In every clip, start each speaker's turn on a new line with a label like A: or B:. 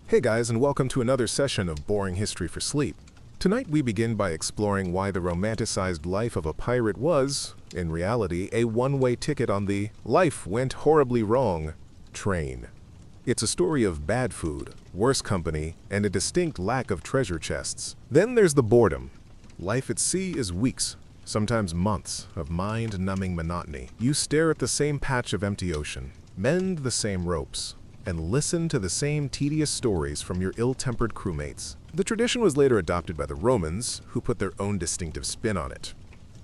A: Hey guys, and welcome to another session of Boring History for Sleep. Tonight we begin by exploring why the romanticized life of a pirate was, in reality, a one-way ticket on the life went horribly wrong train. It's a story of bad food, worse company, and a distinct lack of treasure chests. Then there's the boredom. Life at sea is weeks, sometimes months, of mind-numbing monotony. You stare at the same patch of empty ocean, mend the same ropes, and listen to the same tedious stories from your ill-tempered crewmates. The tradition was later adopted by the Romans, who put their own distinctive spin on it.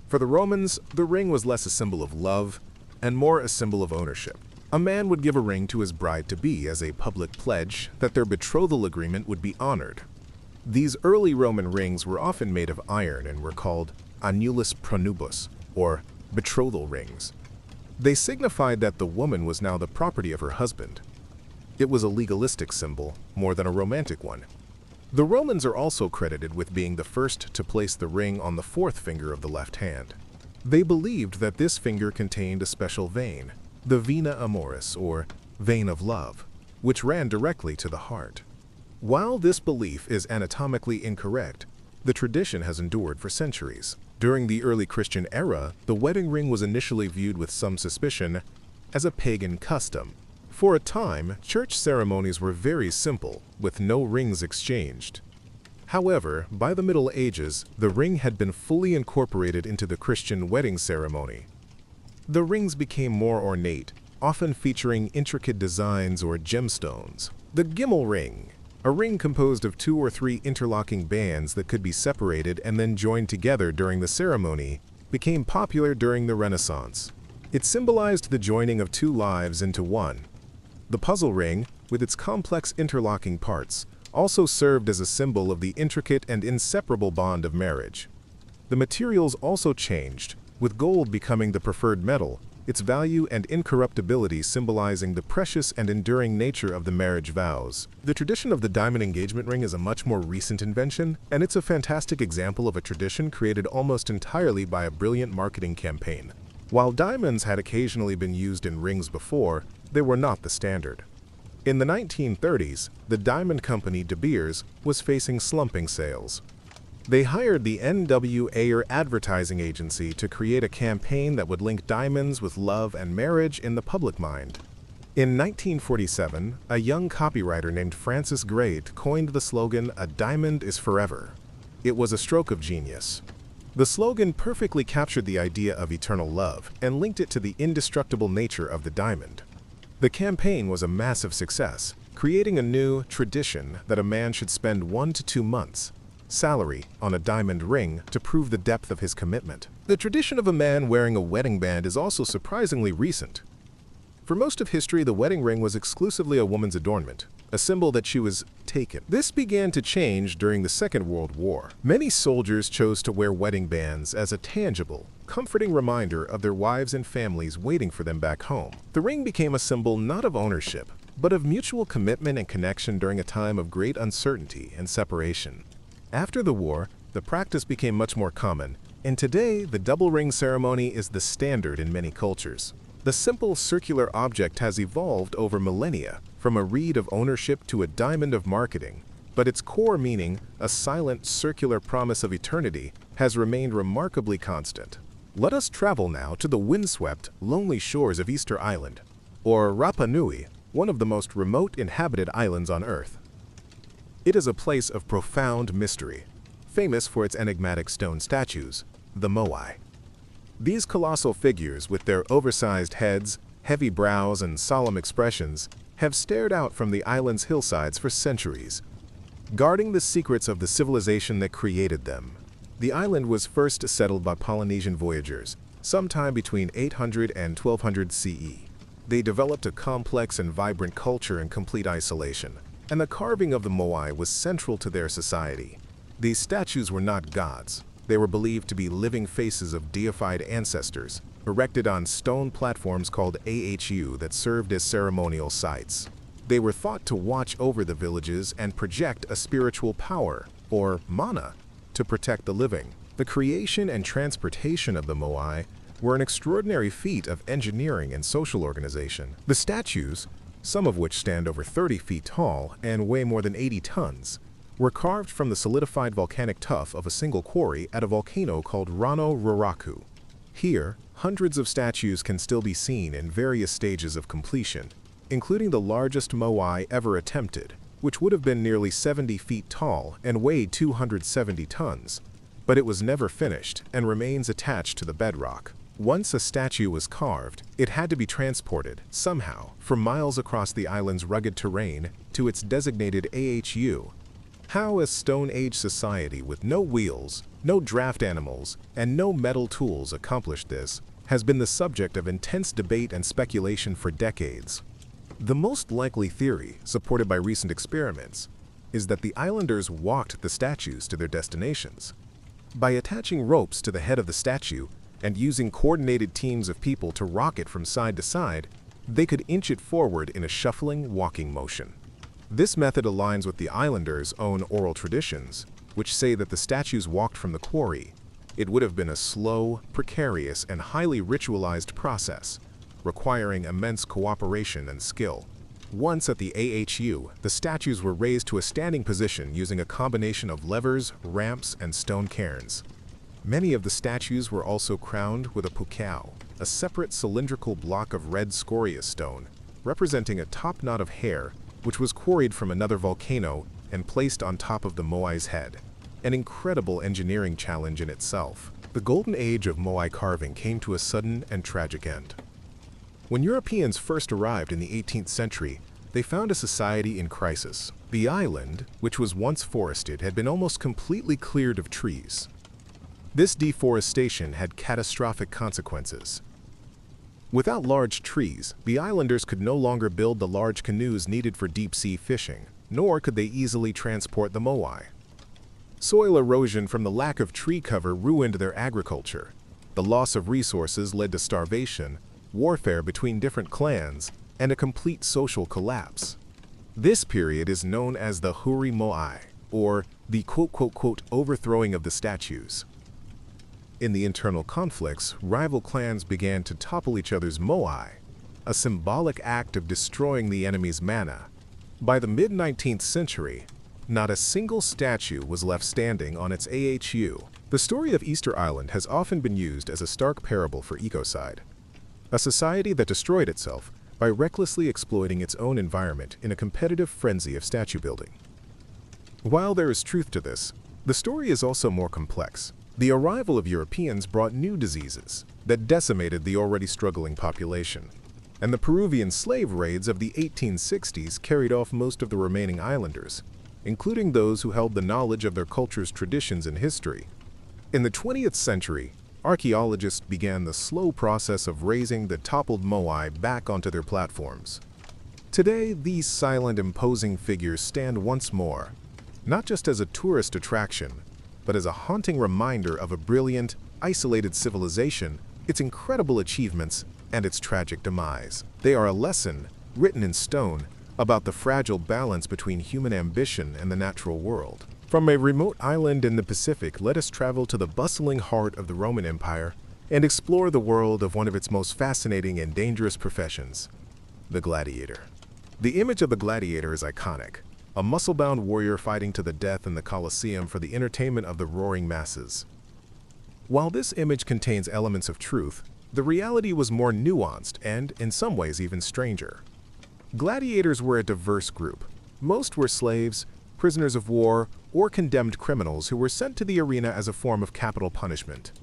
A: For the Romans, the ring was less a symbol of love and more a symbol of ownership. A man would give a ring to his bride-to-be as a public pledge that their betrothal agreement would be honored. These early Roman rings were often made of iron and were called annulus pronubus, or betrothal rings. They signified that the woman was now the property of her husband. It was a legalistic symbol, more than a romantic one. The Romans are also credited with being the first to place the ring on the fourth finger of the left hand. They believed that this finger contained a special vein, the vena amoris, or vein of love, which ran directly to the heart. While this belief is anatomically incorrect, the tradition has endured for centuries. During the early Christian era, the wedding ring was initially viewed with some suspicion as a pagan custom. For a time, church ceremonies were very simple, with no rings exchanged. However, by the Middle Ages, the ring had been fully incorporated into the Christian wedding ceremony. The rings became more ornate, often featuring intricate designs or gemstones. The gimel ring, a ring composed of 2 or 3 interlocking bands that could be separated and then joined together during the ceremony, became popular during the Renaissance. It symbolized the joining of 2 lives into one. The puzzle ring, with its complex interlocking parts, also served as a symbol of the intricate and inseparable bond of marriage. The materials also changed, with gold becoming the preferred metal, its value and incorruptibility symbolizing the precious and enduring nature of the marriage vows. The tradition of the diamond engagement ring is a much more recent invention, and it's a fantastic example of a tradition created almost entirely by a brilliant marketing campaign. While diamonds had occasionally been used in rings before, they were not the standard. In the 1930s, the diamond company De Beers was facing slumping sales. They hired the N.W. Ayer advertising agency to create a campaign that would link diamonds with love and marriage in the public mind. In 1947, a young copywriter named Francis Grade coined the slogan, "A diamond is forever." It was a stroke of genius. The slogan perfectly captured the idea of eternal love and linked it to the indestructible nature of the diamond. The campaign was a massive success, creating a new tradition that a man should spend 1 to 2 months' salary on a diamond ring to prove the depth of his commitment. The tradition of a man wearing a wedding band is also surprisingly recent. For most of history, the wedding ring was exclusively a woman's adornment, a symbol that she was taken. This began to change during the Second World War. Many soldiers chose to wear wedding bands as a tangible, comforting reminder of their wives and families waiting for them back home. The ring became a symbol not of ownership, but of mutual commitment and connection during a time of great uncertainty and separation. After the war, the practice became much more common, and today the double ring ceremony is the standard in many cultures. The simple circular object has evolved over millennia, from a reed of ownership to a diamond of marketing, but its core meaning, a silent circular promise of eternity, has remained remarkably constant. Let us travel now to the windswept, lonely shores of Easter Island, or Rapa Nui, one of the most remote inhabited islands on Earth. It is a place of profound mystery, famous for its enigmatic stone statues, the moai. These colossal figures, with their oversized heads, heavy brows, and solemn expressions, have stared out from the island's hillsides for centuries, guarding the secrets of the civilization that created them. The island was first settled by Polynesian voyagers, sometime between 800 and 1200 CE. They developed a complex and vibrant culture in complete isolation, and the carving of the moai was central to their society. These statues were not gods. They were believed to be living faces of deified ancestors, erected on stone platforms called AHU that served as ceremonial sites. They were thought to watch over the villages and project a spiritual power, or mana, to protect the living. The creation and transportation of the moai were an extraordinary feat of engineering and social organization. The statues, some of which stand over 30 feet tall and weigh more than 80 tons, were carved from the solidified volcanic tuff of a single quarry at a volcano called Rano Raraku. Here, hundreds of statues can still be seen in various stages of completion, including the largest moai ever attempted, which would have been nearly 70 feet tall and weighed 270 tons, but it was never finished and remains attached to the bedrock. Once a statue was carved, it had to be transported, somehow, for miles across the island's rugged terrain to its designated AHU. How a Stone Age society with no wheels, no draft animals, and no metal tools accomplished this has been the subject of intense debate and speculation for decades. The most likely theory, supported by recent experiments, is that the islanders walked the statues to their destinations. By attaching ropes to the head of the statue and using coordinated teams of people to rock it from side to side, they could inch it forward in a shuffling, walking motion. This method aligns with the islanders' own oral traditions, which say that the statues walked from the quarry. It would have been a slow, precarious, and highly ritualized process, requiring immense cooperation and skill. Once at the AHU, the statues were raised to a standing position using a combination of levers, ramps, and stone cairns. Many of the statues were also crowned with a pukao, a separate cylindrical block of red scoria stone, representing a top knot of hair which was quarried from another volcano and placed on top of the moai's head. An incredible engineering challenge in itself. The golden age of moai carving came to a sudden and tragic end. When Europeans first arrived in the 18th century, they found a society in crisis. The island, which was once forested, had been almost completely cleared of trees. This deforestation had catastrophic consequences. Without large trees, the islanders could no longer build the large canoes needed for deep-sea fishing, nor could they easily transport the moai. Soil erosion from the lack of tree cover ruined their agriculture. The loss of resources led to starvation, warfare between different clans, and a complete social collapse. This period is known as the Huri Moai, or the quote-quote-quote overthrowing of the statues. In the internal conflicts, rival clans began to topple each other's moai, a symbolic act of destroying the enemy's mana. By the mid-19th century, not a single statue was left standing on its AHU. The story of Easter Island has often been used as a stark parable for ecocide, a society that destroyed itself by recklessly exploiting its own environment in a competitive frenzy of statue building. While there is truth to this, the story is also more complex. The arrival of Europeans brought new diseases that decimated the already struggling population, and the Peruvian slave raids of the 1860s carried off most of the remaining islanders, including those who held the knowledge of their culture's traditions and history. In the 20th century, archaeologists began the slow process of raising the toppled moai back onto their platforms. Today, these silent, imposing figures stand once more, not just as a tourist attraction, but as a haunting reminder of a brilliant, isolated civilization, its incredible achievements, and its tragic demise. They are a lesson, written in stone, about the fragile balance between human ambition and the natural world. From a remote island in the Pacific, let us travel to the bustling heart of the Roman Empire and explore the world of one of its most fascinating and dangerous professions, the gladiator. The image of the gladiator is iconic, a muscle-bound warrior fighting to the death in the Colosseum for the entertainment of the roaring masses. While this image contains elements of truth, the reality was more nuanced and, in some ways, even stranger. Gladiators were a diverse group. Most were slaves, prisoners of war, or condemned criminals who were sent to the arena as a form of capital punishment.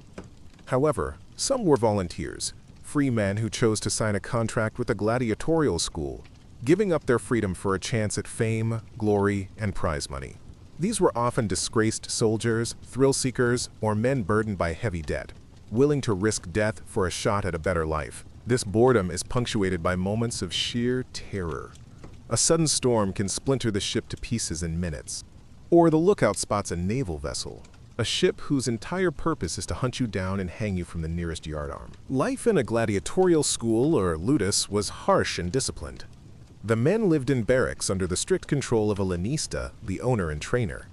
A: However, some were volunteers, free men who chose to sign a contract with a gladiatorial school, giving up their freedom for a chance at fame, glory, and prize money. These were often disgraced soldiers, thrill-seekers, or men burdened by heavy debt, willing to risk death for a shot at a better life. This boredom is punctuated by moments of sheer terror. A sudden storm can splinter the ship to pieces in minutes. Or the lookout spots a naval vessel, a ship whose entire purpose is to hunt you down and hang you from the nearest yardarm. Life in a gladiatorial school, or ludus, was harsh and disciplined. The men lived in barracks under the strict control of a lanista, the owner and trainer.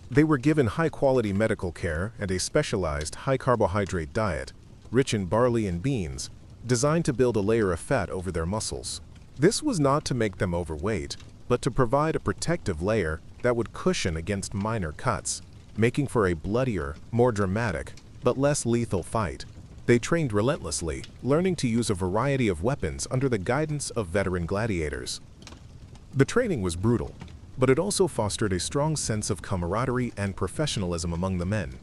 A: They were given high-quality medical care and a specialized high-carbohydrate diet, rich in barley and beans, designed to build a layer of fat over their muscles. This was not to make them overweight, but to provide a protective layer that would cushion against minor cuts, making for a bloodier, more dramatic, but less lethal fight. They trained relentlessly, learning to use a variety of weapons under the guidance of veteran gladiators. The training was brutal, but it also fostered a strong sense of camaraderie and professionalism among the men.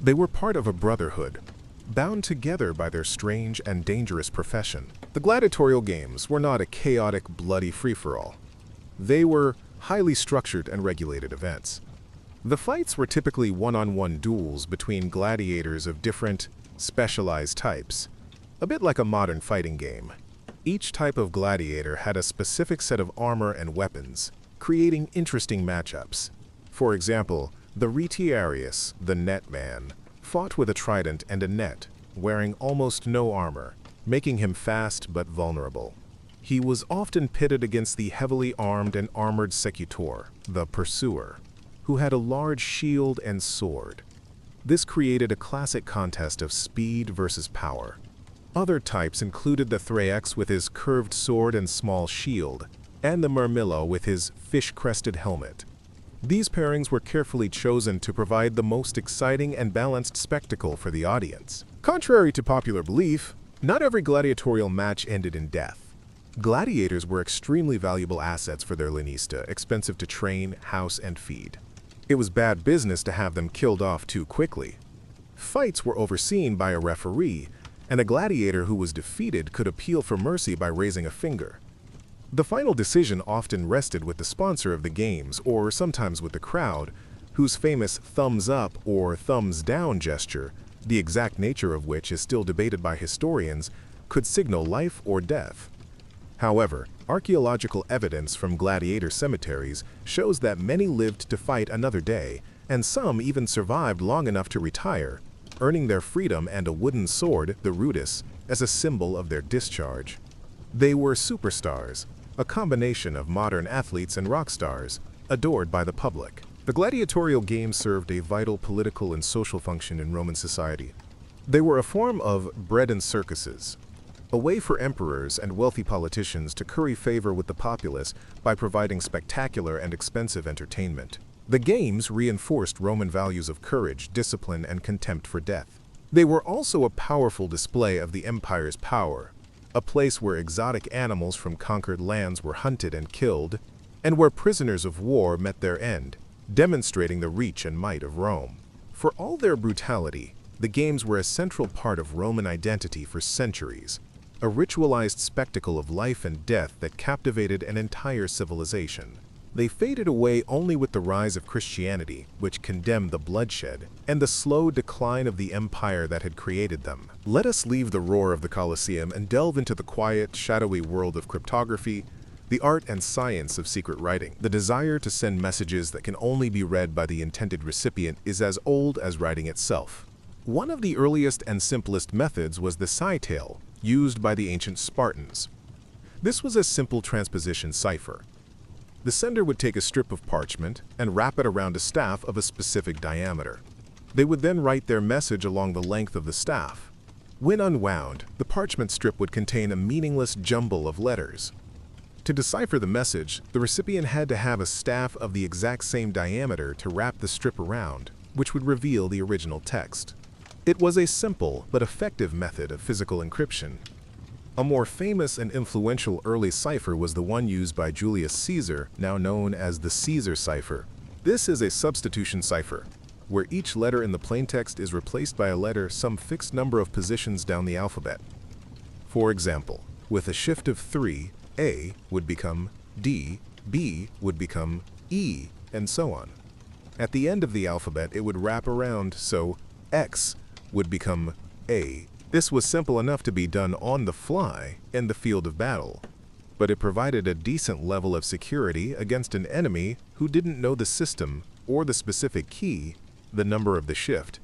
A: They were part of a brotherhood, bound together by their strange and dangerous profession. The gladiatorial games were not a chaotic, bloody free-for-all. They were highly structured and regulated events. The fights were typically one-on-one duels between gladiators of different, specialized types, a bit like a modern fighting game. Each type of gladiator had a specific set of armor and weapons, creating interesting matchups. For example, the retiarius, the net man, fought with a trident and a net, wearing almost no armor, making him fast but vulnerable. He was often pitted against the heavily armed and armored secutor, the pursuer, who had a large shield and sword. This created a classic contest of speed versus power. Other types included the thrax with his curved sword and small shield, and the murmillo with his fish-crested helmet. These pairings were carefully chosen to provide the most exciting and balanced spectacle for the audience. Contrary to popular belief, not every gladiatorial match ended in death. Gladiators were extremely valuable assets for their lanista, expensive to train, house, and feed. It was bad business to have them killed off too quickly. Fights were overseen by a referee, and a gladiator who was defeated could appeal for mercy by raising a finger. The final decision often rested with the sponsor of the games, or sometimes with the crowd, whose famous thumbs up or thumbs down gesture, the exact nature of which is still debated by historians, could signal life or death. However, archaeological evidence from gladiator cemeteries shows that many lived to fight another day, and some even survived long enough to retire, earning their freedom and a wooden sword, the rudis, as a symbol of their discharge. They were superstars, a combination of modern athletes and rock stars, adored by the public. The gladiatorial games served a vital political and social function in Roman society. They were a form of bread and circuses, a way for emperors and wealthy politicians to curry favor with the populace by providing spectacular and expensive entertainment. The games reinforced Roman values of courage, discipline, and contempt for death. They were also a powerful display of the empire's power, a place where exotic animals from conquered lands were hunted and killed, and where prisoners of war met their end, demonstrating the reach and might of Rome. For all their brutality, the games were a central part of Roman identity for centuries, a ritualized spectacle of life and death that captivated an entire civilization. They faded away only with the rise of Christianity, which condemned the bloodshed, and the slow decline of the empire that had created them. Let us leave the roar of the Colosseum and delve into the quiet, shadowy world of cryptography, the art and science of secret writing. The desire to send messages that can only be read by the intended recipient is as old as writing itself. One of the earliest and simplest methods was the sigh tale, used by the ancient Spartans. This was a simple transposition cipher. The sender would take a strip of parchment and wrap it around a staff of a specific diameter. They would then write their message along the length of the staff. When unwound, the parchment strip would contain a meaningless jumble of letters. To decipher the message, the recipient had to have a staff of the exact same diameter to wrap the strip around, which would reveal the original text. It was a simple but effective method of physical encryption. A more famous and influential early cipher was the one used by Julius Caesar, now known as the Caesar cipher. This is a substitution cipher, where each letter in the plaintext is replaced by a letter some fixed number of positions down the alphabet. For example, with a shift of 3, A would become D, B would become E, and so on. At the end of the alphabet, it would wrap around, so X would become A. This was simple enough to be done on the fly in the field of battle, but it provided a decent level of security against an enemy who didn't know the system or the specific key, the number of the shift.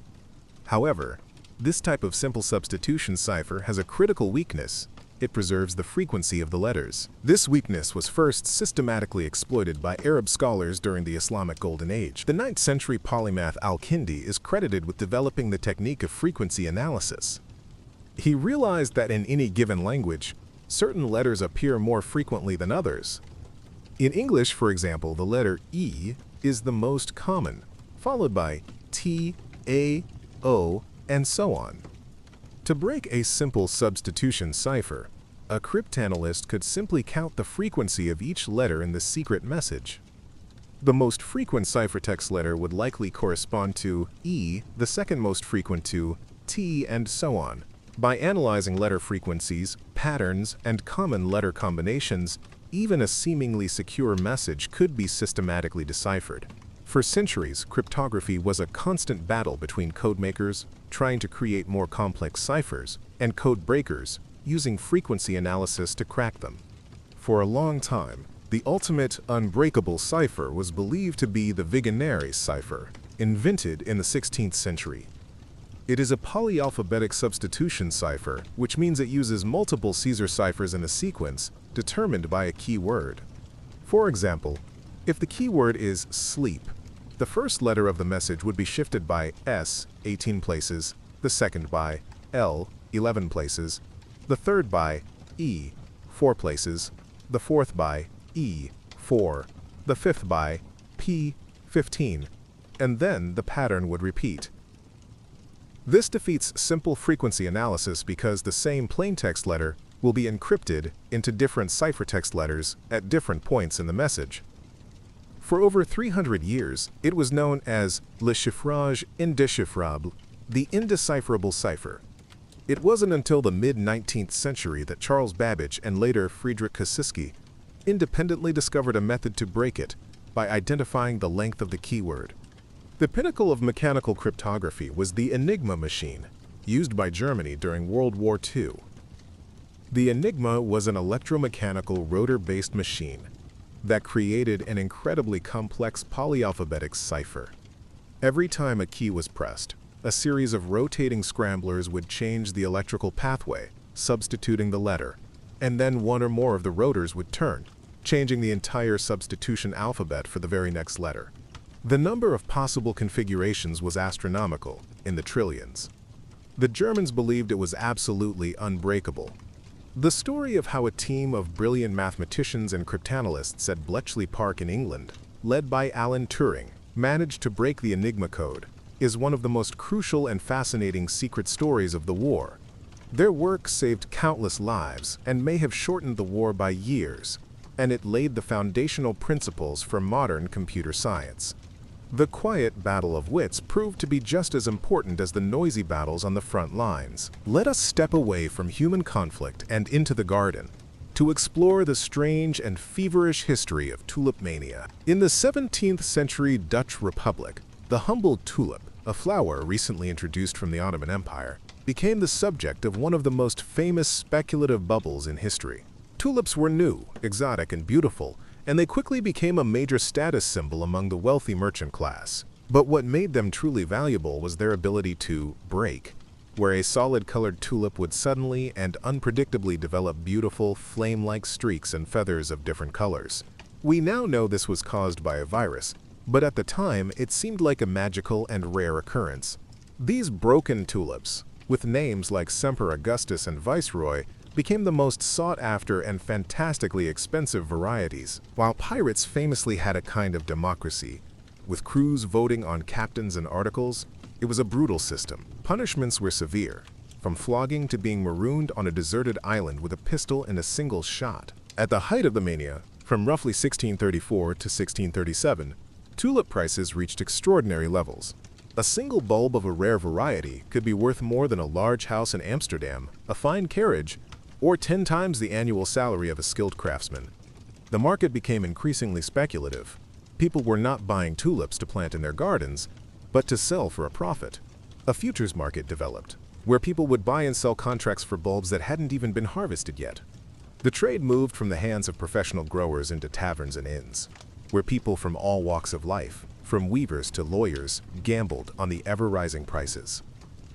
A: However, this type of simple substitution cipher has a critical weakness. It preserves the frequency of the letters. This weakness was first systematically exploited by Arab scholars during the Islamic Golden Age. The 9th century polymath Al-Kindi is credited with developing the technique of frequency analysis. He realized that in any given language, certain letters appear more frequently than others. In English, for example, the letter E is the most common, followed by T, A, O, and so on. To break a simple substitution cipher, a cryptanalyst could simply count the frequency of each letter in the secret message. The most frequent ciphertext letter would likely correspond to E, the second most frequent to T, and so on. By analyzing letter frequencies, patterns, and common letter combinations, even a seemingly secure message could be systematically deciphered. For centuries, cryptography was a constant battle between codemakers trying to create more complex ciphers and code breakers using frequency analysis to crack them. For a long time, the ultimate unbreakable cipher was believed to be the veneer cipher, invented in the 16th century. It is a polyalphabetic substitution cipher, which means it uses multiple Caesar ciphers in a sequence determined by a keyword. For example, if the keyword is sleep, the first letter of the message would be shifted by S, 18 places, the second by L, 11 places, the third by E, 4 places, the fourth by E, 4, the fifth by P, 15, and then the pattern would repeat. This defeats simple frequency analysis because the same plaintext letter will be encrypted into different ciphertext letters at different points in the message. For over 300 years, it was known as le chiffrage indéchiffrable, the indecipherable cipher. It wasn't until the mid-19th century that Charles Babbage and later Friedrich Kosiski independently discovered a method to break it by identifying the length of the keyword. The pinnacle of mechanical cryptography was the Enigma machine, used by Germany during World War II. The Enigma was an electromechanical rotor-based machine that created an incredibly complex polyalphabetic cipher. Every time a key was pressed, a series of rotating scramblers would change the electrical pathway, substituting the letter, and then one or more of the rotors would turn, changing the entire substitution alphabet for the very next letter. The number of possible configurations was astronomical, in the trillions. The Germans believed it was absolutely unbreakable. The story of how a team of brilliant mathematicians and cryptanalysts at Bletchley Park in England, led by Alan Turing, managed to break the Enigma code is one of the most crucial and fascinating secret stories of the war. Their work saved countless lives and may have shortened the war by years, and it laid the foundational principles for modern computer science. The quiet battle of wits proved to be just as important as the noisy battles on the front lines. Let us step away from human conflict and into the garden to explore the strange and feverish history of tulip mania. In the 17th century Dutch Republic, the humble tulip, a flower recently introduced from the Ottoman Empire, became the subject of one of the most famous speculative bubbles in history. Tulips were new, exotic, and beautiful, and they quickly became a major status symbol among the wealthy merchant class. But what made them truly valuable was their ability to break, where a solid-colored tulip would suddenly and unpredictably develop beautiful, flame-like streaks and feathers of different colors. We now know this was caused by a virus, but at the time it seemed like a magical and rare occurrence. These broken tulips, with names like Semper Augustus and Viceroy, became the most sought-after and fantastically expensive varieties. While pirates famously had a kind of democracy, with crews voting on captains and articles, it was a brutal system. Punishments were severe, from flogging to being marooned on a deserted island with a pistol and a single shot. At the height of the mania, from roughly 1634 to 1637, tulip prices reached extraordinary levels. A single bulb of a rare variety could be worth more than a large house in Amsterdam, a fine carriage, or 10 times the annual salary of a skilled craftsman. The market became increasingly speculative. People were not buying tulips to plant in their gardens, but to sell for a profit. A futures market developed, where people would buy and sell contracts for bulbs that hadn't even been harvested yet. The trade moved from the hands of professional growers into taverns and inns, where people from all walks of life, from weavers to lawyers, gambled on the ever-rising prices.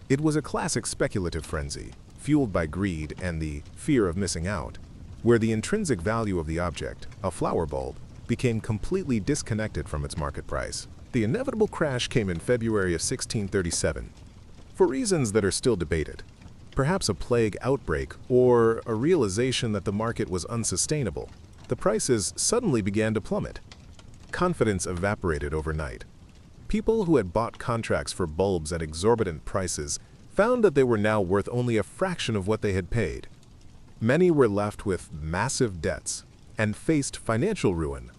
A: It was a classic speculative frenzy, fueled by greed and the fear of missing out, where the intrinsic value of the object, a flower bulb, became completely disconnected from its market price. The inevitable crash came in February of 1637. For reasons that are still debated, perhaps a plague outbreak or a realization that the market was unsustainable, the prices suddenly began to plummet. Confidence evaporated overnight. People who had bought contracts for bulbs at exorbitant prices found that they were now worth only a fraction of what they had paid. Many were left with massive debts and faced financial ruin.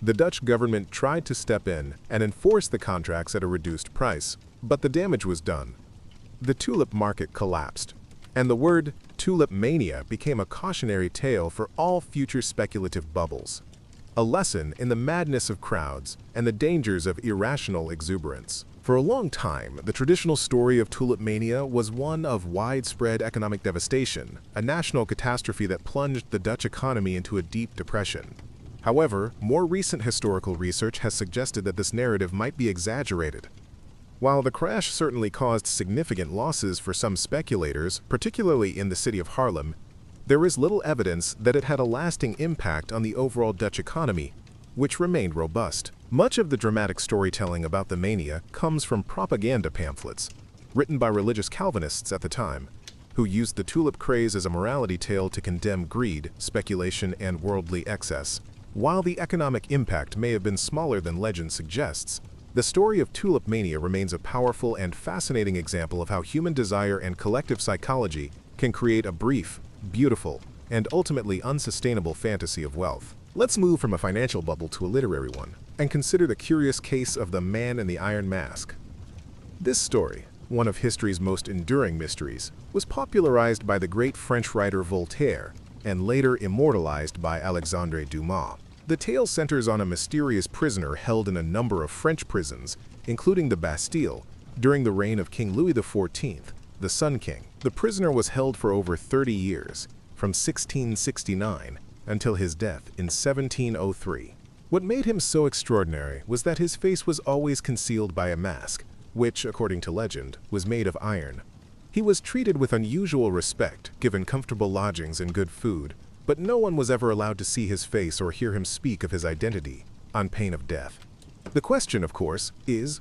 A: The Dutch government tried to step in and enforce the contracts at a reduced price, but the damage was done. The tulip market collapsed, and the word tulip mania became a cautionary tale for all future speculative bubbles, a lesson in the madness of crowds and the dangers of irrational exuberance. For a long time, the traditional story of tulip mania was one of widespread economic devastation, a national catastrophe that plunged the Dutch economy into a deep depression. However, more recent historical research has suggested that this narrative might be exaggerated. While the crash certainly caused significant losses for some speculators, particularly in the city of Haarlem, there is little evidence that it had a lasting impact on the overall Dutch economy, which remained robust. Much of the dramatic storytelling about the mania comes from propaganda pamphlets, written by religious Calvinists at the time, who used the tulip craze as a morality tale to condemn greed, speculation, and worldly excess. While the economic impact may have been smaller than legend suggests, the story of tulip mania remains a powerful and fascinating example of how human desire and collective psychology can create a brief, beautiful, and ultimately unsustainable fantasy of wealth. Let's move from a financial bubble to a literary one, and consider the curious case of the Man in the Iron Mask. This story, one of history's most enduring mysteries, was popularized by the great French writer Voltaire, and later immortalized by Alexandre Dumas. The tale centers on a mysterious prisoner held in a number of French prisons, including the Bastille, during the reign of King Louis XIV, the Sun King. The prisoner was held for over 30 years, from 1669 until his death in 1703. What made him so extraordinary was that his face was always concealed by a mask, which, according to legend, was made of iron. He was treated with unusual respect, given comfortable lodgings and good food, but no one was ever allowed to see his face or hear him speak of his identity, on pain of death. The question, of course, is,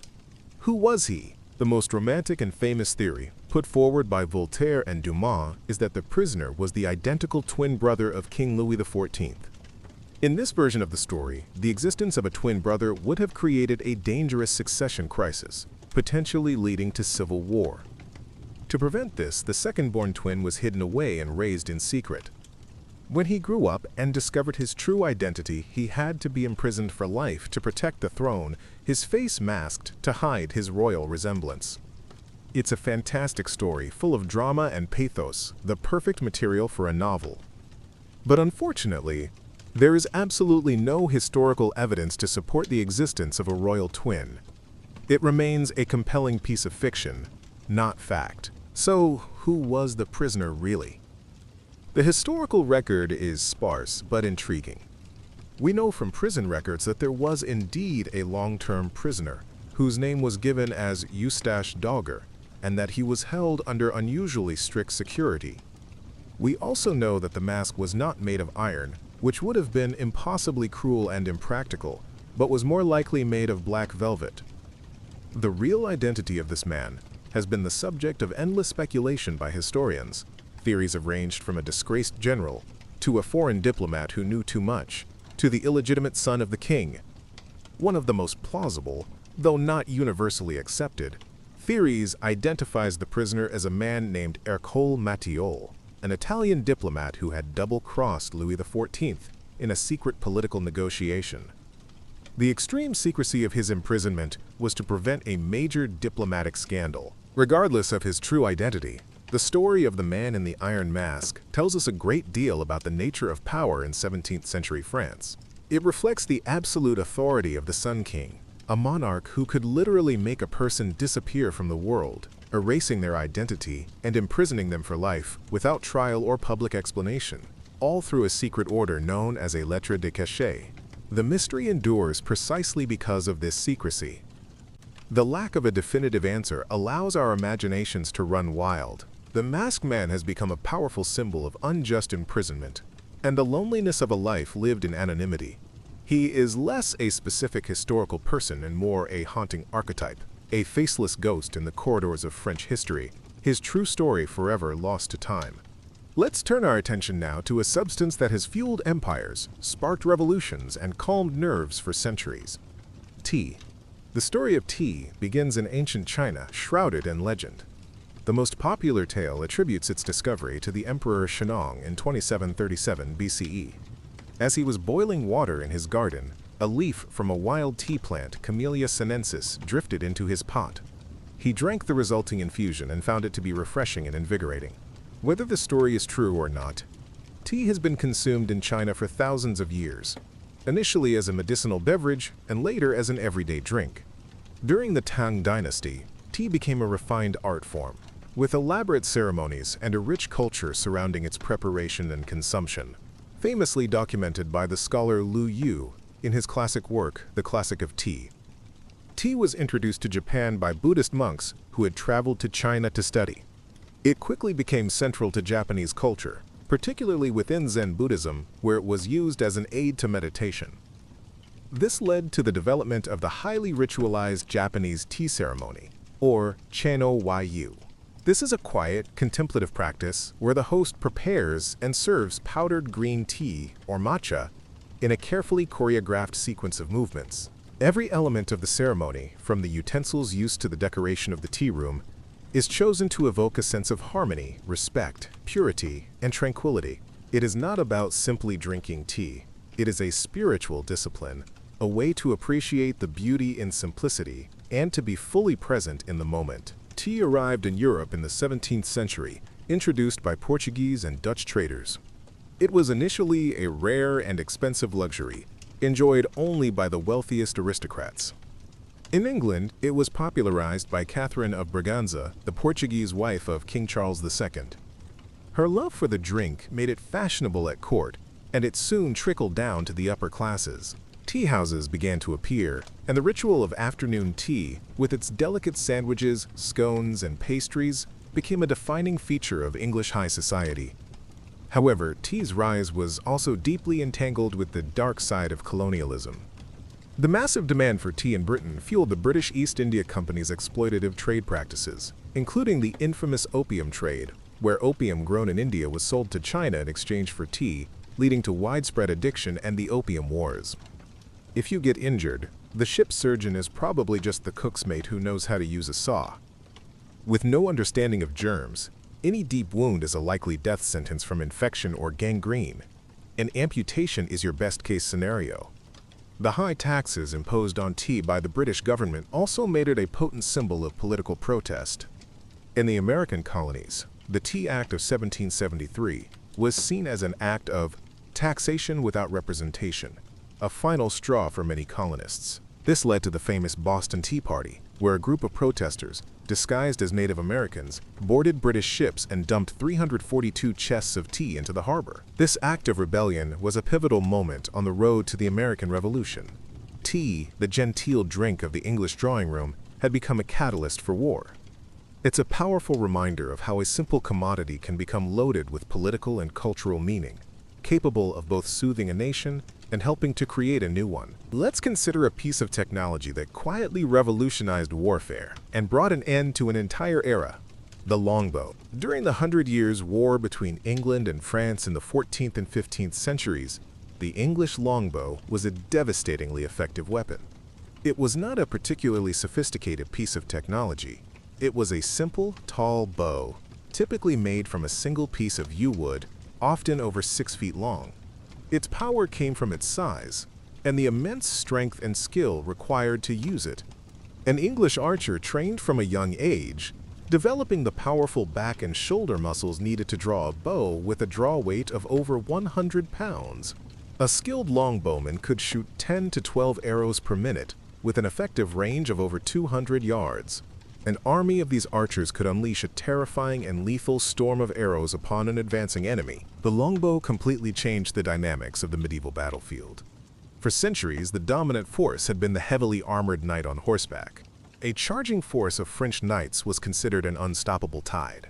A: who was he? The most romantic and famous theory, put forward by Voltaire and Dumas, is that the prisoner was the identical twin brother of King Louis XIV. In this version of the story, the existence of a twin brother would have created a dangerous succession crisis, potentially leading to civil war. To prevent this, the second-born twin was hidden away and raised in secret. When he grew up and discovered his true identity, he had to be imprisoned for life to protect the throne, his face masked to hide his royal resemblance. It's a fantastic story, full of drama and pathos, the perfect material for a novel. But unfortunately, there is absolutely no historical evidence to support the existence of a royal twin. It remains a compelling piece of fiction, not fact. So, who was the prisoner really? The historical record is sparse but intriguing. We know from prison records that there was indeed a long-term prisoner, whose name was given as Eustache Dogger, and that he was held under unusually strict security. We also know that the mask was not made of iron, which would have been impossibly cruel and impractical, but was more likely made of black velvet. The real identity of this man has been the subject of endless speculation by historians. Theories have ranged from a disgraced general, to a foreign diplomat who knew too much, to the illegitimate son of the king. One of the most plausible, though not universally accepted, theories identifies the prisoner as a man named Ercole Mattioli, an Italian diplomat who had double-crossed Louis XIV in a secret political negotiation. The extreme secrecy of his imprisonment was to prevent a major diplomatic scandal. Regardless of his true identity, the story of the Man in the Iron Mask tells us a great deal about the nature of power in 17th century France. It reflects the absolute authority of the Sun King, a monarch who could literally make a person disappear from the world, erasing their identity and imprisoning them for life without trial or public explanation, all through a secret order known as a lettre de cachet. The mystery endures precisely because of this secrecy. The lack of a definitive answer allows our imaginations to run wild. The masked man has become a powerful symbol of unjust imprisonment and the loneliness of a life lived in anonymity. He is less a specific historical person and more a haunting archetype, a faceless ghost in the corridors of French history, his true story forever lost to time. Let's turn our attention now to a substance that has fueled empires, sparked revolutions, and calmed nerves for centuries. Tea. The story of tea begins in ancient China, shrouded in legend. The most popular tale attributes its discovery to the Emperor Shennong in 2737 BCE. As he was boiling water in his garden, a leaf from a wild tea plant, Camellia sinensis, drifted into his pot. He drank the resulting infusion and found it to be refreshing and invigorating. Whether the story is true or not, tea has been consumed in China for thousands of years, initially as a medicinal beverage and later as an everyday drink. During the Tang Dynasty, tea became a refined art form, with elaborate ceremonies and a rich culture surrounding its preparation and consumption, famously documented by the scholar Lu Yu in his classic work, The Classic of Tea. Tea was introduced to Japan by Buddhist monks who had traveled to China to study. It quickly became central to Japanese culture, particularly within Zen Buddhism, where it was used as an aid to meditation. This led to the development of the highly ritualized Japanese tea ceremony, or Chano Wai-yu. This is a quiet, contemplative practice where the host prepares and serves powdered green tea, or matcha, in a carefully choreographed sequence of movements. Every element of the ceremony, from the utensils used to the decoration of the tea room, is chosen to evoke a sense of harmony, respect, purity, and tranquility. It is not about simply drinking tea. It is a spiritual discipline, a way to appreciate the beauty in simplicity and to be fully present in the moment. Tea arrived in Europe in the 17th century, introduced by Portuguese and Dutch traders. It was initially a rare and expensive luxury, enjoyed only by the wealthiest aristocrats. In England, it was popularized by Catherine of Braganza, the Portuguese wife of King Charles II. Her love for the drink made it fashionable at court, and it soon trickled down to the upper classes. Tea houses began to appear, and the ritual of afternoon tea, with its delicate sandwiches, scones, and pastries, became a defining feature of English high society. However, tea's rise was also deeply entangled with the dark side of colonialism. The massive demand for tea in Britain fueled the British East India Company's exploitative trade practices, including the infamous opium trade, where opium grown in India was sold to China in exchange for tea, leading to widespread addiction and the Opium Wars. If you get injured, the ship's surgeon is probably just the cook's mate who knows how to use a saw. With no understanding of germs, any deep wound is a likely death sentence from infection or gangrene. An amputation is your best-case scenario. The high taxes imposed on tea by the British government also made it a potent symbol of political protest. In the American colonies, the Tea Act of 1773 was seen as an act of taxation without representation, a final straw for many colonists. This led to the famous Boston Tea Party, where a group of protesters, disguised as Native Americans, boarded British ships and dumped 342 chests of tea into the harbor. This act of rebellion was a pivotal moment on the road to the American Revolution. Tea, the genteel drink of the English drawing room, had become a catalyst for war. It's a powerful reminder of how a simple commodity can become loaded with political and cultural meaning, capable of both soothing a nation and helping to create a new one. Let's consider a piece of technology that quietly revolutionized warfare and brought an end to an entire era: the longbow. During the 100 Years' War between England and France in the 14th and 15th centuries, the English longbow was a devastatingly effective weapon. It was not a particularly sophisticated piece of technology. It was a simple, tall bow, typically made from a single piece of yew wood, often over 6 feet long. Its power came from its size and the immense strength and skill required to use it. An English archer trained from a young age, developing the powerful back and shoulder muscles needed to draw a bow with a draw weight of over 100 pounds. A skilled longbowman could shoot 10 to 12 arrows per minute with an effective range of over 200 yards. An army of these archers could unleash a terrifying and lethal storm of arrows upon an advancing enemy. The longbow completely changed the dynamics of the medieval battlefield. For centuries, the dominant force had been the heavily armored knight on horseback. A charging force of French knights was considered an unstoppable tide.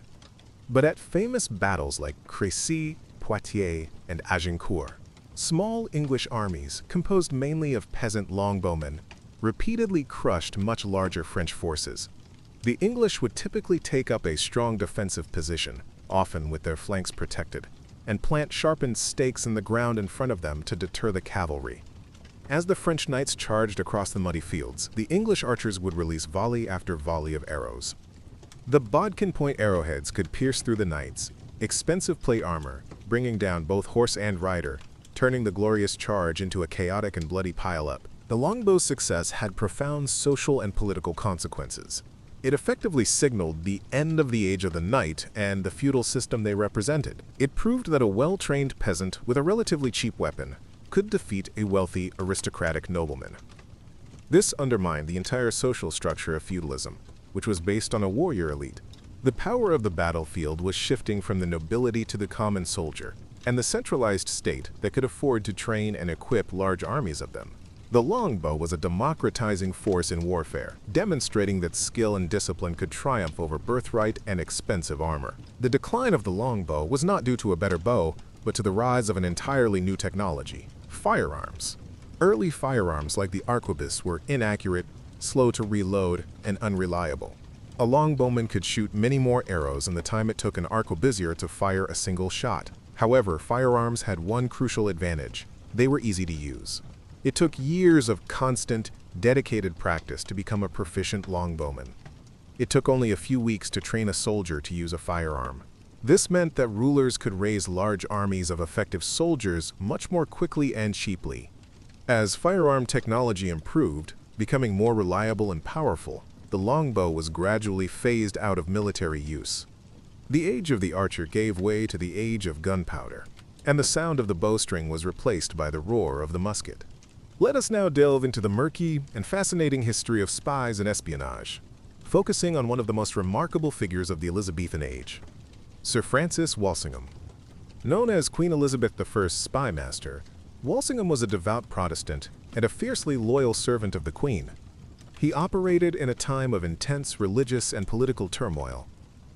A: But at famous battles like Crécy, Poitiers, and Agincourt, small English armies, composed mainly of peasant longbowmen, repeatedly crushed much larger French forces. The English would typically take up a strong defensive position, often with their flanks protected, and plant sharpened stakes in the ground in front of them to deter the cavalry. As the French knights charged across the muddy fields, the English archers would release volley after volley of arrows. The bodkin point arrowheads could pierce through the knights, expensive plate armor, bringing down both horse and rider, turning the glorious charge into a chaotic and bloody pile-up. The longbow's success had profound social and political consequences. It effectively signaled the end of the age of the knight and the feudal system they represented. It proved that a well-trained peasant with a relatively cheap weapon could defeat a wealthy aristocratic nobleman. This undermined the entire social structure of feudalism, which was based on a warrior elite. The power of the battlefield was shifting from the nobility to the common soldier, and the centralized state that could afford to train and equip large armies of them. The longbow was a democratizing force in warfare, demonstrating that skill and discipline could triumph over birthright and expensive armor. The decline of the longbow was not due to a better bow, but to the rise of an entirely new technology: firearms. Early firearms like the arquebus were inaccurate, slow to reload, and unreliable. A longbowman could shoot many more arrows in the time it took an arquebusier to fire a single shot. However, firearms had one crucial advantage: they were easy to use. It took years of constant, dedicated practice to become a proficient longbowman. It took only a few weeks to train a soldier to use a firearm. This meant that rulers could raise large armies of effective soldiers much more quickly and cheaply. As firearm technology improved, becoming more reliable and powerful, the longbow was gradually phased out of military use. The age of the archer gave way to the age of gunpowder, and the sound of the bowstring was replaced by the roar of the musket. Let us now delve into the murky and fascinating history of spies and espionage, focusing on one of the most remarkable figures of the Elizabethan age, Sir Francis Walsingham. Known as Queen Elizabeth I's spy master, Walsingham was a devout Protestant and a fiercely loyal servant of the Queen. He operated in a time of intense religious and political turmoil.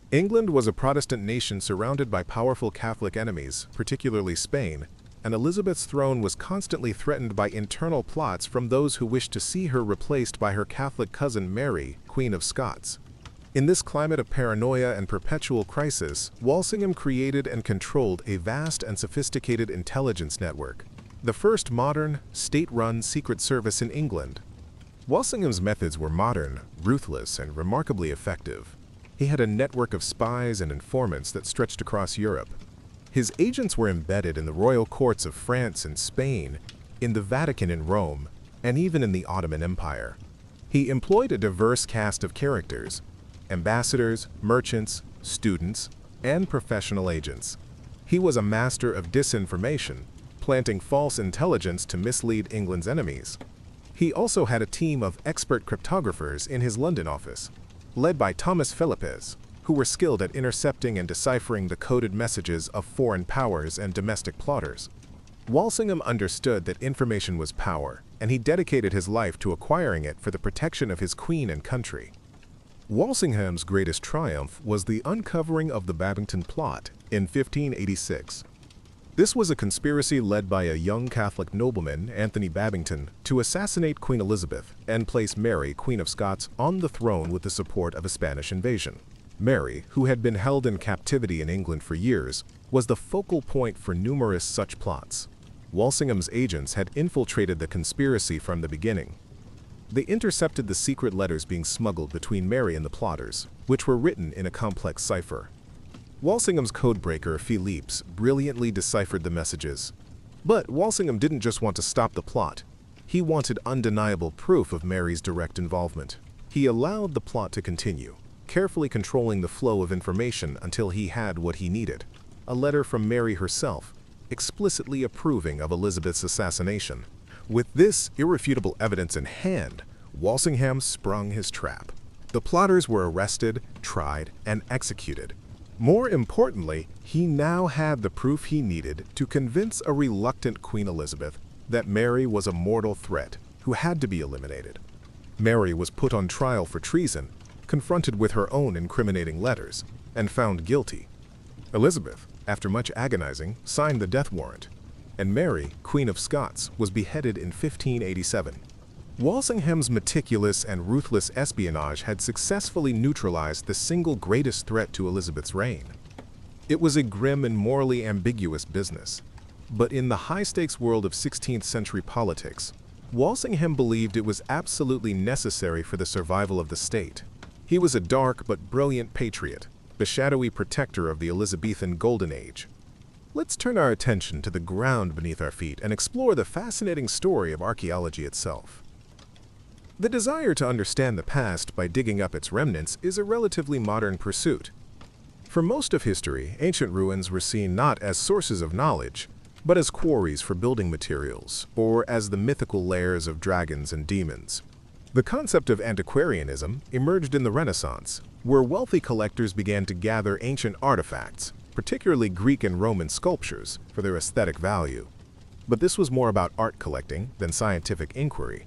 A: England was a Protestant nation surrounded by powerful Catholic enemies, particularly Spain, and Elizabeth's throne was constantly threatened by internal plots from those who wished to see her replaced by her Catholic cousin Mary, Queen of Scots. In this climate of paranoia and perpetual crisis, Walsingham created and controlled a vast and sophisticated intelligence network, the first modern, state-run secret service in England. Walsingham's methods were modern, ruthless, and remarkably effective. He had a network of spies and informants that stretched across Europe. His agents were embedded in the royal courts of France and Spain, in the Vatican in Rome, and even in the Ottoman Empire. He employed a diverse cast of characters: ambassadors, merchants, students, and professional agents. He was a master of disinformation, planting false intelligence to mislead England's enemies. He also had a team of expert cryptographers in his London office, led by Thomas Philippes, who were skilled at intercepting and deciphering the coded messages of foreign powers and domestic plotters. Walsingham understood that information was power, and he dedicated his life to acquiring it for the protection of his queen and country. Walsingham's greatest triumph was the uncovering of the Babington Plot in 1586. This was a conspiracy led by a young Catholic nobleman, Anthony Babington, to assassinate Queen Elizabeth and place Mary, Queen of Scots, on the throne with the support of a Spanish invasion. Mary, who had been held in captivity in England for years, was the focal point for numerous such plots. Walsingham's agents had infiltrated the conspiracy from the beginning. They intercepted the secret letters being smuggled between Mary and the plotters, which were written in a complex cipher. Walsingham's codebreaker, Philippes, brilliantly deciphered the messages. But Walsingham didn't just want to stop the plot. He wanted undeniable proof of Mary's direct involvement. He allowed the plot to continue, carefully controlling the flow of information until he had what he needed: a letter from Mary herself, explicitly approving of Elizabeth's assassination. With this irrefutable evidence in hand, Walsingham sprung his trap. The plotters were arrested, tried, and executed. More importantly, he now had the proof he needed to convince a reluctant Queen Elizabeth that Mary was a mortal threat who had to be eliminated. Mary was put on trial for treason, confronted with her own incriminating letters, and found guilty. Elizabeth, after much agonizing, signed the death warrant, and Mary, Queen of Scots, was beheaded in 1587. Walsingham's meticulous and ruthless espionage had successfully neutralized the single greatest threat to Elizabeth's reign. It was a grim and morally ambiguous business, but in the high-stakes world of 16th century politics, Walsingham believed it was absolutely necessary for the survival of the state. He was a dark but brilliant patriot, the shadowy protector of the Elizabethan Golden Age. Let's turn our attention to the ground beneath our feet and explore the fascinating story of archaeology itself. The desire to understand the past by digging up its remnants is a relatively modern pursuit. For most of history, ancient ruins were seen not as sources of knowledge, but as quarries for building materials, or as the mythical lairs of dragons and demons. The concept of antiquarianism emerged in the Renaissance, where wealthy collectors began to gather ancient artifacts, particularly Greek and Roman sculptures, for their aesthetic value. But this was more about art collecting than scientific inquiry.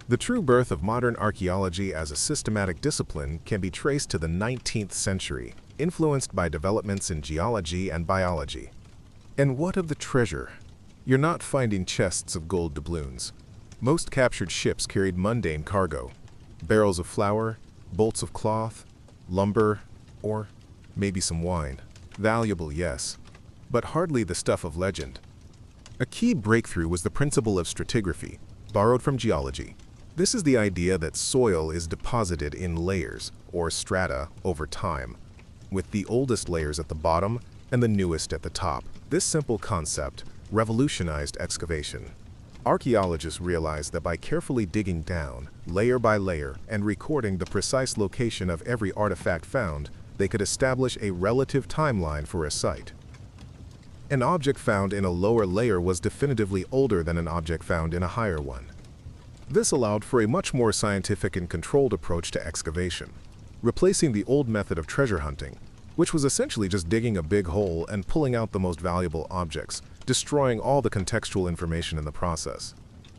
A: The true birth of modern archaeology as a systematic discipline can be traced to the 19th century, influenced by developments in geology and biology. And what of the treasure? You're not finding chests of gold doubloons. Most captured ships carried mundane cargo: barrels of flour, bolts of cloth, lumber, or maybe some wine. Valuable, yes, but hardly the stuff of legend. A key breakthrough was the principle of stratigraphy, borrowed from geology. This is the idea that soil is deposited in layers, or strata, over time, with the oldest layers at the bottom and the newest at the top. This simple concept revolutionized excavation. Archaeologists realized that by carefully digging down, layer by layer, and recording the precise location of every artifact found, they could establish a relative timeline for a site. An object found in a lower layer was definitively older than an object found in a higher one. This allowed for a much more scientific and controlled approach to excavation, replacing the old method of treasure hunting, which was essentially just digging a big hole and pulling out the most valuable objects, destroying all the contextual information in the process.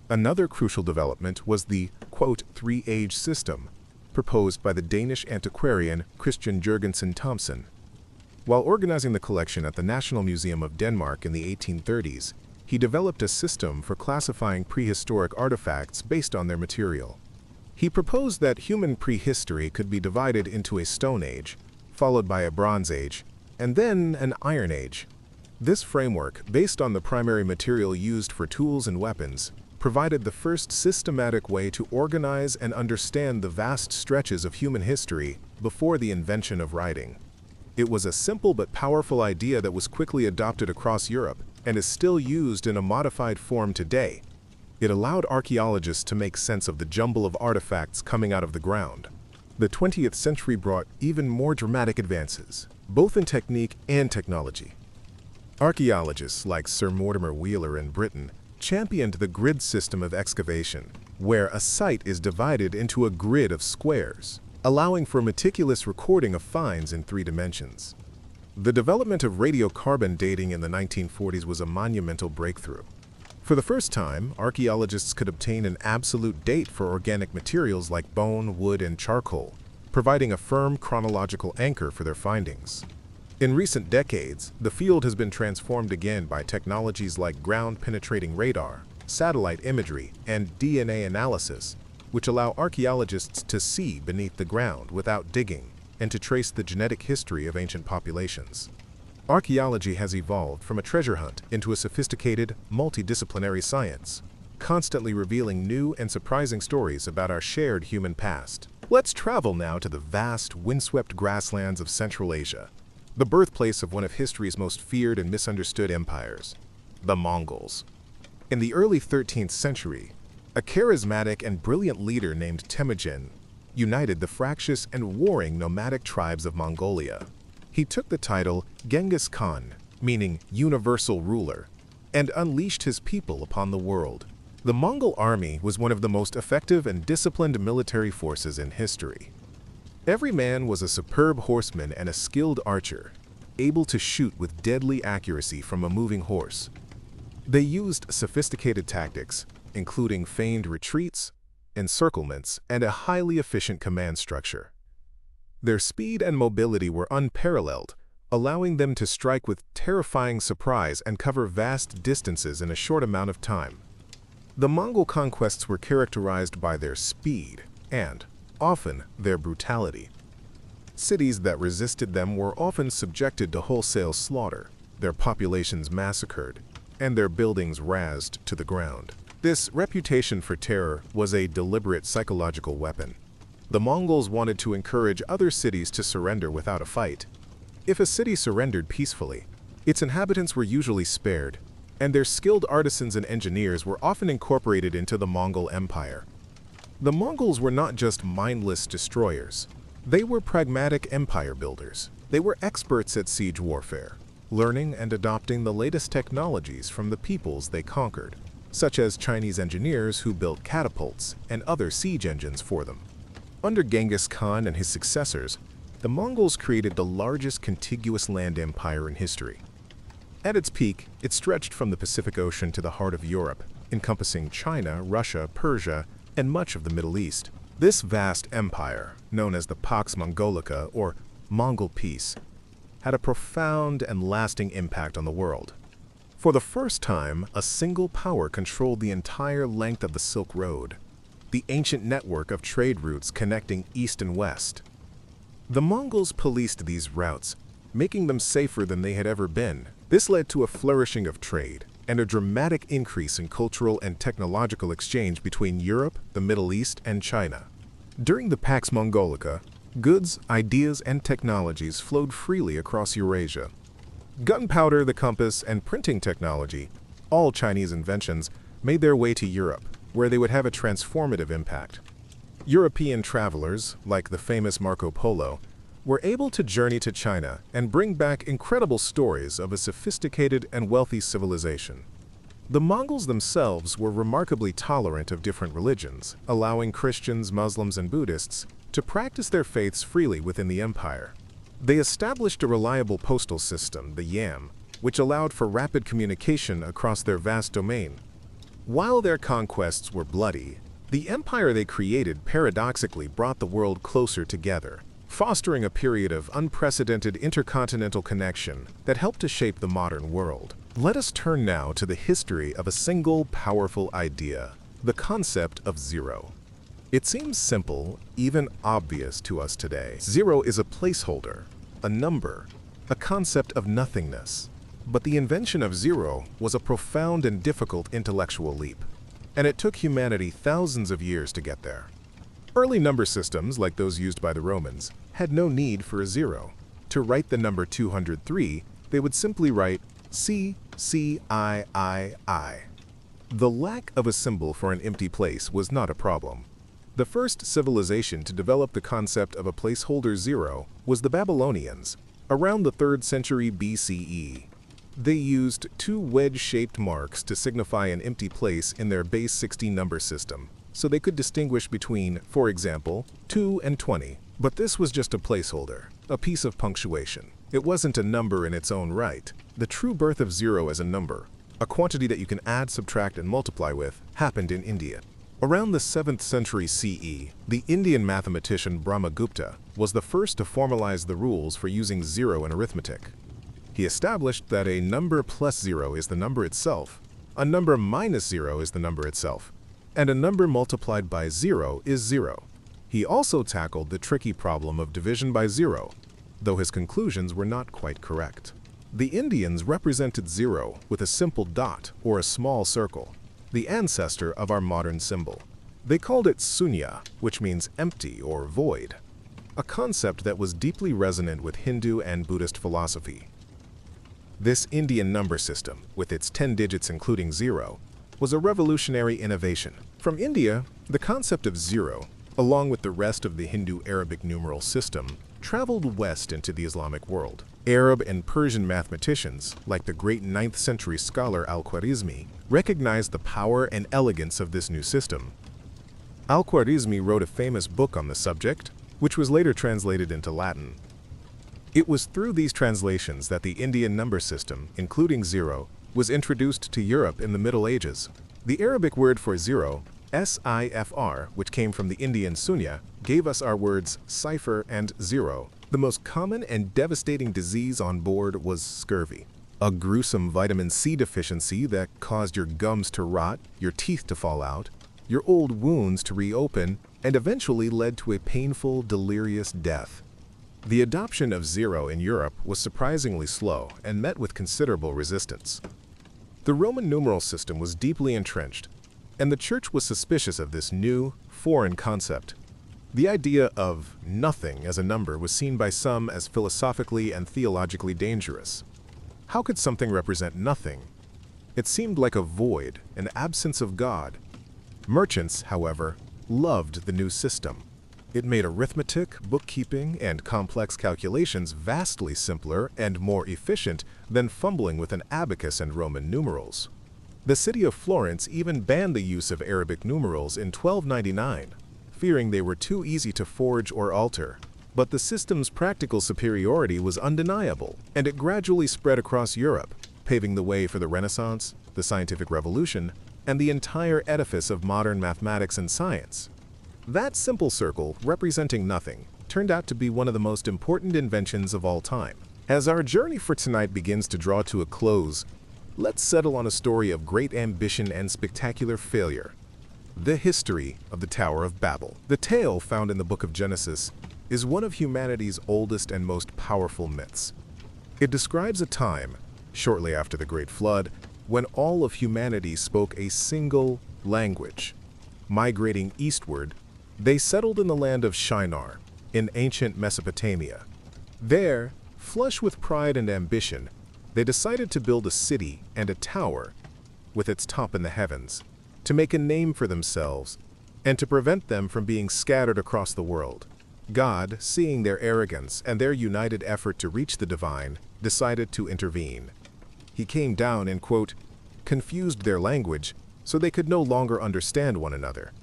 A: Another crucial development was the, quote, three-age system, proposed by the Danish antiquarian Christian Jørgensen Thomsen. While organizing the collection at the National Museum of Denmark in the 1830s, he developed a system for classifying prehistoric artifacts based on their material. He proposed that human prehistory could be divided into a Stone Age, followed by a Bronze Age, and then an Iron Age. This framework, based on the primary material used for tools and weapons, provided the first systematic way to organize and understand the vast stretches of human history before the invention of writing. It was a simple but powerful idea that was quickly adopted across Europe and is still used in a modified form today. It allowed archaeologists to make sense of the jumble of artifacts coming out of the ground. The 20th century brought even more dramatic advances, both in technique and technology. Archaeologists like Sir Mortimer Wheeler in Britain championed the grid system of excavation, where a site is divided into a grid of squares, allowing for meticulous recording of finds in 3 dimensions. The development of radiocarbon dating in the 1940s was a monumental breakthrough. For the first time, archaeologists could obtain an absolute date for organic materials like bone, wood, and charcoal, providing a firm chronological anchor for their findings. In recent decades, the field has been transformed again by technologies like ground-penetrating radar, satellite imagery, and DNA analysis, which allow archaeologists to see beneath the ground without digging and to trace the genetic history of ancient populations. Archaeology has evolved from a treasure hunt into a sophisticated, multidisciplinary science, constantly revealing new and surprising stories about our shared human past. Let's travel now to the vast, windswept grasslands of Central Asia, the birthplace of one of history's most feared and misunderstood empires, the Mongols. In the early 13th century, a charismatic and brilliant leader named Temujin united the fractious and warring nomadic tribes of Mongolia. He took the title Genghis Khan, meaning universal ruler, and unleashed his people upon the world. The Mongol army was one of the most effective and disciplined military forces in history. Every man was a superb horseman and a skilled archer, able to shoot with deadly accuracy from a moving horse. They used sophisticated tactics, including feigned retreats, encirclements, and a highly efficient command structure. Their speed and mobility were unparalleled, allowing them to strike with terrifying surprise and cover vast distances in a short amount of time. The Mongol conquests were characterized by their speed and, often, their brutality. Cities that resisted them were often subjected to wholesale slaughter, their populations massacred, and their buildings razed to the ground. This reputation for terror was a deliberate psychological weapon. The Mongols wanted to encourage other cities to surrender without a fight. If a city surrendered peacefully, its inhabitants were usually spared, and their skilled artisans and engineers were often incorporated into the Mongol Empire. The Mongols were not just mindless destroyers. They were pragmatic empire builders. They were experts at siege warfare, learning and adopting the latest technologies from the peoples they conquered, such as Chinese engineers who built catapults and other siege engines for them. Under Genghis Khan and his successors, the Mongols created the largest contiguous land empire in history. At its peak, it stretched from the Pacific Ocean to the heart of Europe, encompassing China, Russia, Persia, and much of the Middle East. This vast empire, known as the Pax Mongolica or Mongol Peace, had a profound and lasting impact on the world. For the first time, a single power controlled the entire length of the Silk Road, the ancient network of trade routes connecting East and West. The Mongols policed these routes, making them safer than they had ever been. This led to a flourishing of trade and a dramatic increase in cultural and technological exchange between Europe, the Middle East, and China. During the Pax Mongolica, goods, ideas, and technologies flowed freely across Eurasia. Gunpowder, the compass, and printing technology, all Chinese inventions, made their way to Europe, where they would have a transformative impact. European travelers, like the famous Marco Polo, were able to journey to China and bring back incredible stories of a sophisticated and wealthy civilization. The Mongols themselves were remarkably tolerant of different religions, allowing Christians, Muslims, and Buddhists to practice their faiths freely within the empire. They established a reliable postal system, the yam, which allowed for rapid communication across their vast domain. While their conquests were bloody, the empire they created paradoxically brought the world closer together, fostering a period of unprecedented intercontinental connection that helped to shape the modern world. Let us turn now to the history of a single powerful idea, the concept of zero. It seems simple, even obvious to us today. Zero is a placeholder, a number, a concept of nothingness. But the invention of zero was a profound and difficult intellectual leap, and it took humanity thousands of years to get there. Early number systems, like those used by the Romans, had no need for a zero. To write the number 203, they would simply write C, C, I. The lack of a symbol for an empty place was not a problem. The first civilization to develop the concept of a placeholder zero was the Babylonians, around the 3rd century BCE. They used two wedge-shaped marks to signify an empty place in their base 16 number system, so they could distinguish between, for example, 2 and 20. But this was just a placeholder, a piece of punctuation. It wasn't a number in its own right. The true birth of zero as a number, a quantity that you can add, subtract, and multiply with, happened in India. Around the 7th century CE, the Indian mathematician Brahmagupta was the first to formalize the rules for using zero in arithmetic. He established that a number plus zero is the number itself, a number minus zero is the number itself, and a number multiplied by zero is zero. He also tackled the tricky problem of division by zero, though his conclusions were not quite correct. The Indians represented zero with a simple dot or a small circle, the ancestor of our modern symbol. They called it sunya, which means empty or void, a concept that was deeply resonant with Hindu and Buddhist philosophy. This Indian number system, with its 10 digits including zero, was a revolutionary innovation. From India, the concept of zero, along with the rest of the Hindu-Arabic numeral system, traveled west into the Islamic world. Arab and Persian mathematicians, like the great 9th century scholar Al-Khwarizmi, recognized the power and elegance of this new system. Al-Khwarizmi wrote a famous book on the subject, which was later translated into Latin. It was through these translations that the Indian number system, including zero, was introduced to Europe in the Middle Ages. The Arabic word for zero, SIFR, which came from the Indian sunya, gave us our words cipher and zero. The most common and devastating disease on board was scurvy. a gruesome vitamin C deficiency that caused your gums to rot, your teeth to fall out, your old wounds to reopen, and eventually led to a painful, delirious death. The adoption of zero in Europe was surprisingly slow and met with considerable resistance. The Roman numeral system was deeply entrenched, and the Church was suspicious of this new, foreign concept. The idea of nothing as a number was seen by some as philosophically and theologically dangerous. How could something represent nothing? It seemed like a void, an absence of God. Merchants, however, loved the new system. It made arithmetic, bookkeeping, and complex calculations vastly simpler and more efficient than fumbling with an abacus and Roman numerals. The city of Florence even banned the use of Arabic numerals in 1299, fearing they were too easy to forge or alter. But the system's practical superiority was undeniable, and it gradually spread across Europe, paving the way for the Renaissance, the scientific revolution, and the entire edifice of modern mathematics and science. That simple circle, representing nothing, turned out to be one of the most important inventions of all time. As our journey for tonight begins to draw to a close, let's settle on a story of great ambition and spectacular failure. The history of the Tower of Babel. The tale found in the book of Genesis is one of humanity's oldest and most powerful myths. It describes a time, shortly after the Great Flood, when all of humanity spoke a single language. Migrating eastward, they settled in the land of Shinar, in ancient Mesopotamia. There, flush with pride and ambition, they decided to build a city and a tower with its top in the heavens, to make a name for themselves and to prevent them from being scattered across the world. God, seeing their arrogance and their united effort to reach the divine, decided to intervene. He came down and, quote, confused their language so they could no longer understand one another.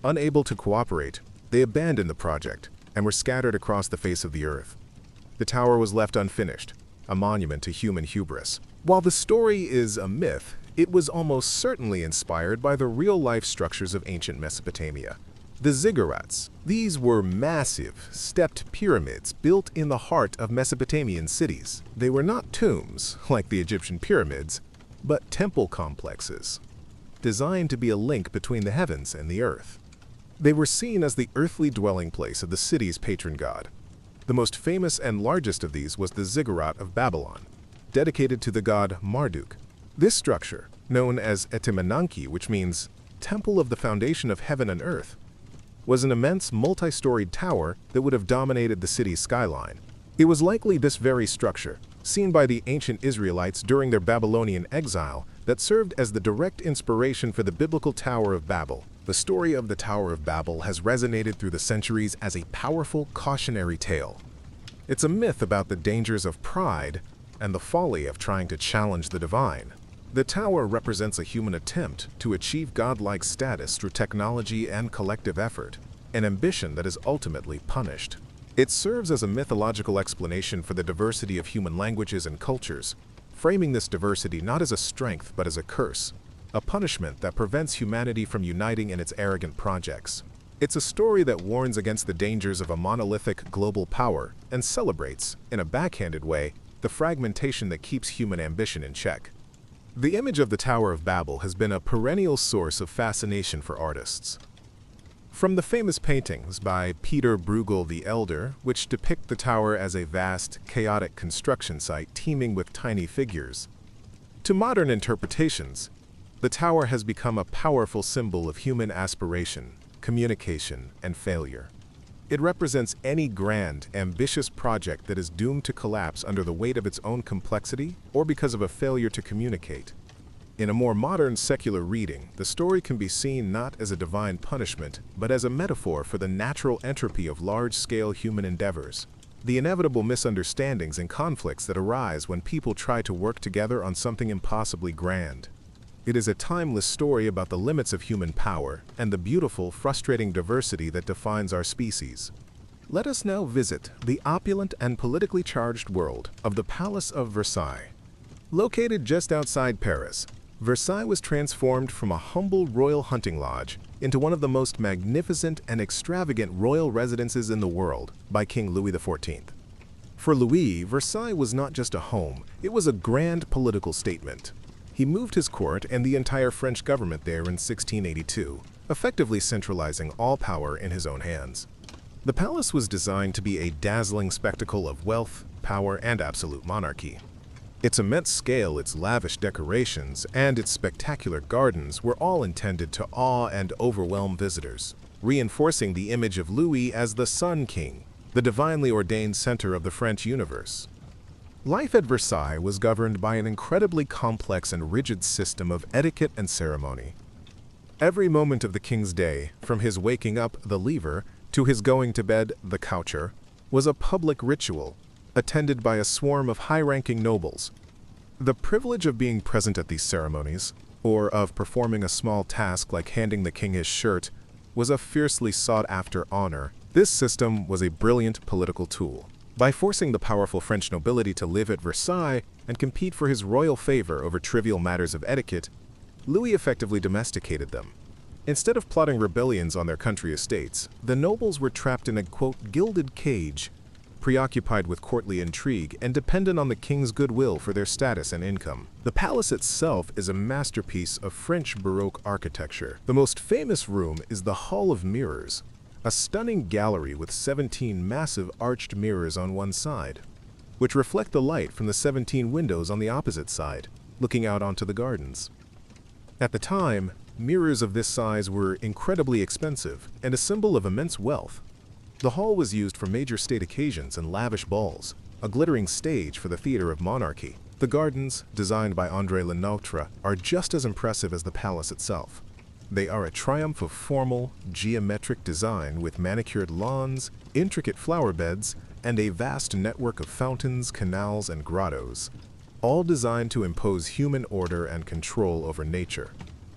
A: Unable to cooperate, they abandoned the project and were scattered across the face of the earth. The tower was left unfinished, a monument to human hubris. While the story is a myth, it was almost certainly inspired by the real-life structures of ancient Mesopotamia. The ziggurats. These were massive, stepped pyramids built in the heart of Mesopotamian cities. They were not tombs, like the Egyptian pyramids, but temple complexes, designed to be a link between the heavens and the earth. They were seen as the earthly dwelling place of the city's patron god. The most famous and largest of these was the ziggurat of Babylon, dedicated to the god Marduk. This structure, known as Etemenanki, which means Temple of the Foundation of Heaven and Earth, was an immense multi-storied tower that would have dominated the city's skyline. It was likely this very structure, seen by the ancient Israelites during their Babylonian exile, that served as the direct inspiration for the biblical Tower of Babel. The story of the Tower of Babel has resonated through the centuries as a powerful cautionary tale. It's a myth about the dangers of pride and the folly of trying to challenge the divine. The tower represents a human attempt to achieve godlike status through technology and collective effort, an ambition that is ultimately punished. It serves as a mythological explanation for the diversity of human languages and cultures, framing this diversity not as a strength but as a curse, a punishment that prevents humanity from uniting in its arrogant projects. It's a story that warns against the dangers of a monolithic global power and celebrates, in a backhanded way, the fragmentation that keeps human ambition in check. The image of the Tower of Babel has been a perennial source of fascination for artists. From the famous paintings by Peter Bruegel the Elder, which depict the tower as a vast, chaotic construction site teeming with tiny figures, to modern interpretations, the tower has become a powerful symbol of human aspiration, communication, and failure. It represents any grand, ambitious project that is doomed to collapse under the weight of its own complexity or because of a failure to communicate. In a more modern secular reading, the story can be seen not as a divine punishment, but as a metaphor for the natural entropy of large-scale human endeavors, the inevitable misunderstandings and conflicts that arise when people try to work together on something impossibly grand. It is a timeless story about the limits of human power and the beautiful, frustrating diversity that defines our species. Let us now visit the opulent and politically charged world of the Palace of Versailles. Located just outside Paris, Versailles was transformed from a humble royal hunting lodge into one of the most magnificent and extravagant royal residences in the world by King Louis XIV. For Louis, Versailles was not just a home, it was a grand political statement. He moved his court and the entire French government there in 1682, effectively centralizing all power in his own hands. The palace was designed to be a dazzling spectacle of wealth, power, and absolute monarchy. Its immense scale, its lavish decorations, and its spectacular gardens were all intended to awe and overwhelm visitors, reinforcing the image of Louis as the Sun King, the divinely ordained center of the French universe. Life at Versailles was governed by an incredibly complex and rigid system of etiquette and ceremony. Every moment of the king's day, from his waking up, the lever, to his going to bed, the coucher, was a public ritual, attended by a swarm of high-ranking nobles. The privilege of being present at these ceremonies, or of performing a small task like handing the king his shirt, was a fiercely sought-after honor. This system was a brilliant political tool. By forcing the powerful French nobility to live at Versailles and compete for his royal favor over trivial matters of etiquette, Louis effectively domesticated them. Instead of plotting rebellions on their country estates, the nobles were trapped in a, quote, gilded cage, preoccupied with courtly intrigue and dependent on the king's goodwill for their status and income. The palace itself is a masterpiece of French Baroque architecture. The most famous room is the Hall of Mirrors, a stunning gallery with 17 massive arched mirrors on one side, which reflect the light from the 17 windows on the opposite side, looking out onto the gardens. At the time, mirrors of this size were incredibly expensive and a symbol of immense wealth. The hall was used for major state occasions and lavish balls, a glittering stage for the theater of monarchy. The gardens, designed by André Lenôtre, are just as impressive as the palace itself. They are a triumph of formal, geometric design with manicured lawns, intricate flower beds, and a vast network of fountains, canals, and grottos, all designed to impose human order and control over nature,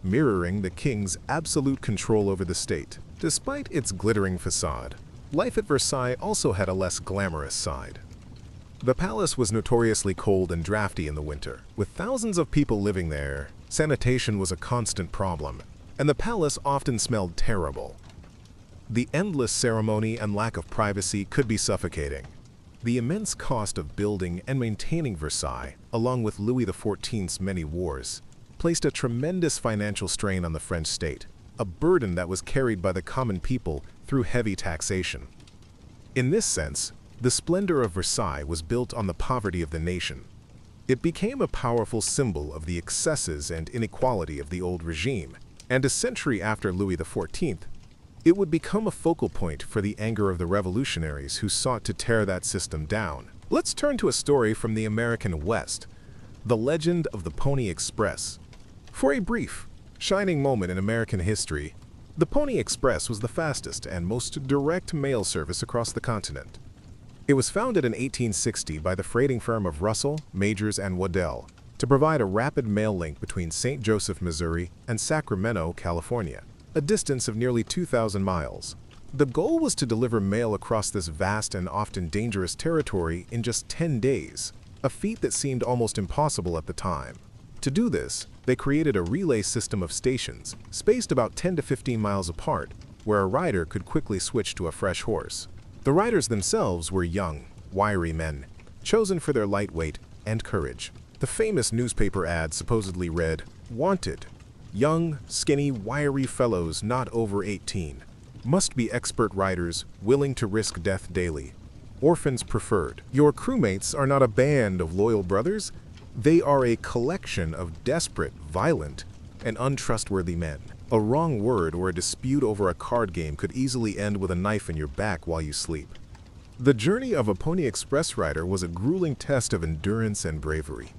A: mirroring the king's absolute control over the state. Despite its glittering facade, life at Versailles also had a less glamorous side. The palace was notoriously cold and drafty in the winter. With thousands of people living there, sanitation was a constant problem, and the palace often smelled terrible. The endless ceremony and lack of privacy could be suffocating. The immense cost of building and maintaining Versailles, along with Louis XIV's many wars, placed a tremendous financial strain on the French state, a burden that was carried by the common people through heavy taxation. In this sense, the splendor of Versailles was built on the poverty of the nation. It became a powerful symbol of the excesses and inequality of the old regime, and a century after Louis XIV, it would become a focal point for the anger of the revolutionaries who sought to tear that system down. Let's turn to a story from the American West, the legend of the Pony Express. For a brief, shining moment in American history, the Pony Express was the fastest and most direct mail service across the continent. It was founded in 1860 by the freighting firm of Russell, Majors, and Waddell to provide a rapid mail link between St. Joseph, Missouri, and Sacramento, California, a distance of nearly 2,000 miles. The goal was to deliver mail across this vast and often dangerous territory in just 10 days, a feat that seemed almost impossible at the time. To do this, they created a relay system of stations, spaced about 10 to 15 miles apart, where a rider could quickly switch to a fresh horse. The riders themselves were young, wiry men, chosen for their lightweight and courage. The famous newspaper ad supposedly read, "Wanted, young, skinny, wiry fellows not over 18. Must be expert riders, willing to risk death daily. Orphans preferred. Your crewmates are not a band of loyal brothers. They are a collection of desperate, violent, and untrustworthy men. A wrong word or a dispute over a card game could easily end with a knife in your back while you sleep." The journey of a Pony Express rider was a grueling test of endurance and bravery.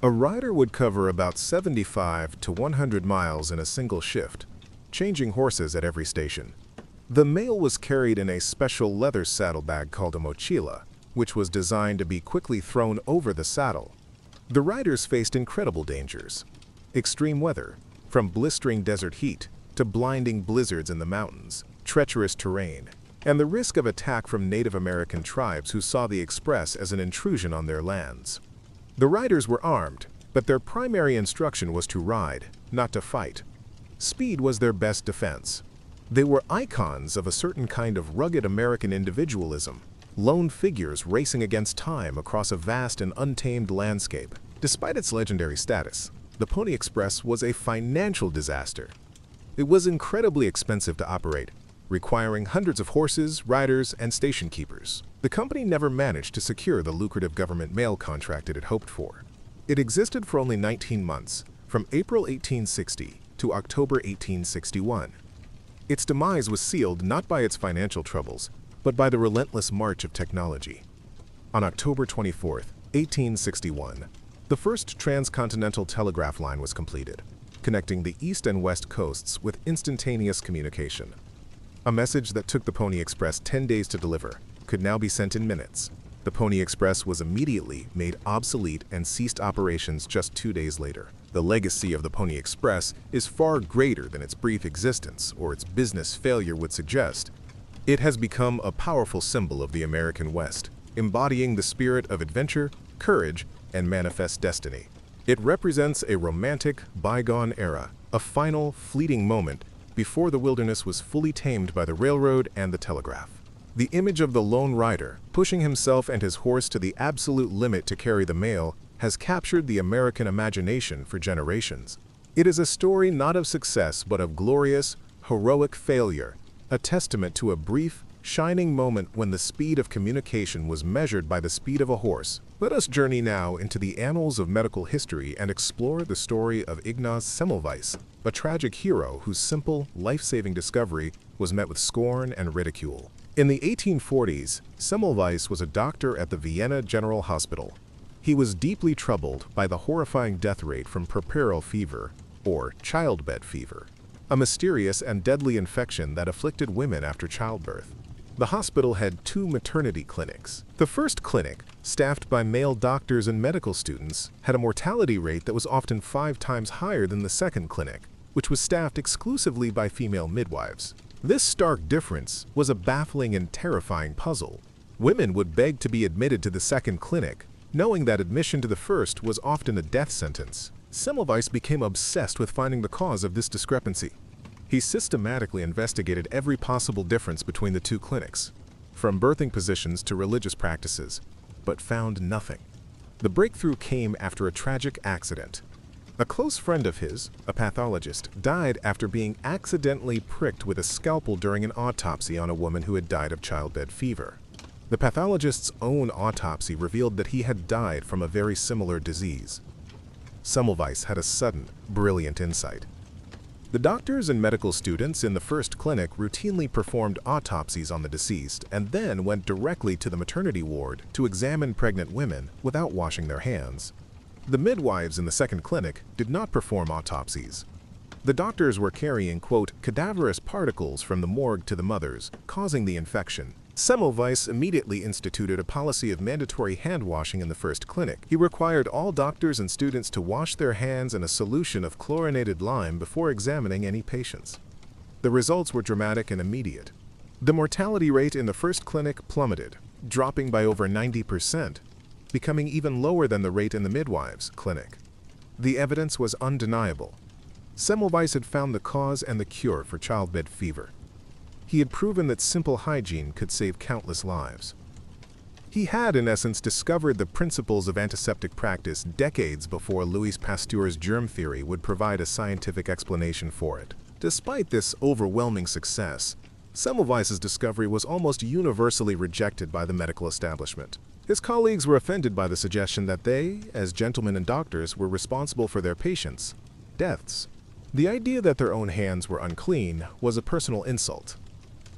A: A rider would cover about 75 to 100 miles in a single shift, changing horses at every station. The mail was carried in a special leather saddlebag called a mochila, which was designed to be quickly thrown over the saddle. The riders faced incredible dangers. Extreme weather, from blistering desert heat to blinding blizzards in the mountains, treacherous terrain, and the risk of attack from Native American tribes who saw the express as an intrusion on their lands. The riders were armed, but their primary instruction was to ride, not to fight. Speed was their best defense. They were icons of a certain kind of rugged American individualism, lone figures racing against time across a vast and untamed landscape. Despite its legendary status, the Pony Express was a financial disaster. It was incredibly expensive to operate, requiring hundreds of horses, riders, and station keepers. The company never managed to secure the lucrative government mail contract it had hoped for. It existed for only 19 months, from April 1860 to October 1861. Its demise was sealed not by its financial troubles, but by the relentless march of technology. On October 24, 1861, the first transcontinental telegraph line was completed, connecting the east and west coasts with instantaneous communication. A message that took the Pony Express 10 days to deliver could now be sent in minutes. The Pony Express was immediately made obsolete and ceased operations just 2 days later. The legacy of the Pony Express is far greater than its brief existence or its business failure would suggest. It has become a powerful symbol of the American West, embodying the spirit of adventure, courage, and manifest destiny. It represents a romantic, bygone era, a final, fleeting moment before the wilderness was fully tamed by the railroad and the telegraph. The image of the lone rider, pushing himself and his horse to the absolute limit to carry the mail, has captured the American imagination for generations. It is a story not of success but of glorious, heroic failure, a testament to a brief, shining moment when the speed of communication was measured by the speed of a horse. Let us journey now into the annals of medical history and explore the story of Ignaz Semmelweis, a tragic hero whose simple, life-saving discovery was met with scorn and ridicule. In the 1840s, Semmelweis was a doctor at the Vienna General Hospital. He was deeply troubled by the horrifying death rate from puerperal fever, or childbed fever, a mysterious and deadly infection that afflicted women after childbirth. The hospital had 2 maternity clinics. The first clinic, staffed by male doctors and medical students, had a mortality rate that was often 5 times higher than the second clinic, which was staffed exclusively by female midwives. This stark difference was a baffling and terrifying puzzle. Women would beg to be admitted to the second clinic, knowing that admission to the first was often a death sentence. Semmelweis became obsessed with finding the cause of this discrepancy. He systematically investigated every possible difference between the 2 clinics, from birthing positions to religious practices, but found nothing. The breakthrough came after a tragic accident. A close friend of his, a pathologist, died after being accidentally pricked with a scalpel during an autopsy on a woman who had died of childbed fever. The pathologist's own autopsy revealed that he had died from a very similar disease. Semmelweis had a sudden, brilliant insight. The doctors and medical students in the first clinic routinely performed autopsies on the deceased and then went directly to the maternity ward to examine pregnant women without washing their hands. The midwives in the second clinic did not perform autopsies. The doctors were carrying, quote, cadaverous particles from the morgue to the mothers, causing the infection. Semmelweis immediately instituted a policy of mandatory hand washing in the first clinic. He required all doctors and students to wash their hands in a solution of chlorinated lime before examining any patients. The results were dramatic and immediate. The mortality rate in the first clinic plummeted, dropping by over 90%, becoming even lower than the rate in the midwives' clinic. The evidence was undeniable. Semmelweis had found the cause and the cure for childbed fever. He had proven that simple hygiene could save countless lives. He had, in essence, discovered the principles of antiseptic practice decades before Louis Pasteur's germ theory would provide a scientific explanation for it. Despite this overwhelming success, Semmelweis's discovery was almost universally rejected by the medical establishment. His colleagues were offended by the suggestion that they, as gentlemen and doctors, were responsible for their patients' deaths. The idea that their own hands were unclean was a personal insult.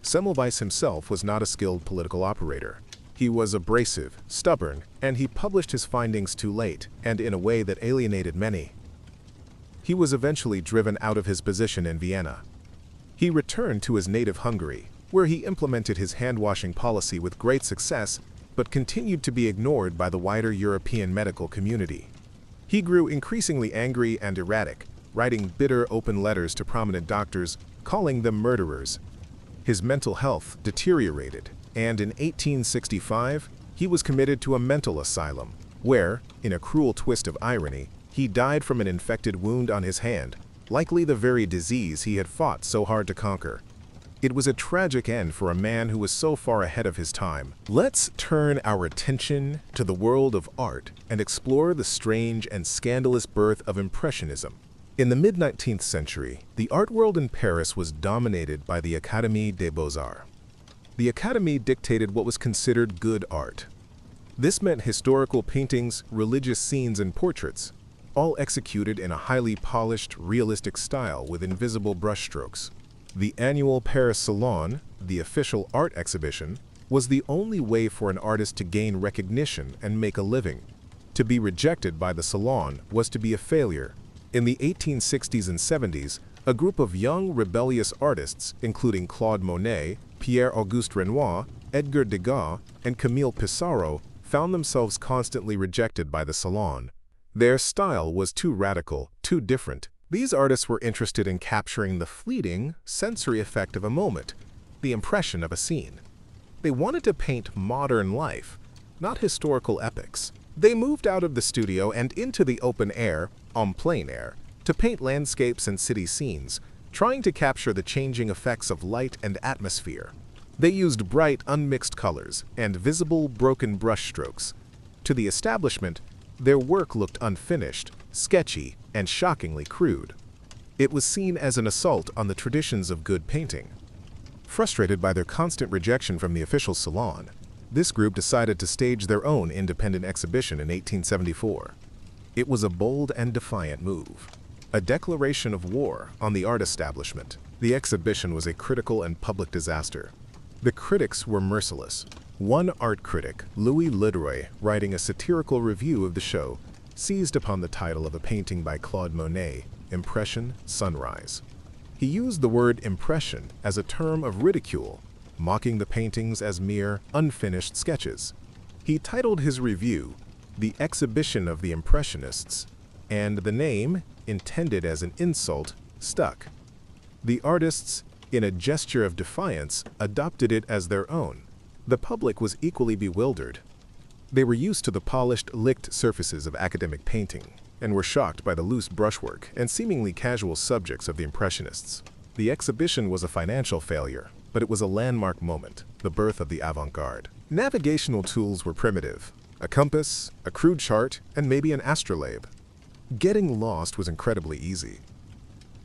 A: Semmelweis himself was not a skilled political operator. He was abrasive, stubborn, and he published his findings too late and in a way that alienated many. He was eventually driven out of his position in Vienna. He returned to his native Hungary, where he implemented his hand-washing policy with great success, but continued to be ignored by the wider European medical community. He grew increasingly angry and erratic, writing bitter open letters to prominent doctors, calling them murderers. His mental health deteriorated, and in 1865, he was committed to a mental asylum, where, in a cruel twist of irony, he died from an infected wound on his hand, likely the very disease he had fought so hard to conquer. It was a tragic end for a man who was so far ahead of his time. Let's turn our attention to the world of art and explore the strange and scandalous birth of Impressionism. In the mid-19th century, the art world in Paris was dominated by the Académie des Beaux-Arts. The Académie dictated what was considered good art. This meant historical paintings, religious scenes, and portraits, all executed in a highly polished, realistic style with invisible brushstrokes. The annual Paris Salon, the official art exhibition, was the only way for an artist to gain recognition and make a living. To be rejected by the Salon was to be a failure. In the 1860s and 70s, a group of young, rebellious artists, including Claude Monet, Pierre-Auguste Renoir, Edgar Degas, and Camille Pissarro, found themselves constantly rejected by the Salon. Their style was too radical, too different. These artists were interested in capturing the fleeting, sensory effect of a moment, the impression of a scene. They wanted to paint modern life, not historical epics. They moved out of the studio and into the open air, en plein air, to paint landscapes and city scenes, trying to capture the changing effects of light and atmosphere. They used bright, unmixed colors and visible, broken brushstrokes. To the establishment, their work looked unfinished, sketchy, and shockingly crude. It was seen as an assault on the traditions of good painting. Frustrated by their constant rejection from the official salon, this group decided to stage their own independent exhibition in 1874. It was a bold and defiant move, a declaration of war on the art establishment. The exhibition was a critical and public disaster. The critics were merciless. One art critic, Louis Leroy, writing a satirical review of the show, seized upon the title of a painting by Claude Monet, Impression, Sunrise. He used the word impression as a term of ridicule, mocking the paintings as mere, unfinished sketches. He titled his review, The Exhibition of the Impressionists, and the name, intended as an insult, stuck. The artists, in a gesture of defiance, adopted it as their own. The public was equally bewildered. They were used to the polished, licked surfaces of academic painting, and were shocked by the loose brushwork and seemingly casual subjects of the Impressionists. The exhibition was a financial failure, but it was a landmark moment, the birth of the avant-garde. Navigational tools were primitive: a compass, a crude chart, and maybe an astrolabe. Getting lost was incredibly easy.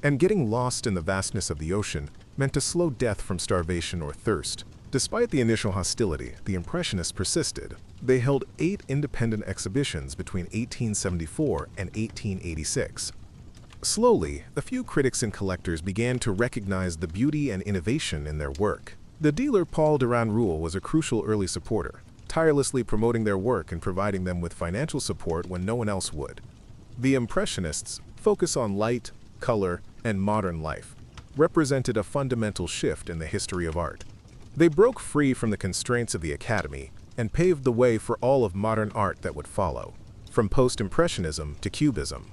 A: And getting lost in the vastness of the ocean meant a slow death from starvation or thirst. Despite the initial hostility, the Impressionists persisted. They held 8 independent exhibitions between 1874 and 1886. Slowly, a few critics and collectors began to recognize the beauty and innovation in their work. The dealer Paul Durand-Ruel was a crucial early supporter, tirelessly promoting their work and providing them with financial support when no one else would. The Impressionists' focus on light, color, and modern life represented a fundamental shift in the history of art. They broke free from the constraints of the Academy and paved the way for all of modern art that would follow, from post-impressionism to cubism.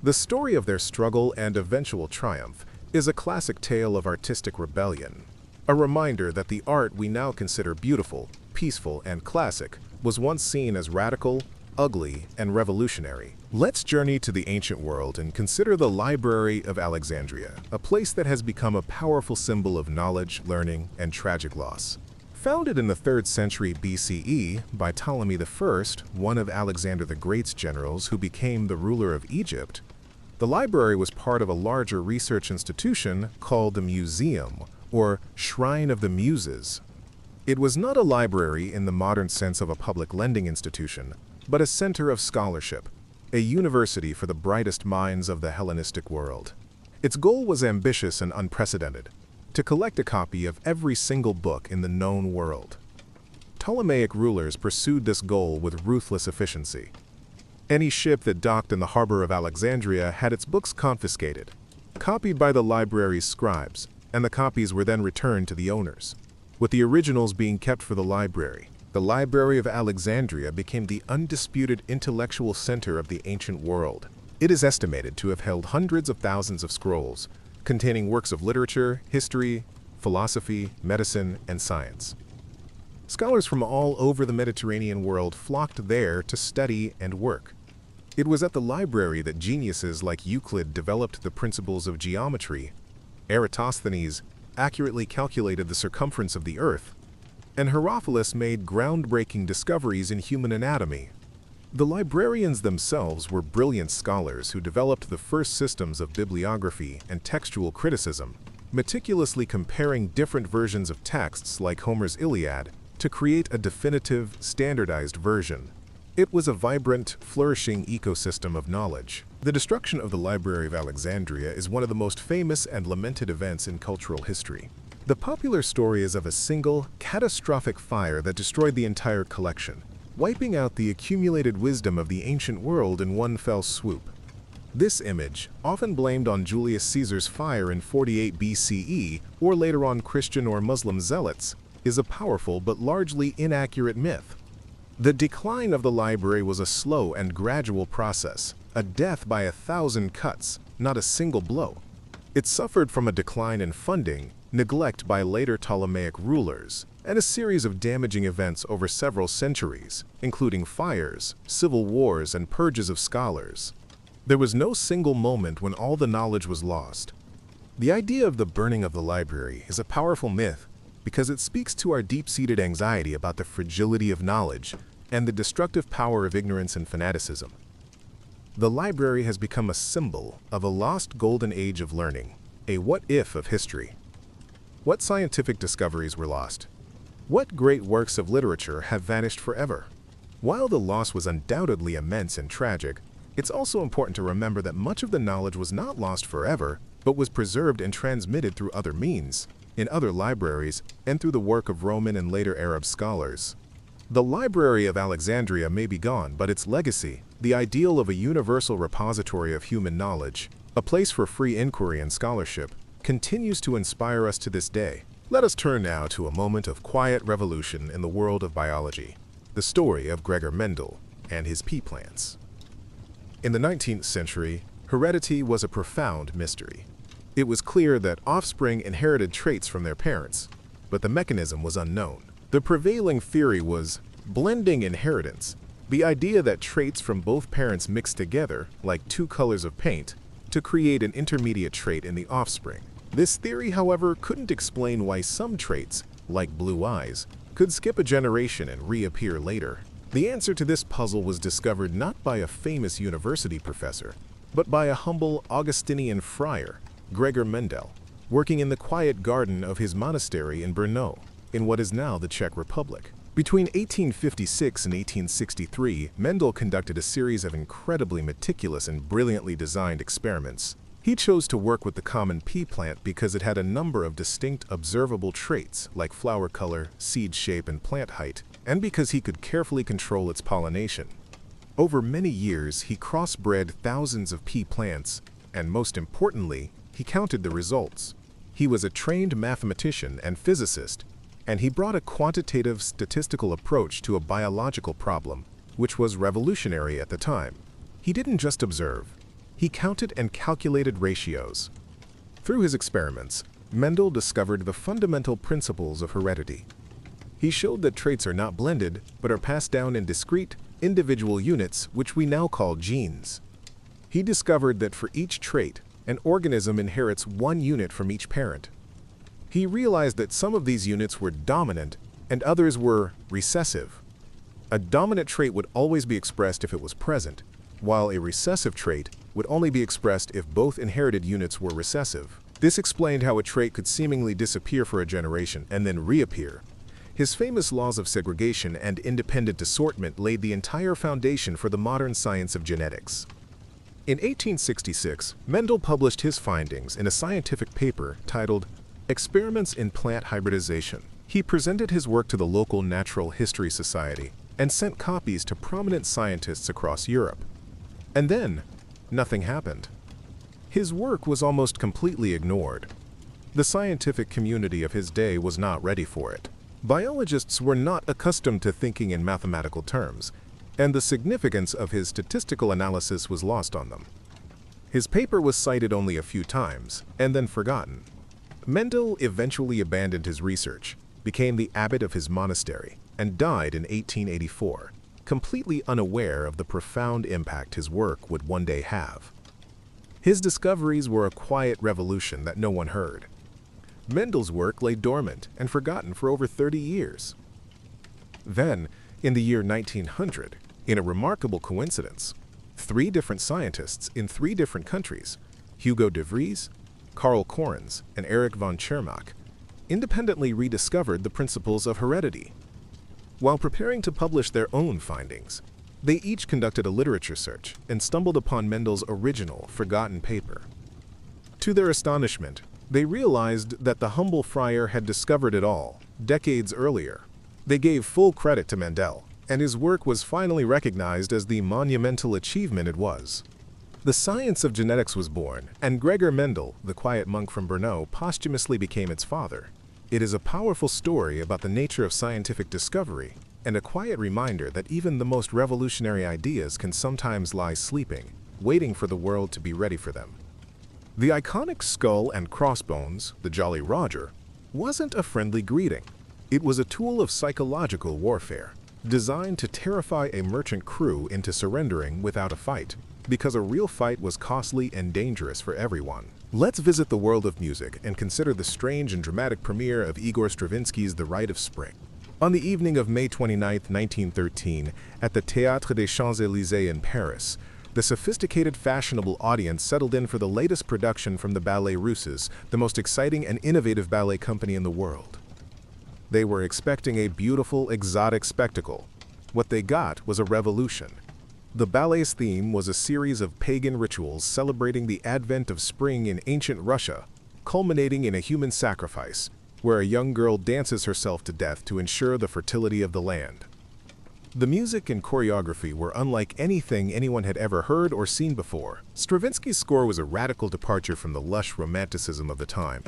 A: The story of their struggle and eventual triumph is a classic tale of artistic rebellion, a reminder that the art we now consider beautiful, peaceful, and classic was once seen as radical, ugly, and revolutionary. Let's journey to the ancient world and consider the Library of Alexandria, a place that has become a powerful symbol of knowledge, learning, and tragic loss. Founded in the 3rd century BCE by Ptolemy I, one of Alexander the Great's generals who became the ruler of Egypt, the library was part of a larger research institution called the Museum, or Shrine of the Muses. It was not a library in the modern sense of a public lending institution, but a center of scholarship, a university for the brightest minds of the Hellenistic world. Its goal was ambitious and unprecedented: to collect a copy of every single book in the known world. Ptolemaic rulers pursued this goal with ruthless efficiency. Any ship that docked in the harbor of Alexandria had its books confiscated, copied by the library's scribes, and the copies were then returned to the owners, with the originals being kept for the library. The Library of Alexandria became the undisputed intellectual center of the ancient world. It is estimated to have held hundreds of thousands of scrolls, containing works of literature, history, philosophy, medicine, and science. Scholars from all over the Mediterranean world flocked there to study and work. It was at the library that geniuses like Euclid developed the principles of geometry, Eratosthenes accurately calculated the circumference of the Earth, and Herophilus made groundbreaking discoveries in human anatomy. The librarians themselves were brilliant scholars who developed the first systems of bibliography and textual criticism, meticulously comparing different versions of texts like Homer's Iliad to create a definitive, standardized version. It was a vibrant, flourishing ecosystem of knowledge. The destruction of the Library of Alexandria is one of the most famous and lamented events in cultural history. The popular story is of a single, catastrophic fire that destroyed the entire collection, wiping out the accumulated wisdom of the ancient world in one fell swoop. This image, often blamed on Julius Caesar's fire in 48 BCE or later on Christian or Muslim zealots, is a powerful but largely inaccurate myth. The decline of the library was a slow and gradual process, a death by 1,000 cuts, not a single blow. It suffered from a decline in funding, neglect by later Ptolemaic rulers, and a series of damaging events over several centuries, including fires, civil wars, and purges of scholars. There was no single moment when all the knowledge was lost. The idea of the burning of the library is a powerful myth because it speaks to our deep-seated anxiety about the fragility of knowledge and the destructive power of ignorance and fanaticism. The library has become a symbol of a lost golden age of learning, a what-if of history. What scientific discoveries were lost? What great works of literature have vanished forever? While the loss was undoubtedly immense and tragic, it's also important to remember that much of the knowledge was not lost forever, but was preserved and transmitted through other means, in other libraries, and through the work of Roman and later Arab scholars. The Library of Alexandria may be gone, but its legacy, the ideal of a universal repository of human knowledge, a place for free inquiry and scholarship, continues to inspire us to this day. Let us turn now to a moment of quiet revolution in the world of biology, the story of Gregor Mendel and his pea plants. In the 19th century, heredity was a profound mystery. It was clear that offspring inherited traits from their parents, but the mechanism was unknown. The prevailing theory was blending inheritance, the idea that traits from both parents mixed together, like two colors of paint, to create an intermediate trait in the offspring. This theory, however, couldn't explain why some traits, like blue eyes, could skip a generation and reappear later. The answer to this puzzle was discovered not by a famous university professor, but by a humble Augustinian friar, Gregor Mendel, working in the quiet garden of his monastery in Brno, in what is now the Czech Republic. Between 1856 and 1863, Mendel conducted a series of incredibly meticulous and brilliantly designed experiments. He chose to work with the common pea plant because it had a number of distinct observable traits like flower color, seed shape, and plant height, and because he could carefully control its pollination. Over many years, he crossbred thousands of pea plants, and most importantly, he counted the results. He was a trained mathematician and physicist, and he brought a quantitative statistical approach to a biological problem, which was revolutionary at the time. He didn't just observe. He counted and calculated ratios. Through his experiments, Mendel discovered the fundamental principles of heredity. He showed that traits are not blended, but are passed down in discrete, individual units, which we now call genes. He discovered that for each trait, an organism inherits one unit from each parent. He realized that some of these units were dominant and others were recessive. A dominant trait would always be expressed if it was present, while a recessive trait would only be expressed if both inherited units were recessive. This explained how a trait could seemingly disappear for a generation and then reappear. His famous laws of segregation and independent assortment laid the entire foundation for the modern science of genetics. In 1866, Mendel published his findings in a scientific paper titled Experiments in Plant Hybridization. He presented his work to the local Natural History Society and sent copies to prominent scientists across Europe. And then, nothing happened. His work was almost completely ignored. The scientific community of his day was not ready for it. Biologists were not accustomed to thinking in mathematical terms, and the significance of his statistical analysis was lost on them. His paper was cited only a few times, and then forgotten. Mendel eventually abandoned his research, became the abbot of his monastery, and died in 1884, completely unaware of the profound impact his work would one day have. His discoveries were a quiet revolution that no one heard. Mendel's work lay dormant and forgotten for over 30 years. Then, in the year 1900, in a remarkable coincidence, 3 different scientists in 3 different countries, Hugo de Vries, Karl Correns, and Erich von Tschermak, independently rediscovered the principles of heredity. While preparing to publish their own findings, they each conducted a literature search and stumbled upon Mendel's original, forgotten paper. To their astonishment, they realized that the humble friar had discovered it all, decades earlier. They gave full credit to Mendel, and his work was finally recognized as the monumental achievement it was. The science of genetics was born, and Gregor Mendel, the quiet monk from Brno, posthumously became its father. It is a powerful story about the nature of scientific discovery, and a quiet reminder that even the most revolutionary ideas can sometimes lie sleeping, waiting for the world to be ready for them. The iconic skull and crossbones, the Jolly Roger, wasn't a friendly greeting. It was a tool of psychological warfare, designed to terrify a merchant crew into surrendering without a fight, because a real fight was costly and dangerous for everyone. Let's visit the world of music and consider the strange and dramatic premiere of Igor Stravinsky's The Rite of Spring. On the evening of May 29, 1913, at the Théâtre des Champs-Élysées in Paris, the sophisticated, fashionable audience settled in for the latest production from the Ballet Russes, the most exciting and innovative ballet company in the world. They were expecting a beautiful, exotic spectacle. What they got was a revolution. The ballet's theme was a series of pagan rituals celebrating the advent of spring in ancient Russia, culminating in a human sacrifice, where a young girl dances herself to death to ensure the fertility of the land. The music and choreography were unlike anything anyone had ever heard or seen before. Stravinsky's score was a radical departure from the lush romanticism of the time.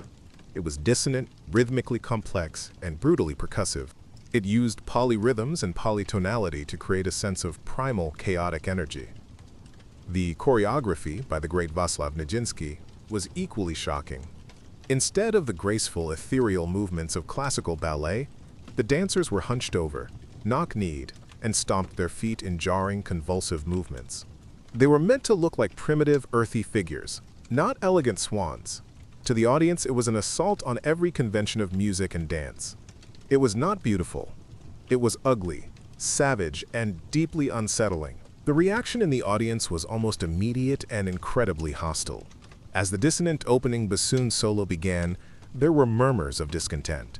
A: It was dissonant, rhythmically complex, and brutally percussive. It used polyrhythms and polytonality to create a sense of primal, chaotic energy. The choreography, by the great Václav Nijinsky, was equally shocking. Instead of the graceful, ethereal movements of classical ballet, the dancers were hunched over, knock-kneed, and stomped their feet in jarring, convulsive movements. They were meant to look like primitive, earthy figures, not elegant swans. To the audience, it was an assault on every convention of music and dance. It was not beautiful. It was ugly, savage, and deeply unsettling. The reaction in the audience was almost immediate and incredibly hostile. As the dissonant opening bassoon solo began, there were murmurs of discontent.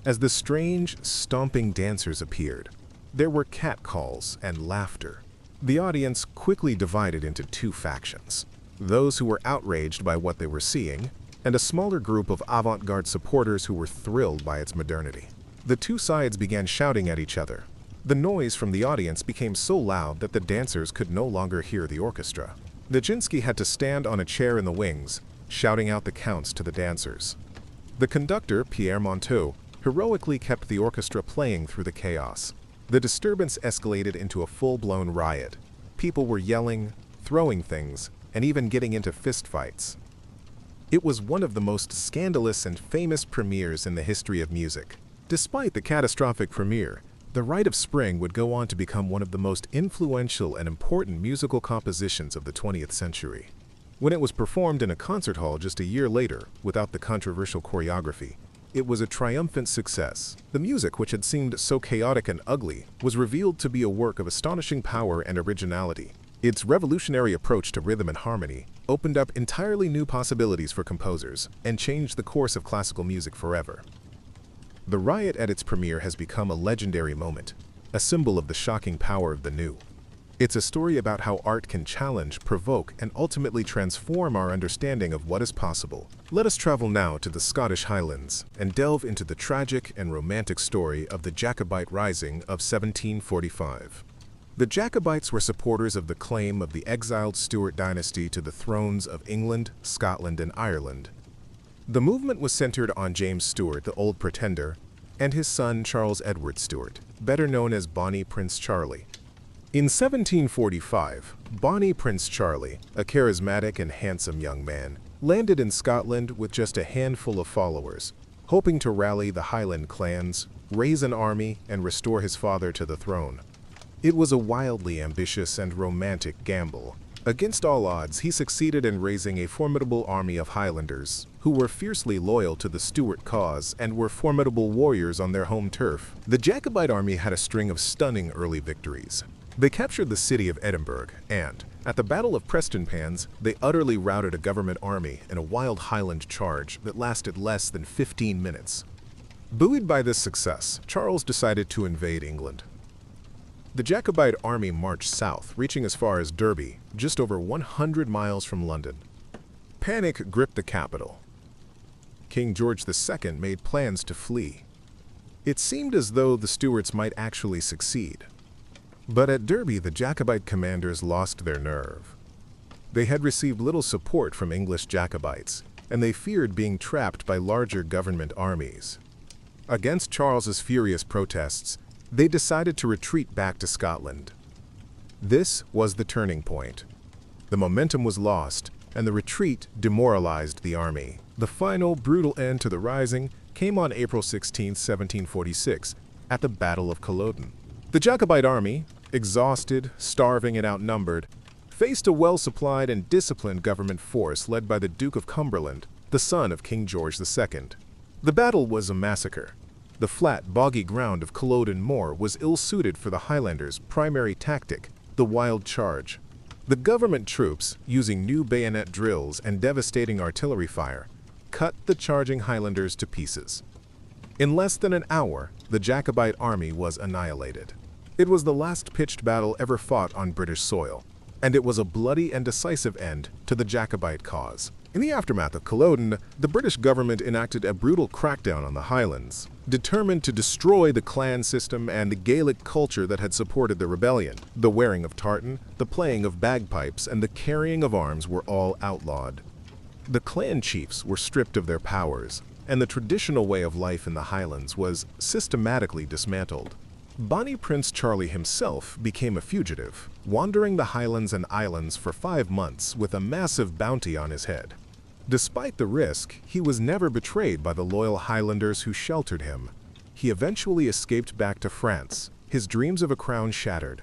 A: As the strange, stomping dancers appeared, there were catcalls and laughter. The audience quickly divided into 2 factions: those who were outraged by what they were seeing, and a smaller group of avant-garde supporters who were thrilled by its modernity. The 2 sides began shouting at each other. The noise from the audience became so loud that the dancers could no longer hear the orchestra. Nijinsky had to stand on a chair in the wings, shouting out the counts to the dancers. The conductor, Pierre Monteau, heroically kept the orchestra playing through the chaos. The disturbance escalated into a full-blown riot. People were yelling, throwing things, and even getting into fistfights. It was one of the most scandalous and famous premieres in the history of music. Despite the catastrophic premiere, The Rite of Spring would go on to become one of the most influential and important musical compositions of the 20th century. When it was performed in a concert hall just a year later, without the controversial choreography, it was a triumphant success. The music, which had seemed so chaotic and ugly, was revealed to be a work of astonishing power and originality. Its revolutionary approach to rhythm and harmony opened up entirely new possibilities for composers and changed the course of classical music forever. The riot at its premiere has become a legendary moment, a symbol of the shocking power of the new. It's a story about how art can challenge, provoke, and ultimately transform our understanding of what is possible. Let us travel now to the Scottish Highlands and delve into the tragic and romantic story of the Jacobite Rising of 1745. The Jacobites were supporters of the claim of the exiled Stuart dynasty to the thrones of England, Scotland, and Ireland. The movement was centered on James Stuart, the Old Pretender, and his son Charles Edward Stuart, better known as Bonnie Prince Charlie. In 1745, Bonnie Prince Charlie, a charismatic and handsome young man, landed in Scotland with just a handful of followers, hoping to rally the Highland clans, raise an army, and restore his father to the throne. It was a wildly ambitious and romantic gamble. Against all odds, he succeeded in raising a formidable army of Highlanders, who were fiercely loyal to the Stuart cause and were formidable warriors on their home turf. The Jacobite army had a string of stunning early victories. They captured the city of Edinburgh and, at the Battle of Prestonpans, they utterly routed a government army in a wild Highland charge that lasted less than 15 minutes. Buoyed by this success, Charles decided to invade England. The Jacobite army marched south, reaching as far as Derby, just over 100 miles from London. Panic gripped the capital. King George II made plans to flee. It seemed as though the Stuarts might actually succeed. But at Derby, the Jacobite commanders lost their nerve. They had received little support from English Jacobites, and they feared being trapped by larger government armies. Against Charles's furious protests, they decided to retreat back to Scotland. This was the turning point. The momentum was lost, and the retreat demoralized the army. The final, brutal end to the Rising came on April 16, 1746, at the Battle of Culloden. The Jacobite army, exhausted, starving, and outnumbered, faced a well-supplied and disciplined government force led by the Duke of Cumberland, the son of King George II. The battle was a massacre. The flat, boggy ground of Culloden Moor was ill-suited for the Highlanders' primary tactic, the wild charge. The government troops, using new bayonet drills and devastating artillery fire, cut the charging Highlanders to pieces. In less than an hour, the Jacobite army was annihilated. It was the last pitched battle ever fought on British soil, and it was a bloody and decisive end to the Jacobite cause. In the aftermath of Culloden, the British government enacted a brutal crackdown on the Highlands, determined to destroy the clan system and the Gaelic culture that had supported the rebellion. The wearing of tartan, the playing of bagpipes, and the carrying of arms were all outlawed. The clan chiefs were stripped of their powers, and the traditional way of life in the Highlands was systematically dismantled. Bonnie Prince Charlie himself became a fugitive, wandering the Highlands and Islands for 5 months with a massive bounty on his head. Despite the risk, he was never betrayed by the loyal Highlanders who sheltered him. He eventually escaped back to France, his dreams of a crown shattered.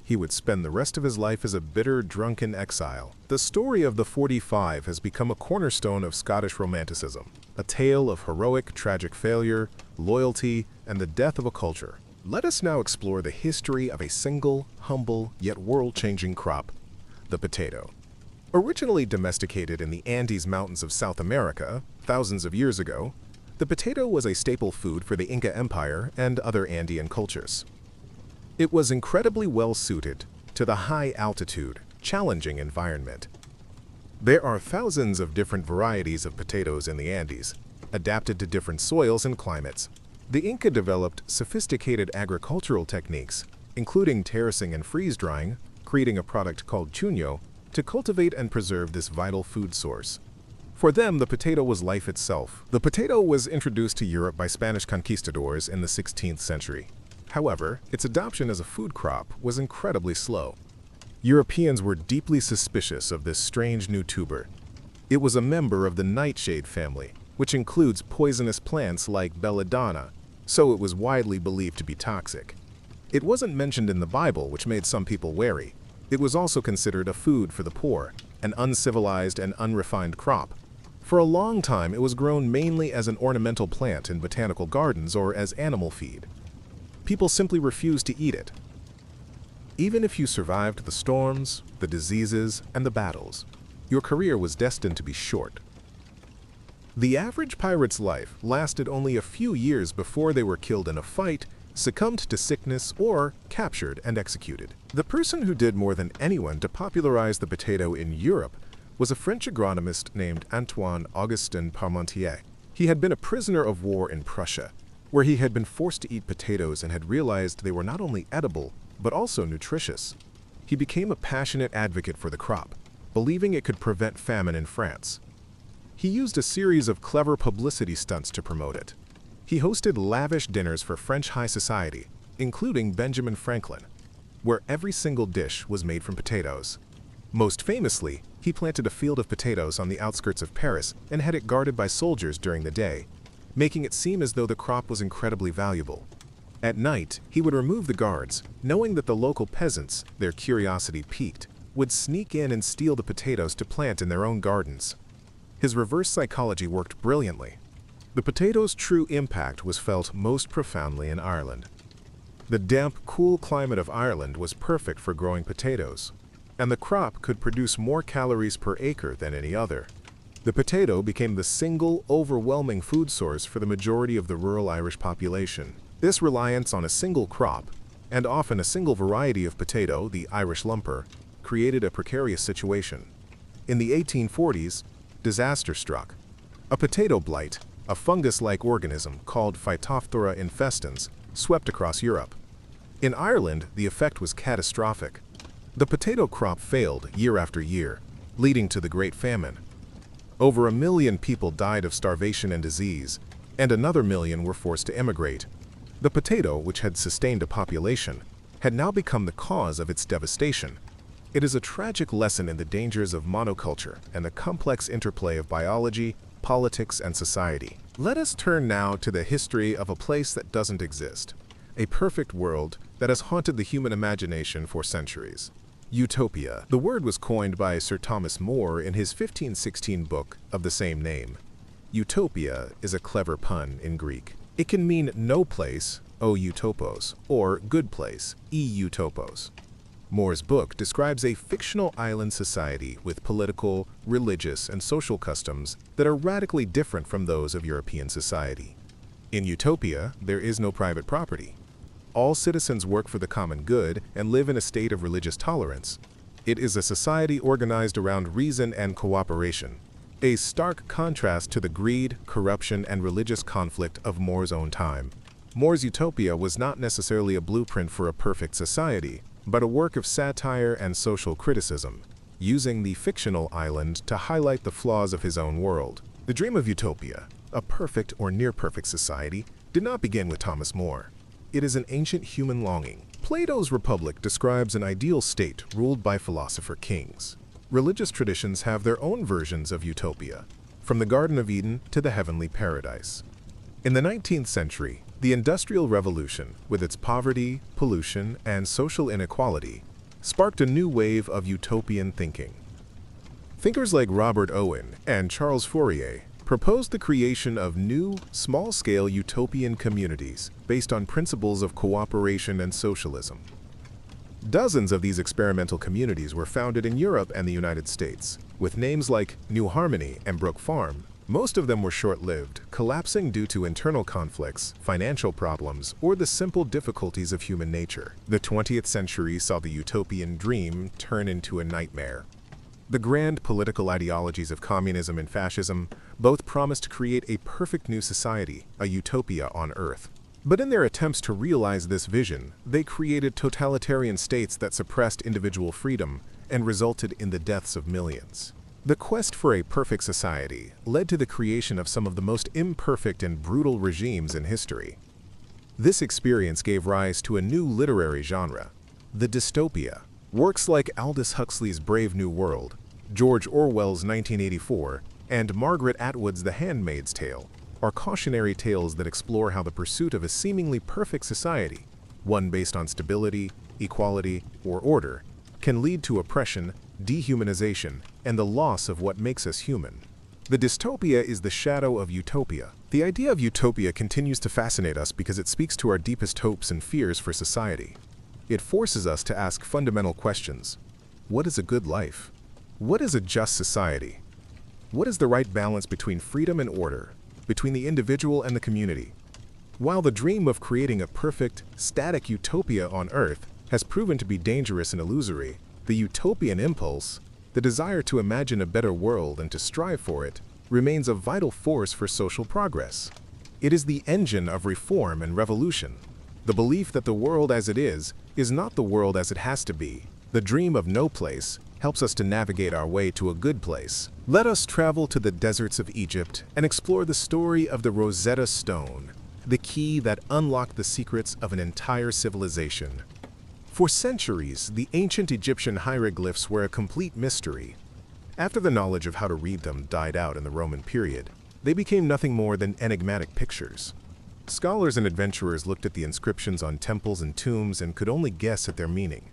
A: He would spend the rest of his life as a bitter, drunken exile. The story of the 45 has become a cornerstone of Scottish Romanticism, a tale of heroic, tragic failure, loyalty, and the death of a culture. Let us now explore the history of a single, humble, yet world-changing crop, the potato. Originally domesticated in the Andes Mountains of South America thousands of years ago, the potato was a staple food for the Inca Empire and other Andean cultures. It was incredibly well-suited to the high-altitude, challenging environment. There are thousands of different varieties of potatoes in the Andes, adapted to different soils and climates. The Inca developed sophisticated agricultural techniques, including terracing and freeze-drying, creating a product called chuño, to cultivate and preserve this vital food source. For them, the potato was life itself. The potato was introduced to Europe by Spanish conquistadors in the 16th century. However, its adoption as a food crop was incredibly slow. Europeans were deeply suspicious of this strange new tuber. It was a member of the nightshade family, which includes poisonous plants like belladonna, so it was widely believed to be toxic. It wasn't mentioned in the Bible, which made some people wary. It was also considered a food for the poor, an uncivilized and unrefined crop. For a long time, it was grown mainly as an ornamental plant in botanical gardens or as animal feed. People simply refused to eat it. Even if you survived the storms, the diseases, and the battles, your career was destined to be short. The average pirate's life lasted only a few years before they were killed in a fight, succumbed to sickness, or captured and executed. The person who did more than anyone to popularize the potato in Europe was a French agronomist named Antoine-Augustin Parmentier. He had been a prisoner of war in Prussia, where he had been forced to eat potatoes and had realized they were not only edible, but also nutritious. He became a passionate advocate for the crop, believing it could prevent famine in France. He used a series of clever publicity stunts to promote it. He hosted lavish dinners for French high society, including Benjamin Franklin, where every single dish was made from potatoes. Most famously, he planted a field of potatoes on the outskirts of Paris and had it guarded by soldiers during the day, making it seem as though the crop was incredibly valuable. At night, he would remove the guards, knowing that the local peasants, their curiosity piqued, would sneak in and steal the potatoes to plant in their own gardens. His reverse psychology worked brilliantly. The potato's true impact was felt most profoundly in Ireland. The damp, cool climate of Ireland was perfect for growing potatoes, and the crop could produce more calories per acre than any other. The potato became the single, overwhelming food source for the majority of the rural Irish population. This reliance on a single crop, and often a single variety of potato, the Irish lumper, created a precarious situation. In the 1840s, disaster struck. A potato blight, a fungus-like organism called Phytophthora infestans, swept across Europe. In Ireland, the effect was catastrophic. The potato crop failed year after year, leading to the Great Famine. Over 1 million people died of starvation and disease, and another 1 million were forced to emigrate. The potato, which had sustained a population, had now become the cause of its devastation. It is a tragic lesson in the dangers of monoculture and the complex interplay of biology, politics, and society. Let us turn now to the history of a place that doesn't exist, a perfect world that has haunted the human imagination for centuries. Utopia. The word was coined by Sir Thomas More in his 1516 book of the same name. Utopia is a clever pun in Greek. It can mean no place, o utopos, or good place, e utopos. More's book describes a fictional island society with political, religious, and social customs that are radically different from those of European society. In Utopia, there is no private property. All citizens work for the common good and live in a state of religious tolerance. It is a society organized around reason and cooperation, a stark contrast to the greed, corruption, and religious conflict of More's own time. More's Utopia was not necessarily a blueprint for a perfect society, but a work of satire and social criticism, using the fictional island to highlight the flaws of his own world. The dream of Utopia, a perfect or near-perfect society, did not begin with Thomas More. It is an ancient human longing. Plato's Republic describes an ideal state ruled by philosopher kings. Religious traditions have their own versions of utopia, from the Garden of Eden to the heavenly paradise. In the 19th century, the Industrial Revolution, with its poverty, pollution, and social inequality, sparked a new wave of utopian thinking. Thinkers like Robert Owen and Charles Fourier proposed the creation of new, small-scale utopian communities based on principles of cooperation and socialism. Dozens of these experimental communities were founded in Europe and the United States, with names like New Harmony and Brook Farm. Most of them were short-lived, collapsing due to internal conflicts, financial problems, or the simple difficulties of human nature. The 20th century saw the utopian dream turn into a nightmare. The grand political ideologies of communism and fascism both promised to create a perfect new society, a utopia on Earth. But in their attempts to realize this vision, they created totalitarian states that suppressed individual freedom and resulted in the deaths of millions. The quest for a perfect society led to the creation of some of the most imperfect and brutal regimes in history. This experience gave rise to a new literary genre, the dystopia. Works like Aldous Huxley's Brave New World, George Orwell's 1984, and Margaret Atwood's The Handmaid's Tale are cautionary tales that explore how the pursuit of a seemingly perfect society, one based on stability, equality, or order, can lead to oppression, dehumanization, and the loss of what makes us human. The dystopia is the shadow of utopia. The idea of utopia continues to fascinate us because it speaks to our deepest hopes and fears for society. It forces us to ask fundamental questions. What is a good life? What is a just society? What is the right balance between freedom and order, between the individual and the community? While the dream of creating a perfect, static utopia on Earth has proven to be dangerous and illusory, the utopian impulse, the desire to imagine a better world and to strive for it, remains a vital force for social progress. It is the engine of reform and revolution. The belief that the world as it is not the world as it has to be. The dream of no place helps us to navigate our way to a good place. Let us travel to the deserts of Egypt and explore the story of the Rosetta Stone, the key that unlocked the secrets of an entire civilization. For centuries, the ancient Egyptian hieroglyphs were a complete mystery. After the knowledge of how to read them died out in the Roman period, they became nothing more than enigmatic pictures. Scholars and adventurers looked at the inscriptions on temples and tombs and could only guess at their meaning.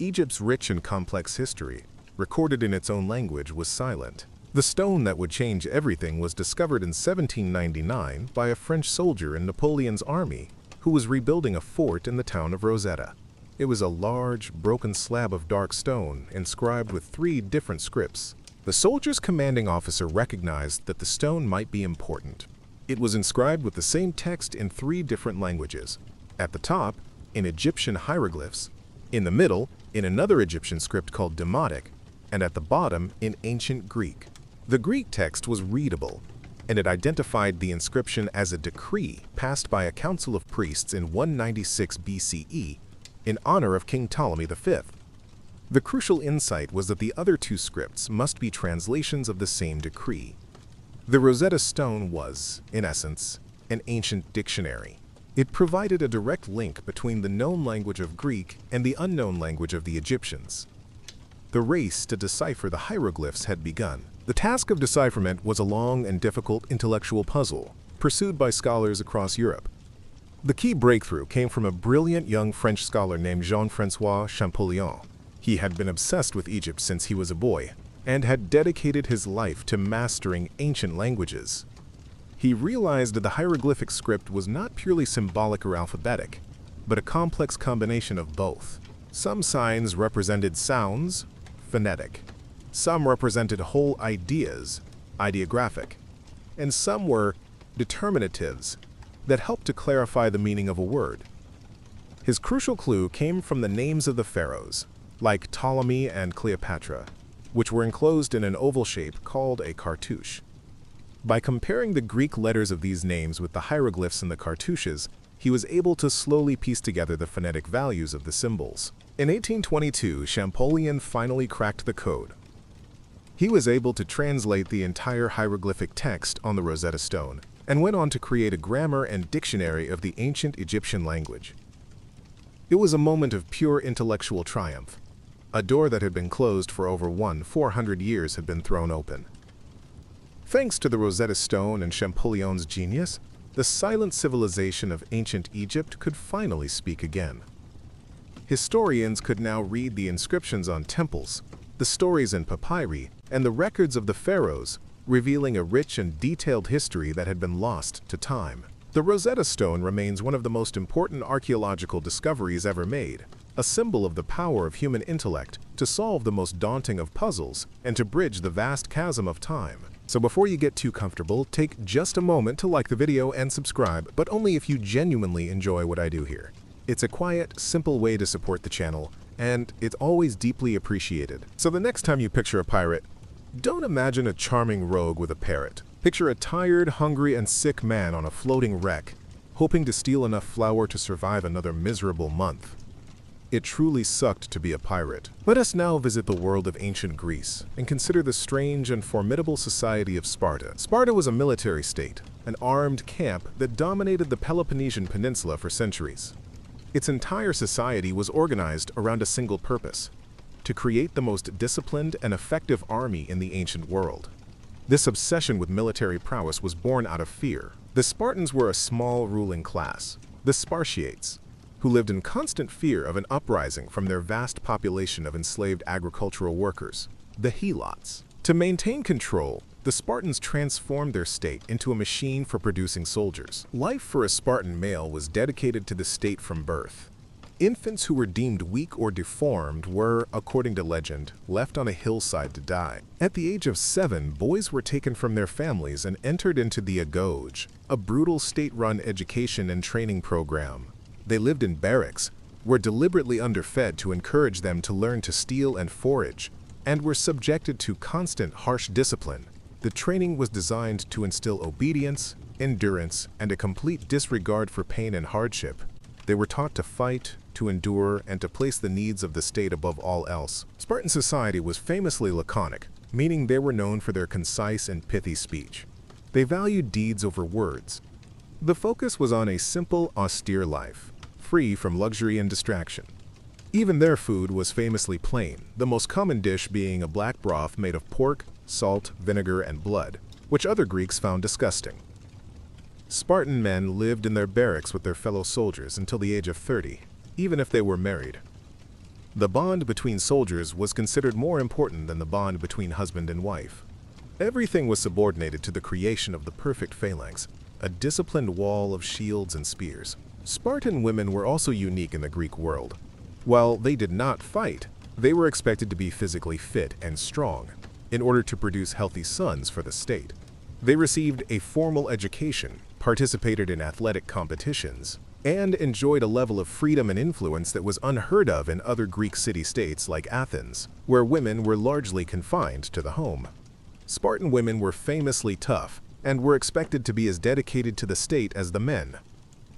A: Egypt's rich and complex history, recorded in its own language, was silent. The stone that would change everything was discovered in 1799 by a French soldier in Napoleon's army who was rebuilding a fort in the town of Rosetta. It was a large, broken slab of dark stone inscribed with 3 different scripts. The soldier's commanding officer recognized that the stone might be important. It was inscribed with the same text in 3 different languages. At the top, in Egyptian hieroglyphs, in the middle, in another Egyptian script called Demotic, and at the bottom, in ancient Greek. The Greek text was readable, and it identified the inscription as a decree passed by a council of priests in 196 BCE in honor of King Ptolemy V. The crucial insight was that the other 2 scripts must be translations of the same decree. The Rosetta Stone was, in essence, an ancient dictionary. It provided a direct link between the known language of Greek and the unknown language of the Egyptians. The race to decipher the hieroglyphs had begun. The task of decipherment was a long and difficult intellectual puzzle, pursued by scholars across Europe. The key breakthrough came from a brilliant young French scholar named Jean-François Champollion. He had been obsessed with Egypt since he was a boy, and had dedicated his life to mastering ancient languages. He realized that the hieroglyphic script was not purely symbolic or alphabetic, but a complex combination of both. Some signs represented sounds, phonetic. Some represented whole ideas, ideographic. And some were determinatives that helped to clarify the meaning of a word. His crucial clue came from the names of the pharaohs, like Ptolemy and Cleopatra, which were enclosed in an oval shape called a cartouche. By comparing the Greek letters of these names with the hieroglyphs in the cartouches, he was able to slowly piece together the phonetic values of the symbols. In 1822, Champollion finally cracked the code. He was able to translate the entire hieroglyphic text on the Rosetta Stone, and went on to create a grammar and dictionary of the ancient Egyptian language. It was a moment of pure intellectual triumph. A door that had been closed for over 400 years had been thrown open. Thanks to the Rosetta Stone and Champollion's genius, the silent civilization of ancient Egypt could finally speak again. Historians could now read the inscriptions on temples, the stories in papyri, and the records of the pharaohs, revealing a rich and detailed history that had been lost to time. The Rosetta Stone remains one of the most important archaeological discoveries ever made, a symbol of the power of human intellect to solve the most daunting of puzzles and to bridge the vast chasm of time. So before you get too comfortable, take just a moment to like the video and subscribe, but only if you genuinely enjoy what I do here. It's a quiet, simple way to support the channel, and it's always deeply appreciated. So the next time you picture a pirate, don't imagine a charming rogue with a parrot. Picture a tired, hungry, and sick man on a floating wreck, hoping to steal enough flour to survive another miserable month. It truly sucked to be a pirate. Let us now visit the world of ancient Greece and consider the strange and formidable society of Sparta. Sparta was a military state, an armed camp that dominated the Peloponnesian Peninsula for centuries. Its entire society was organized around a single purpose: to create the most disciplined and effective army in the ancient world. This obsession with military prowess was born out of fear. The Spartans were a small ruling class, the Spartiates, who lived in constant fear of an uprising from their vast population of enslaved agricultural workers, the Helots. To maintain control, the Spartans transformed their state into a machine for producing soldiers. Life for a Spartan male was dedicated to the state from birth. Infants who were deemed weak or deformed were, according to legend, left on a hillside to die. At the age of 7, boys were taken from their families and entered into the agoge, a brutal state-run education and training program. They lived in barracks, were deliberately underfed to encourage them to learn to steal and forage, and were subjected to constant harsh discipline. The training was designed to instill obedience, endurance, and a complete disregard for pain and hardship. They were taught to fight, to endure, and to place the needs of the state above all else. Spartan society was famously laconic, meaning they were known for their concise and pithy speech. They valued deeds over words. The focus was on a simple, austere life, free from luxury and distraction. Even their food was famously plain, the most common dish being a black broth made of pork, salt, vinegar, and blood, which other Greeks found disgusting. Spartan men lived in their barracks with their fellow soldiers until the age of 30, even if they were married. The bond between soldiers was considered more important than the bond between husband and wife. Everything was subordinated to the creation of the perfect phalanx, a disciplined wall of shields and spears. Spartan women were also unique in the Greek world. While they did not fight, they were expected to be physically fit and strong in order to produce healthy sons for the state. They received a formal education, participated in athletic competitions, and enjoyed a level of freedom and influence that was unheard of in other Greek city-states like Athens, where women were largely confined to the home. Spartan women were famously tough and were expected to be as dedicated to the state as the men.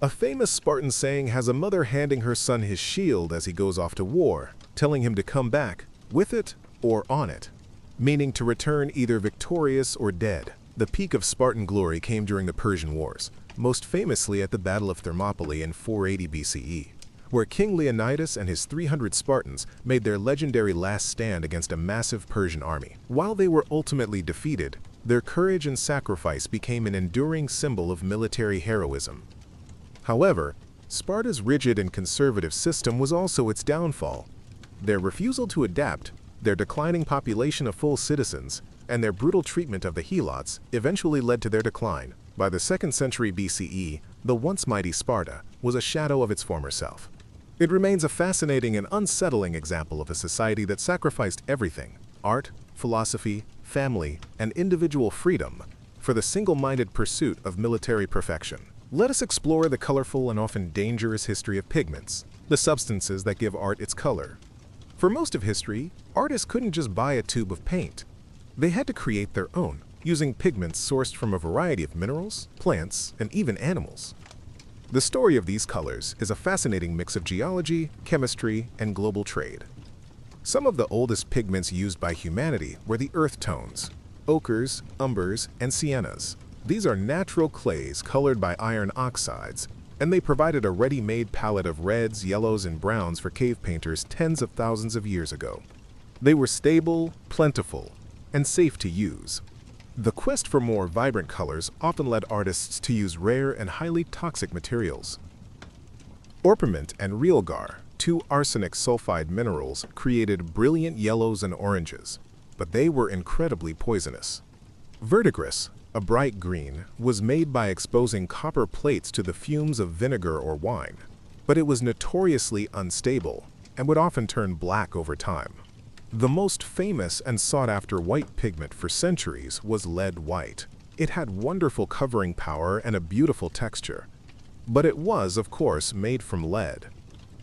A: A famous Spartan saying has a mother handing her son his shield as he goes off to war, telling him to come back with it or on it, meaning to return either victorious or dead. The peak of Spartan glory came during the Persian Wars, most famously at the Battle of Thermopylae in 480 BCE, where King Leonidas and his 300 Spartans made their legendary last stand against a massive Persian army. While they were ultimately defeated, their courage and sacrifice became an enduring symbol of military heroism. However, Sparta's rigid and conservative system was also its downfall. Their refusal to adapt, their declining population of full citizens, and their brutal treatment of the helots eventually led to their decline. By the 2nd century BCE, the once mighty Sparta was a shadow of its former self. It remains a fascinating and unsettling example of a society that sacrificed everything, art, philosophy, family, and individual freedom, for the single-minded pursuit of military perfection. Let us explore the colorful and often dangerous history of pigments, the substances that give art its color. For most of history, artists couldn't just buy a tube of paint. They had to create their own, using pigments sourced from a variety of minerals, plants, and even animals. The story of these colors is a fascinating mix of geology, chemistry, and global trade. Some of the oldest pigments used by humanity were the earth tones, ochres, umbers, and siennas. These are natural clays colored by iron oxides, and they provided a ready-made palette of reds, yellows, and browns for cave painters tens of thousands of years ago. They were stable, plentiful, and safe to use. The quest for more vibrant colors often led artists to use rare and highly toxic materials. Orpiment and realgar, two arsenic sulfide minerals, created brilliant yellows and oranges, but they were incredibly poisonous. Verdigris, a bright green, was made by exposing copper plates to the fumes of vinegar or wine, but it was notoriously unstable and would often turn black over time. The most famous and sought-after white pigment for centuries was lead white. It had wonderful covering power and a beautiful texture, but it was, of course, made from lead.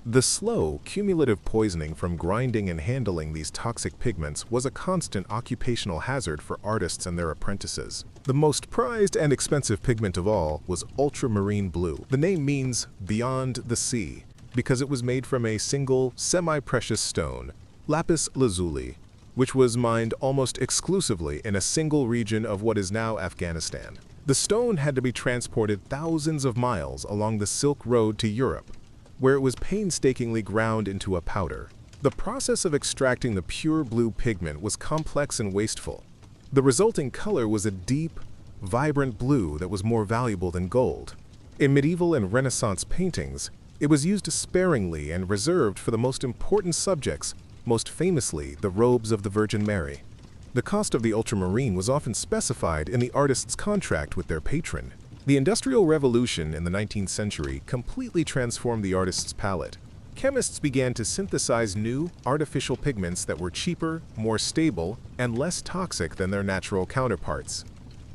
A: The slow, cumulative poisoning from grinding and handling these toxic pigments was a constant occupational hazard for artists and their apprentices. The most prized and expensive pigment of all was ultramarine blue. The name means beyond the sea because it was made from a single, semi-precious stone, lapis lazuli, which was mined almost exclusively in a single region of what is now Afghanistan. The stone had to be transported thousands of miles along the Silk Road to Europe, where it was painstakingly ground into a powder. The process of extracting the pure blue pigment was complex and wasteful. The resulting color was a deep, vibrant blue that was more valuable than gold. In medieval and Renaissance paintings, it was used sparingly and reserved for the most important subjects, most famously the robes of the Virgin Mary. The cost of the ultramarine was often specified in the artist's contract with their patron. The Industrial Revolution in the 19th century completely transformed the artist's palette. Chemists began to synthesize new, artificial pigments that were cheaper, more stable, and less toxic than their natural counterparts.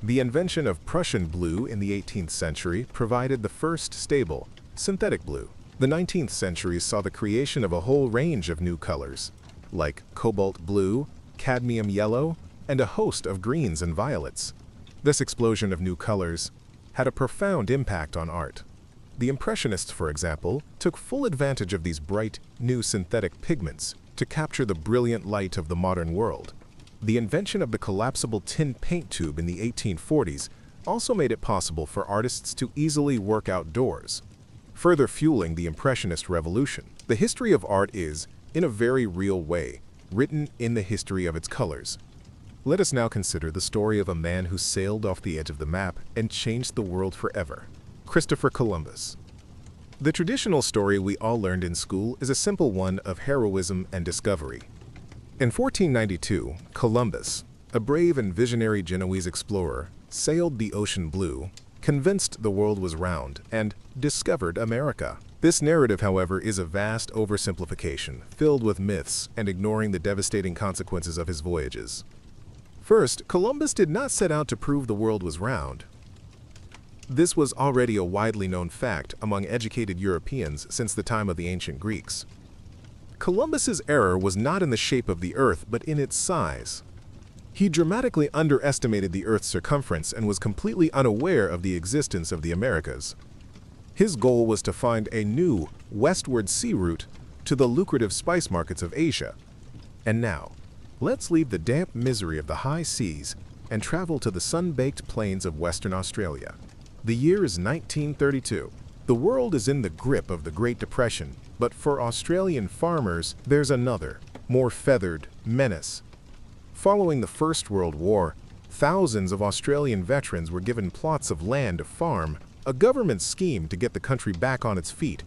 A: The invention of Prussian blue in the 18th century provided the first stable, synthetic blue. The 19th century saw the creation of a whole range of new colors, like cobalt blue, cadmium yellow, and a host of greens and violets. This explosion of new colors had a profound impact on art. The Impressionists, for example, took full advantage of these bright, new synthetic pigments to capture the brilliant light of the modern world. The invention of the collapsible tin paint tube in the 1840s also made it possible for artists to easily work outdoors, further fueling the Impressionist revolution. The history of art is, in a very real way, written in the history of its colors. Let us now consider the story of a man who sailed off the edge of the map and changed the world forever, Christopher Columbus. The traditional story we all learned in school is a simple one of heroism and discovery. In 1492, Columbus, a brave and visionary Genoese explorer, sailed the ocean blue, convinced the world was round, and discovered America. This narrative, however, is a vast oversimplification, filled with myths and ignoring the devastating consequences of his voyages. First, Columbus did not set out to prove the world was round. This was already a widely known fact among educated Europeans since the time of the ancient Greeks. Columbus's error was not in the shape of the Earth, but in its size. He dramatically underestimated the Earth's circumference and was completely unaware of the existence of the Americas. His goal was to find a new, westward sea route to the lucrative spice markets of Asia. And now, let's leave the damp misery of the high seas and travel to the sun-baked plains of Western Australia. The year is 1932. The world is in the grip of the Great Depression, but for Australian farmers, there's another, more feathered, menace. Following the First World War, thousands of Australian veterans were given plots of land to farm, a government scheme to get the country back on its feet.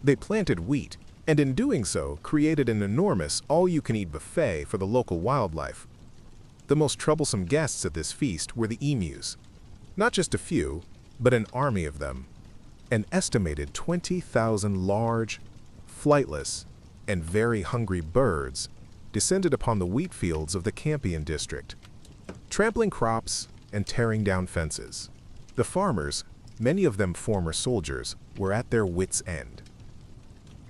A: They planted wheat, and in doing so, created an enormous all-you-can-eat buffet for the local wildlife. The most troublesome guests at this feast were the emus. Not just a few, but an army of them. An estimated 20,000 large, flightless, and very hungry birds descended upon the wheat fields of the Campion district, trampling crops and tearing down fences. The farmers, many of them former soldiers, were at their wits' end.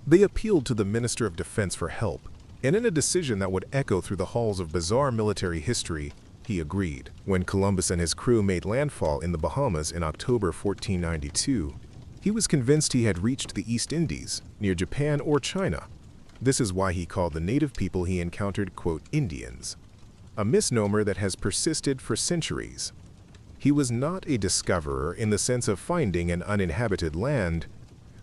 A: They appealed to the Minister of Defense for help, and in a decision that would echo through the halls of bizarre military history, he agreed. When Columbus and his crew made landfall in the Bahamas in October 1492, he was convinced he had reached the East Indies, near Japan or China. This is why he called the native people he encountered, quote, Indians, a misnomer that has persisted for centuries. He was not a discoverer in the sense of finding an uninhabited land.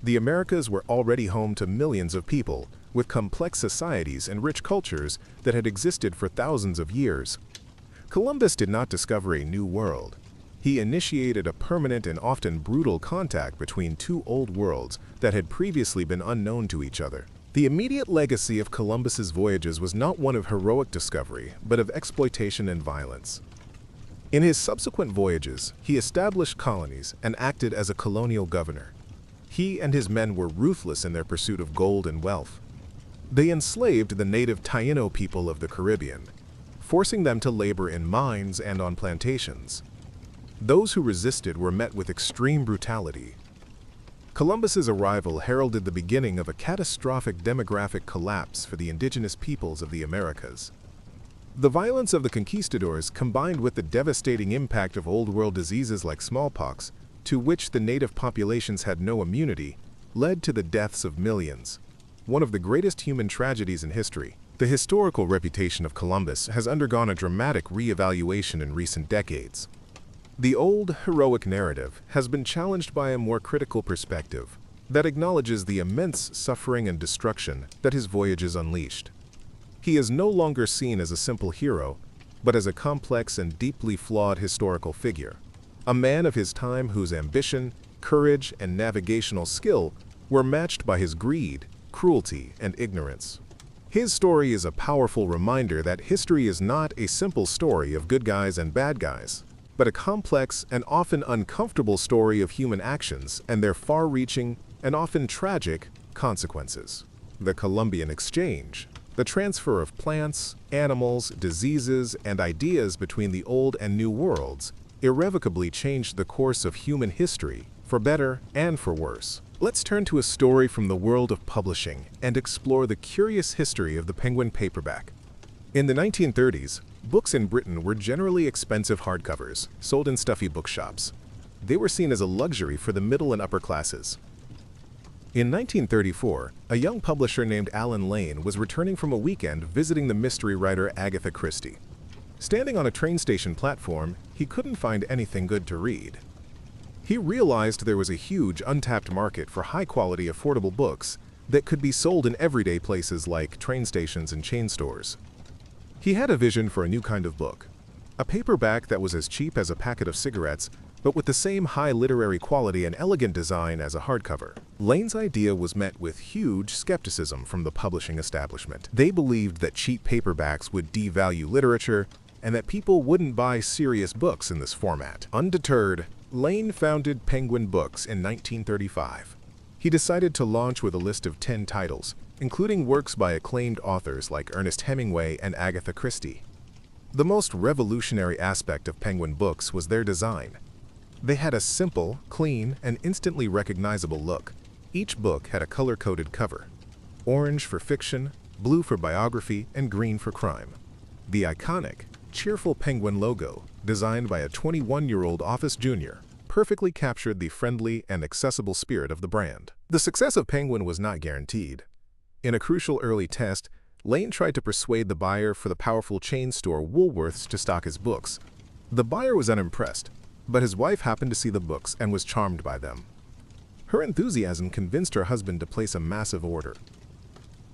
A: The Americas were already home to millions of people, with complex societies and rich cultures that had existed for thousands of years. Columbus did not discover a new world. He initiated a permanent and often brutal contact between two old worlds that had previously been unknown to each other. The immediate legacy of Columbus's voyages was not one of heroic discovery, but of exploitation and violence. In his subsequent voyages, he established colonies and acted as a colonial governor. He and his men were ruthless in their pursuit of gold and wealth. They enslaved the native Taino people of the Caribbean, forcing them to labor in mines and on plantations. Those who resisted were met with extreme brutality. Columbus's arrival heralded the beginning of a catastrophic demographic collapse for the indigenous peoples of the Americas. The violence of the conquistadors, combined with the devastating impact of Old World diseases like smallpox, to which the native populations had no immunity, led to the deaths of millions. One of the greatest human tragedies in history. The historical reputation of Columbus has undergone a dramatic re-evaluation in recent decades. The old, heroic narrative has been challenged by a more critical perspective that acknowledges the immense suffering and destruction that his voyages unleashed. He is no longer seen as a simple hero, but as a complex and deeply flawed historical figure, a man of his time whose ambition, courage, and navigational skill were matched by his greed, cruelty, and ignorance. His story is a powerful reminder that history is not a simple story of good guys and bad guys, but a complex and often uncomfortable story of human actions and their far-reaching and often tragic consequences. The Columbian Exchange, the transfer of plants, animals, diseases, and ideas between the old and new worlds, irrevocably changed the course of human history, for better and for worse. Let's turn to a story from the world of publishing and explore the curious history of the Penguin paperback. In the 1930s, books in Britain were generally expensive hardcovers, sold in stuffy bookshops. They were seen as a luxury for the middle and upper classes. In 1934, a young publisher named Alan Lane was returning from a weekend visiting the mystery writer Agatha Christie. Standing on a train station platform, he couldn't find anything good to read. He realized there was a huge untapped market for high-quality, affordable books that could be sold in everyday places like train stations and chain stores. He had a vision for a new kind of book, a paperback that was as cheap as a packet of cigarettes, but with the same high literary quality and elegant design as a hardcover. Lane's idea was met with huge skepticism from the publishing establishment. They believed that cheap paperbacks would devalue literature and that people wouldn't buy serious books in this format. Undeterred, Lane founded Penguin Books in 1935. He decided to launch with a list of 10 titles, including works by acclaimed authors like Ernest Hemingway and Agatha Christie. The most revolutionary aspect of Penguin Books was their design. They had a simple, clean, and instantly recognizable look. Each book had a color-coded cover: orange for fiction, blue for biography, and green for crime. The iconic, cheerful penguin logo, designed by a 21-year-old office junior, perfectly captured the friendly and accessible spirit of the brand. The success of Penguin was not guaranteed. In a crucial early test, Lane tried to persuade the buyer for the powerful chain store Woolworths to stock his books. The buyer was unimpressed, but his wife happened to see the books and was charmed by them. Her enthusiasm convinced her husband to place a massive order.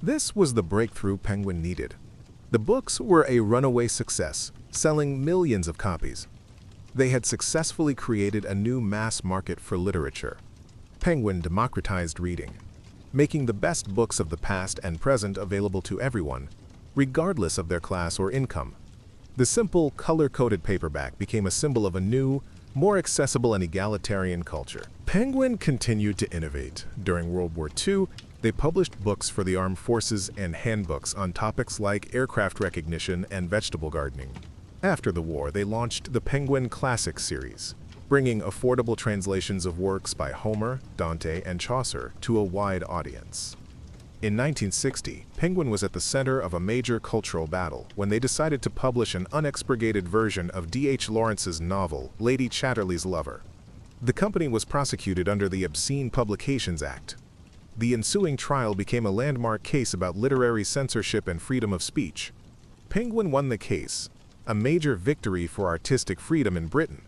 A: This was the breakthrough Penguin needed. The books were a runaway success, selling millions of copies. They had successfully created a new mass market for literature. Penguin democratized reading, making the best books of the past and present available to everyone, regardless of their class or income. The simple, color-coded paperback became a symbol of a new, more accessible and egalitarian culture. Penguin continued to innovate. During World War II, they published books for the armed forces and handbooks on topics like aircraft recognition and vegetable gardening. After the war, they launched the Penguin Classics series, bringing affordable translations of works by Homer, Dante, and Chaucer to a wide audience. In 1960, Penguin was at the center of a major cultural battle when they decided to publish an unexpurgated version of D.H. Lawrence's novel, Lady Chatterley's Lover. The company was prosecuted under the Obscene Publications Act. The ensuing trial became a landmark case about literary censorship and freedom of speech. Penguin won the case, a major victory for artistic freedom in Britain.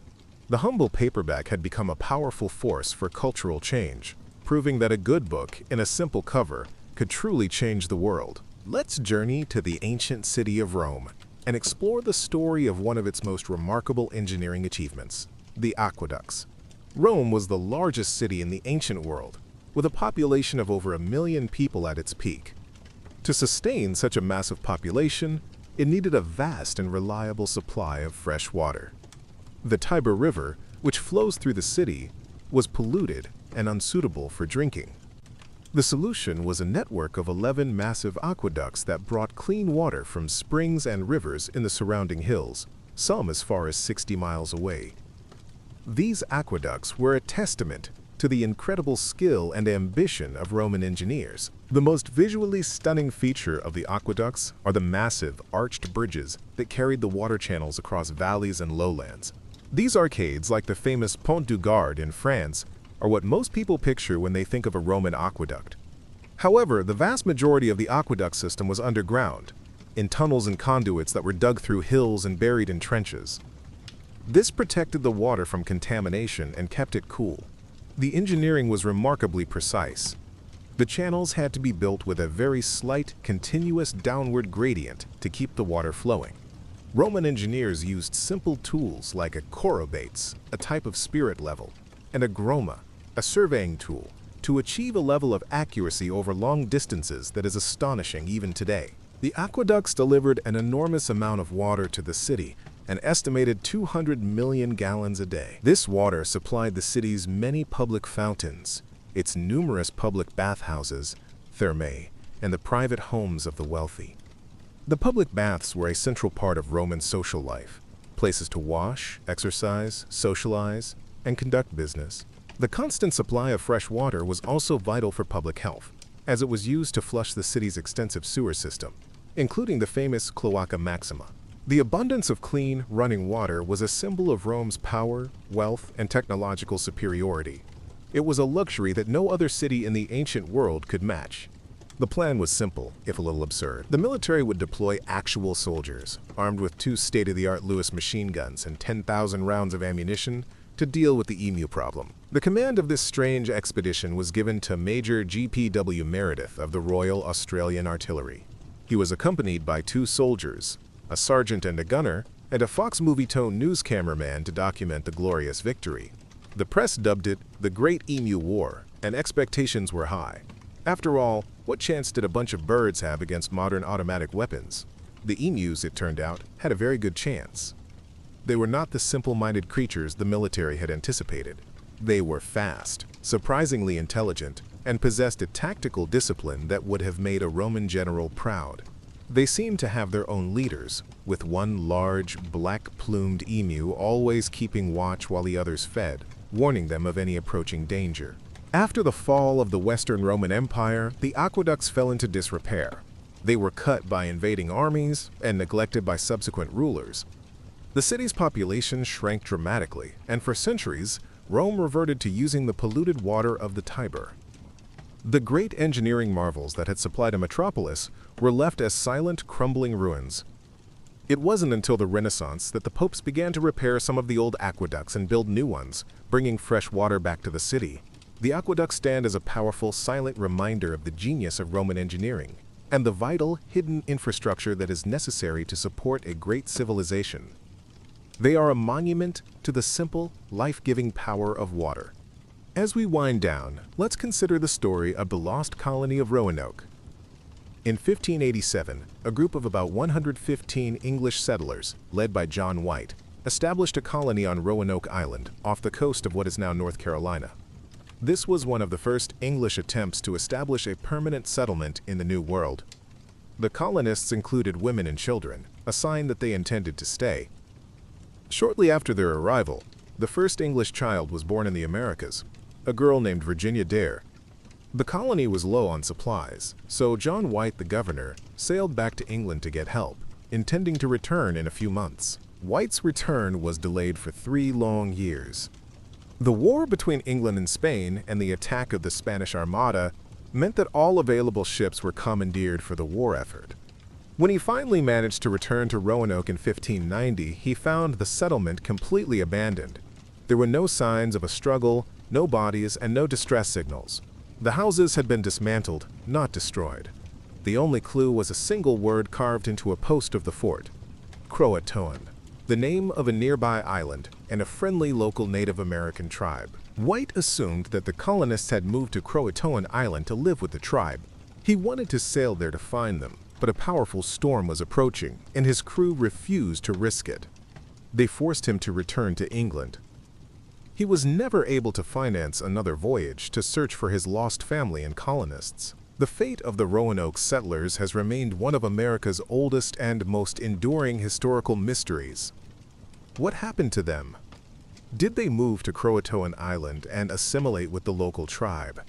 A: The humble paperback had become a powerful force for cultural change, proving that a good book in a simple cover could truly change the world. Let's journey to the ancient city of Rome and explore the story of one of its most remarkable engineering achievements, the aqueducts. Rome was the largest city in the ancient world, with a population of over 1 million people at its peak. To sustain such a massive population, it needed a vast and reliable supply of fresh water. The Tiber River, which flows through the city, was polluted and unsuitable for drinking. The solution was a network of 11 massive aqueducts that brought clean water from springs and rivers in the surrounding hills, some as far as 60 miles away. These aqueducts were a testament to the incredible skill and ambition of Roman engineers. The most visually stunning feature of the aqueducts are the massive, arched bridges that carried the water channels across valleys and lowlands. These arcades, like the famous Pont du Gard in France, are what most people picture when they think of a Roman aqueduct. However, the vast majority of the aqueduct system was underground, in tunnels and conduits that were dug through hills and buried in trenches. This protected the water from contamination and kept it cool. The engineering was remarkably precise. The channels had to be built with a very slight, continuous downward gradient to keep the water flowing. Roman engineers used simple tools like a chorobates, a type of spirit level, and a groma, a surveying tool, to achieve a level of accuracy over long distances that is astonishing even today. The aqueducts delivered an enormous amount of water to the city, an estimated 200 million gallons a day. This water supplied the city's many public fountains, its numerous public bathhouses, thermae, and the private homes of the wealthy. The public baths were a central part of Roman social life, places to wash, exercise, socialize, and conduct business. The constant supply of fresh water was also vital for public health, as it was used to flush the city's extensive sewer system, including the famous Cloaca Maxima. The abundance of clean, running water was a symbol of Rome's power, wealth, and technological superiority. It was a luxury that no other city in the ancient world could match. The plan was simple, if a little absurd. The military would deploy actual soldiers, armed with 2 state-of-the-art Lewis machine guns and 10,000 rounds of ammunition, to deal with the emu problem. The command of this strange expedition was given to Major G.P.W. Meredith of the Royal Australian Artillery. He was accompanied by 2 soldiers, a sergeant and a gunner, and a Fox movie-tone news cameraman to document the glorious victory. The press dubbed it the Great Emu War, and expectations were high. After all, what chance did a bunch of birds have against modern automatic weapons? The emus, it turned out, had a very good chance. They were not the simple-minded creatures the military had anticipated. They were fast, surprisingly intelligent, and possessed a tactical discipline that would have made a Roman general proud. They seemed to have their own leaders, with one large, black-plumed emu always keeping watch while the others fed, warning them of any approaching danger. After the fall of the Western Roman Empire, the aqueducts fell into disrepair. They were cut by invading armies and neglected by subsequent rulers. The city's population shrank dramatically, and for centuries, Rome reverted to using the polluted water of the Tiber. The great engineering marvels that had supplied a metropolis were left as silent, crumbling ruins. It wasn't until the Renaissance that the popes began to repair some of the old aqueducts and build new ones, bringing fresh water back to the city. The aqueducts stand as a powerful, silent reminder of the genius of Roman engineering and the vital, hidden infrastructure that is necessary to support a great civilization. They are a monument to the simple, life-giving power of water. As we wind down, let's consider the story of the lost colony of Roanoke. In 1587, a group of about 115 English settlers, led by John White, established a colony on Roanoke Island, off the coast of what is now North Carolina. This was one of the first English attempts to establish a permanent settlement in the New World. The colonists included women and children, a sign that they intended to stay. Shortly after their arrival, the first English child was born in the Americas, a girl named Virginia Dare. The colony was low on supplies, so John White, the governor, sailed back to England to get help, intending to return in a few months. White's return was delayed for 3 long years. The war between England and Spain and the attack of the Spanish Armada meant that all available ships were commandeered for the war effort. When he finally managed to return to Roanoke in 1590, he found the settlement completely abandoned. There were no signs of a struggle, no bodies, and no distress signals. The houses had been dismantled, not destroyed. The only clue was a single word carved into a post of the fort: Croatoan, the name of a nearby island and a friendly local Native American tribe. White assumed that the colonists had moved to Croatoan Island to live with the tribe. He wanted to sail there to find them, but a powerful storm was approaching, and his crew refused to risk it. They forced him to return to England. He was never able to finance another voyage to search for his lost family and colonists. The fate of the Roanoke settlers has remained one of America's oldest and most enduring historical mysteries. What happened to them? Did they move to Croatoan Island and assimilate with the local tribe?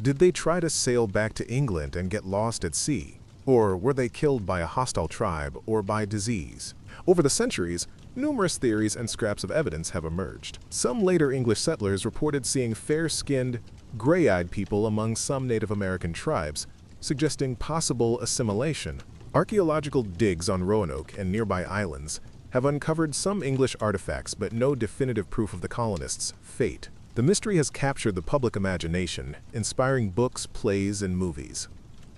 A: Did they try to sail back to England and get lost at sea? Or were they killed by a hostile tribe or by disease? Over the centuries, numerous theories and scraps of evidence have emerged. Some later English settlers reported seeing fair-skinned, gray-eyed people among some Native American tribes, suggesting possible assimilation. Archaeological digs on Roanoke and nearby islands have uncovered some English artifacts but no definitive proof of the colonists' fate. The mystery has captured the public imagination, inspiring books, plays, and movies.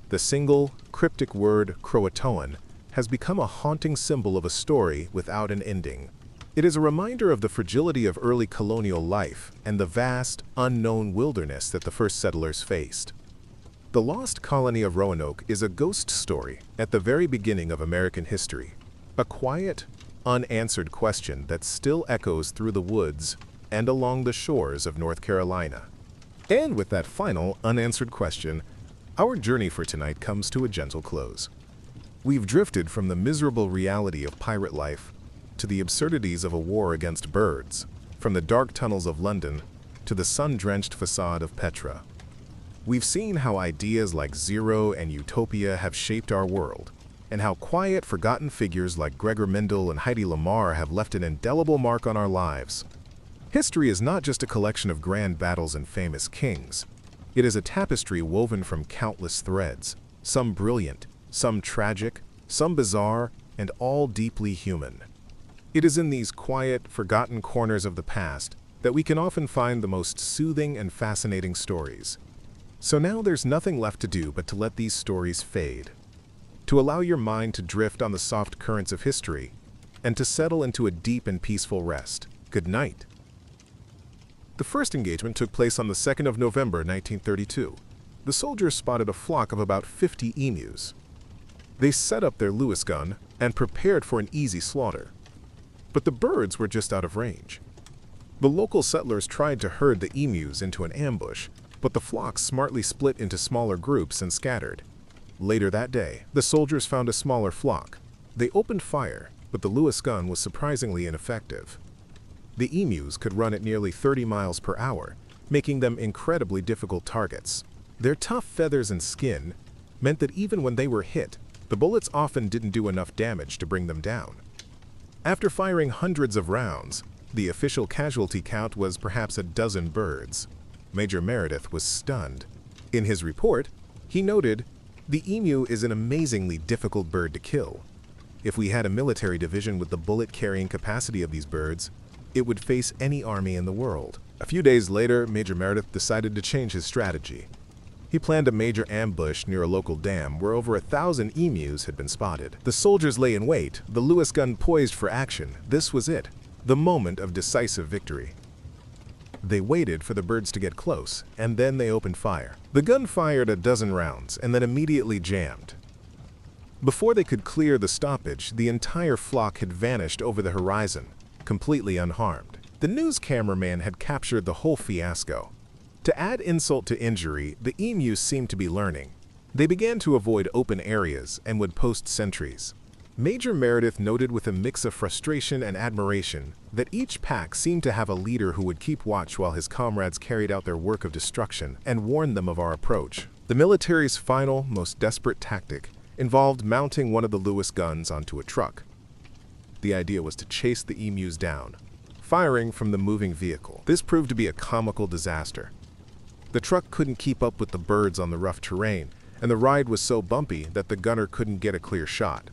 A: The single, cryptic word Croatoan has become a haunting symbol of a story without an ending. It is a reminder of the fragility of early colonial life and the vast, unknown wilderness that the first settlers faced. The lost colony of Roanoke is a ghost story at the very beginning of American history, a quiet, unanswered question that still echoes through the woods and along the shores of North Carolina. And with that final, unanswered question, our journey for tonight comes to a gentle close. We've drifted from the miserable reality of pirate life to the absurdities of a war against birds, from the dark tunnels of London to the sun-drenched facade of Petra. We've seen how ideas like Zero and Utopia have shaped our world, and how quiet, forgotten figures like Gregor Mendel and Heidi Lamar have left an indelible mark on our lives. History is not just a collection of grand battles and famous kings. It is a tapestry woven from countless threads, some brilliant, some tragic, some bizarre, and all deeply human. It is in these quiet, forgotten corners of the past that we can often find the most soothing and fascinating stories. So now there's nothing left to do but to let these stories fade, to allow your mind to drift on the soft currents of history, and to settle into a deep and peaceful rest. Good night. The first engagement took place on the 2nd of November 1932. The soldiers spotted a flock of about 50 emus. They set up their Lewis gun and prepared for an easy slaughter. But the birds were just out of range. The local settlers tried to herd the emus into an ambush, but the flock smartly split into smaller groups and scattered. Later that day, the soldiers found a smaller flock. They opened fire, but the Lewis gun was surprisingly ineffective. The emus could run at nearly 30 miles per hour, making them incredibly difficult targets. Their tough feathers and skin meant that even when they were hit, the bullets often didn't do enough damage to bring them down. After firing hundreds of rounds, the official casualty count was perhaps a dozen birds. Major Meredith was stunned. In his report, he noted, "The emu is an amazingly difficult bird to kill. If we had a military division with the bullet-carrying capacity of these birds, it would face any army in the world." A few days later, Major Meredith decided to change his strategy. He planned a major ambush near a local dam where over 1,000 emus had been spotted. The soldiers lay in wait, the Lewis gun poised for action. This was it, the moment of decisive victory. They waited for the birds to get close, and then they opened fire. The gun fired a dozen rounds and then immediately jammed. Before they could clear the stoppage, the entire flock had vanished over the horizon, completely unharmed. The news cameraman had captured the whole fiasco. To add insult to injury, the emus seemed to be learning. They began to avoid open areas and would post sentries. Major Meredith noted with a mix of frustration and admiration that each pack seemed to have a leader who would keep watch while his comrades carried out their work of destruction and warned them of our approach. The military's final, most desperate tactic involved mounting one of the Lewis guns onto a truck. The idea was to chase the emus down, firing from the moving vehicle. This proved to be a comical disaster. The truck couldn't keep up with the birds on the rough terrain, and the ride was so bumpy that the gunner couldn't get a clear shot.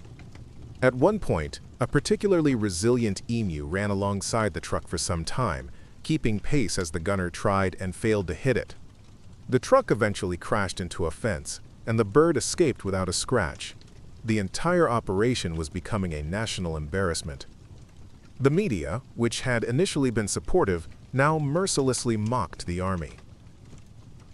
A: At one point, a particularly resilient emu ran alongside the truck for some time, keeping pace as the gunner tried and failed to hit it. The truck eventually crashed into a fence, and the bird escaped without a scratch. The entire operation was becoming a national embarrassment. The media, which had initially been supportive, now mercilessly mocked the army.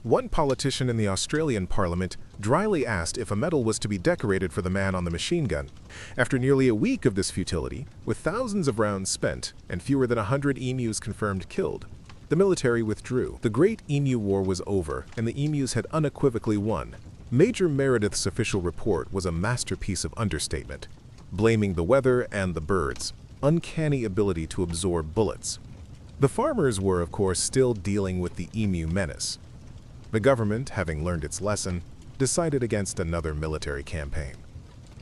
A: One politician in the Australian Parliament dryly asked if a medal was to be decorated for the man on the machine gun. After nearly a week of this futility, with thousands of rounds spent and fewer than 100 emus confirmed killed, the military withdrew. The Great Emu War was over, and the emus had unequivocally won. Major Meredith's official report was a masterpiece of understatement, blaming the weather and the birds' uncanny ability to absorb bullets. The farmers were, of course, still dealing with the emu menace. The government, having learned its lesson, decided against another military campaign.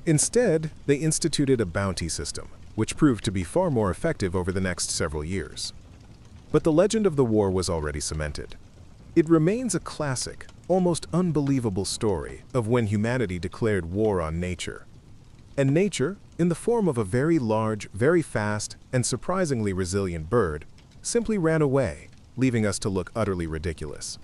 A: Instead, they instituted a bounty system, which proved to be far more effective over the next several years. But the legend of the war was already cemented. It remains a classic, almost unbelievable story of when humanity declared war on nature. And nature, in the form of a very large, very fast, and surprisingly resilient bird, simply ran away, leaving us to look utterly ridiculous.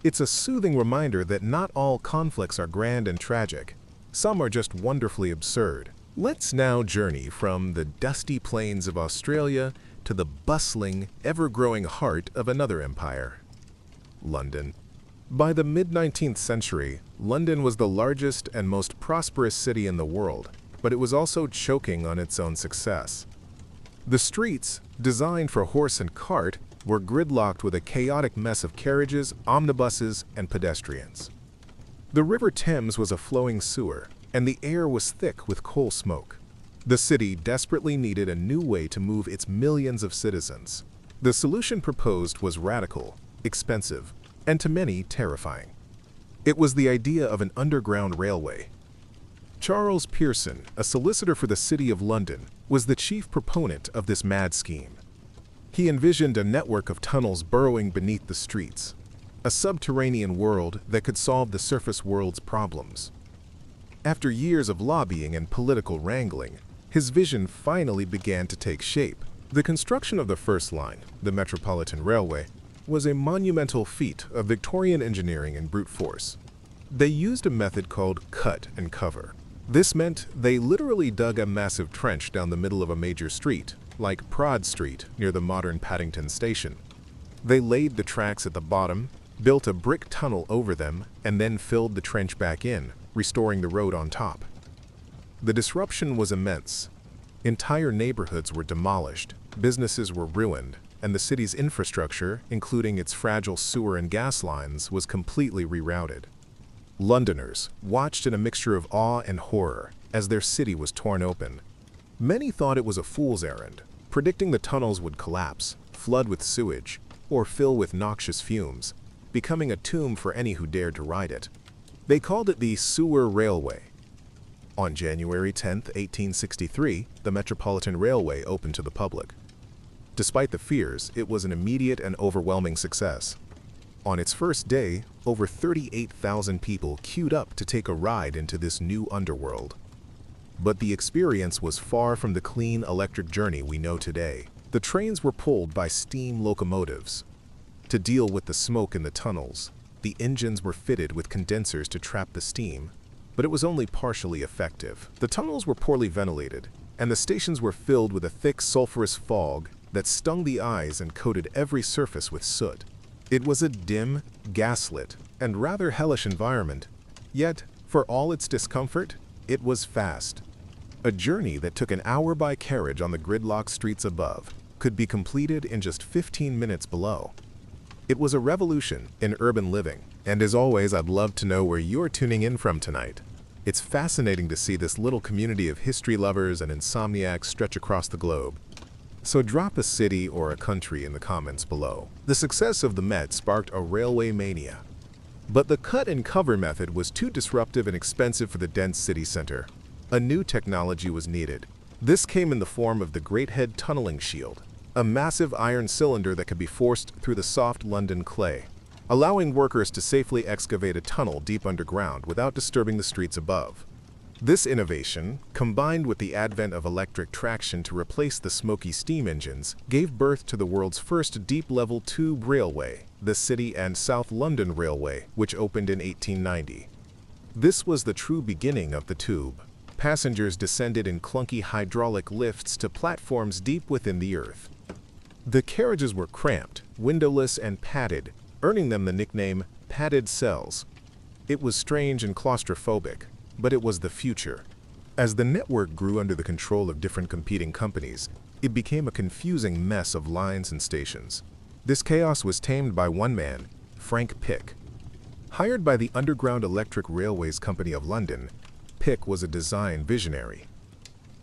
A: It's a soothing reminder that not all conflicts are grand and tragic. Some are just wonderfully absurd. Let's now journey from the dusty plains of Australia to the bustling, ever-growing heart of another empire, London. By the mid-19th century, London was the largest and most prosperous city in the world, but it was also choking on its own success. The streets, designed for horse and cart, were gridlocked with a chaotic mess of carriages, omnibuses, and pedestrians. The River Thames was a flowing sewer, and the air was thick with coal smoke. The city desperately needed a new way to move its millions of citizens. The solution proposed was radical, expensive, and to many terrifying. It was the idea of an underground railway. Charles Pearson, a solicitor for the City of London, was the chief proponent of this mad scheme. He envisioned a network of tunnels burrowing beneath the streets, a subterranean world that could solve the surface world's problems. After years of lobbying and political wrangling, his vision finally began to take shape. The construction of the first line, the Metropolitan Railway, was a monumental feat of Victorian engineering and brute force. They used a method called cut and cover. This meant they literally dug a massive trench down the middle of a major street, like Prod Street near the modern Paddington Station. They laid the tracks at the bottom, built a brick tunnel over them, and then filled the trench back in, restoring the road on top. The disruption was immense. Entire neighborhoods were demolished, businesses were ruined, and the city's infrastructure, including its fragile sewer and gas lines, was completely rerouted. Londoners watched in a mixture of awe and horror as their city was torn open. Many thought it was a fool's errand, predicting the tunnels would collapse, flood with sewage, or fill with noxious fumes, becoming a tomb for any who dared to ride it. They called it the Sewer Railway. On January 10, 1863, the Metropolitan Railway opened to the public. Despite the fears, it was an immediate and overwhelming success. On its first day, over 38,000 people queued up to take a ride into this new underworld. But the experience was far from the clean electric journey we know today. The trains were pulled by steam locomotives. To deal with the smoke in the tunnels, the engines were fitted with condensers to trap the steam, but it was only partially effective. The tunnels were poorly ventilated, and the stations were filled with a thick sulfurous fog that stung the eyes and coated every surface with soot. It was a dim, gaslit, and rather hellish environment, yet, for all its discomfort, it was fast. A journey that took an hour by carriage on the gridlocked streets above could be completed in just 15 minutes below. It was a revolution in urban living, and as always, I'd love to know where you're tuning in from tonight. It's fascinating to see this little community of history lovers and insomniacs stretch across the globe. So drop a city or a country in the comments below. The success of the Met sparked a railway mania. But the cut and cover method was too disruptive and expensive for the dense city center. A new technology was needed. This came in the form of the Great Head Tunneling Shield, a massive iron cylinder that could be forced through the soft London clay, allowing workers to safely excavate a tunnel deep underground without disturbing the streets above. This innovation, combined with the advent of electric traction to replace the smoky steam engines, gave birth to the world's first deep-level tube railway, the City and South London Railway, which opened in 1890. This was the true beginning of the tube. Passengers descended in clunky hydraulic lifts to platforms deep within the earth. The carriages were cramped, windowless, and padded, earning them the nickname padded cells. It was strange and claustrophobic, but it was the future. As the network grew under the control of different competing companies, it became a confusing mess of lines and stations. This chaos was tamed by one man, Frank Pick. Hired by the Underground Electric Railways Company of London, Pick was a design visionary.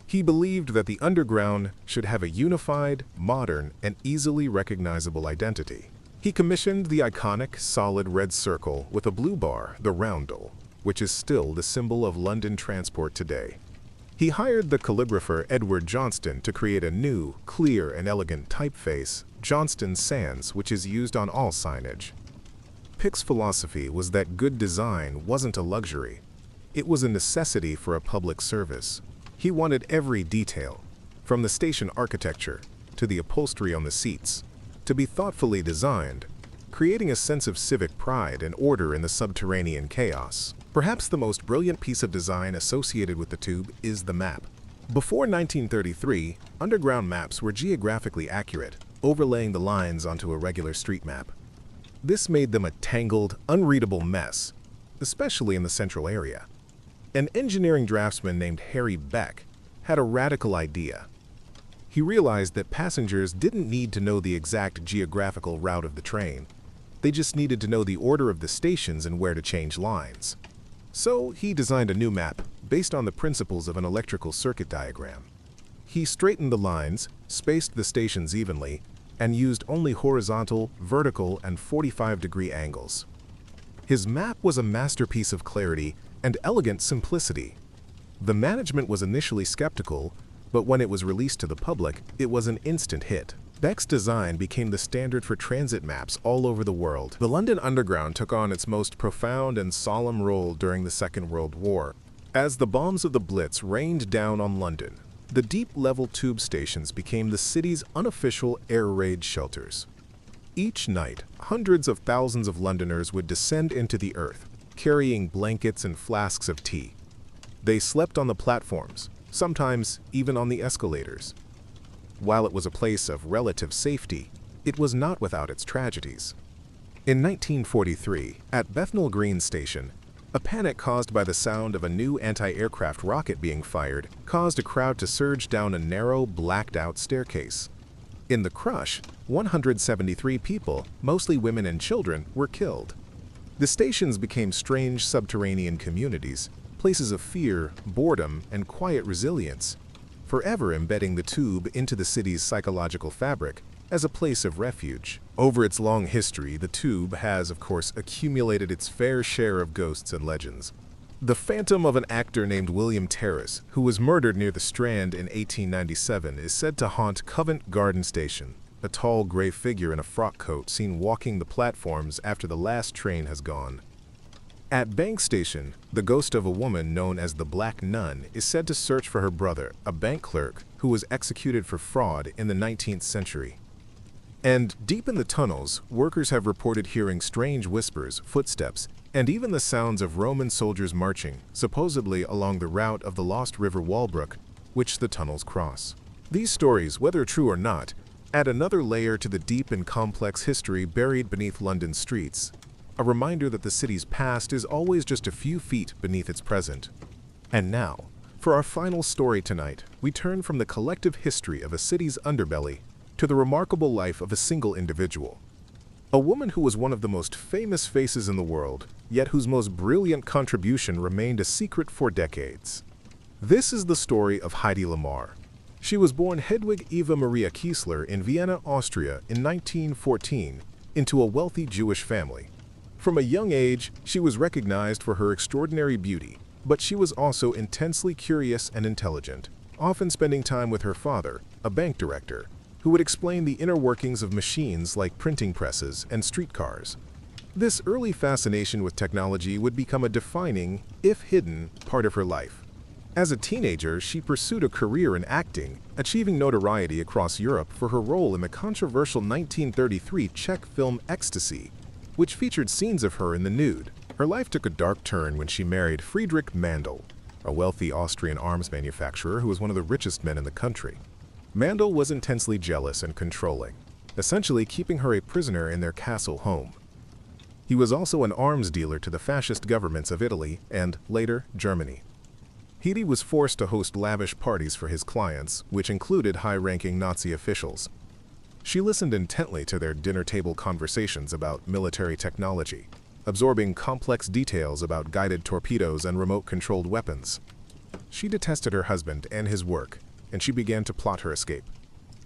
A: He believed that the underground should have a unified, modern, and easily recognizable identity. He commissioned the iconic solid red circle with a blue bar, the roundel, which is still the symbol of London transport today. He hired the calligrapher Edward Johnston to create a new, clear, and elegant typeface, Johnston Sans, which is used on all signage. Pick's philosophy was that good design wasn't a luxury. It was a necessity for a public service. He wanted every detail, from the station architecture to the upholstery on the seats, to be thoughtfully designed, creating a sense of civic pride and order in the subterranean chaos. Perhaps the most brilliant piece of design associated with the tube is the map. Before 1933, underground maps were geographically accurate, overlaying the lines onto a regular street map. This made them a tangled, unreadable mess, especially in the central area. An engineering draftsman named Harry Beck had a radical idea. He realized that passengers didn't need to know the exact geographical route of the train. They just needed to know the order of the stations and where to change lines. So he designed a new map based on the principles of an electrical circuit diagram. He straightened the lines, spaced the stations evenly, and used only horizontal, vertical, and 45-degree angles. His map was a masterpiece of clarity and elegant simplicity. The management was initially skeptical, but when it was released to the public, it was an instant hit. Beck's design became the standard for transit maps all over the world. The London Underground took on its most profound and solemn role during the Second World War. As the bombs of the Blitz rained down on London, the deep-level tube stations became the city's unofficial air raid shelters. Each night, hundreds of thousands of Londoners would descend into the earth, carrying blankets and flasks of tea. They slept on the platforms, sometimes even on the escalators. While it was a place of relative safety, it was not without its tragedies. In 1943, at Bethnal Green Station, a panic caused by the sound of a new anti-aircraft rocket being fired caused a crowd to surge down a narrow, blacked-out staircase. In the crush, 173 people, mostly women and children, were killed. The stations became strange subterranean communities, places of fear, boredom, and quiet resilience, forever embedding the tube into the city's psychological fabric as a place of refuge. Over its long history, the tube has, of course, accumulated its fair share of ghosts and legends. The phantom of an actor named William Terrace, who was murdered near the Strand in 1897, is said to haunt Covent Garden Station, a tall gray figure in a frock coat seen walking the platforms after the last train has gone. At Bank Station, the ghost of a woman known as the Black Nun is said to search for her brother, a bank clerk who was executed for fraud in the 19th century. And deep in the tunnels, workers have reported hearing strange whispers, footsteps, and even the sounds of Roman soldiers marching, supposedly along the route of the lost river Walbrook, which the tunnels cross. These stories, whether true or not, add another layer to the deep and complex history buried beneath London's streets, a reminder that the city's past is always just a few feet beneath its present. And now, for our final story tonight, we turn from the collective history of a city's underbelly to the remarkable life of a single individual. A woman who was one of the most famous faces in the world, yet whose most brilliant contribution remained a secret for decades. This is the story of Heidi Lamar. She was born Hedwig Eva Maria Kiesler in Vienna, Austria in 1914 into a wealthy Jewish family. From a young age, she was recognized for her extraordinary beauty, but she was also intensely curious and intelligent, often spending time with her father, a bank director, who would explain the inner workings of machines like printing presses and streetcars. This early fascination with technology would become a defining, if hidden, part of her life. As a teenager, she pursued a career in acting, achieving notoriety across Europe for her role in the controversial 1933 Czech film Ecstasy, which featured scenes of her in the nude. Her life took a dark turn when she married Friedrich Mandl, a wealthy Austrian arms manufacturer who was one of the richest men in the country. Mandl was intensely jealous and controlling, essentially keeping her a prisoner in their castle home. He was also an arms dealer to the fascist governments of Italy and, later, Germany. Heidi was forced to host lavish parties for his clients, which included high-ranking Nazi officials. She listened intently to their dinner-table conversations about military technology, absorbing complex details about guided torpedoes and remote-controlled weapons. She detested her husband and his work, and she began to plot her escape.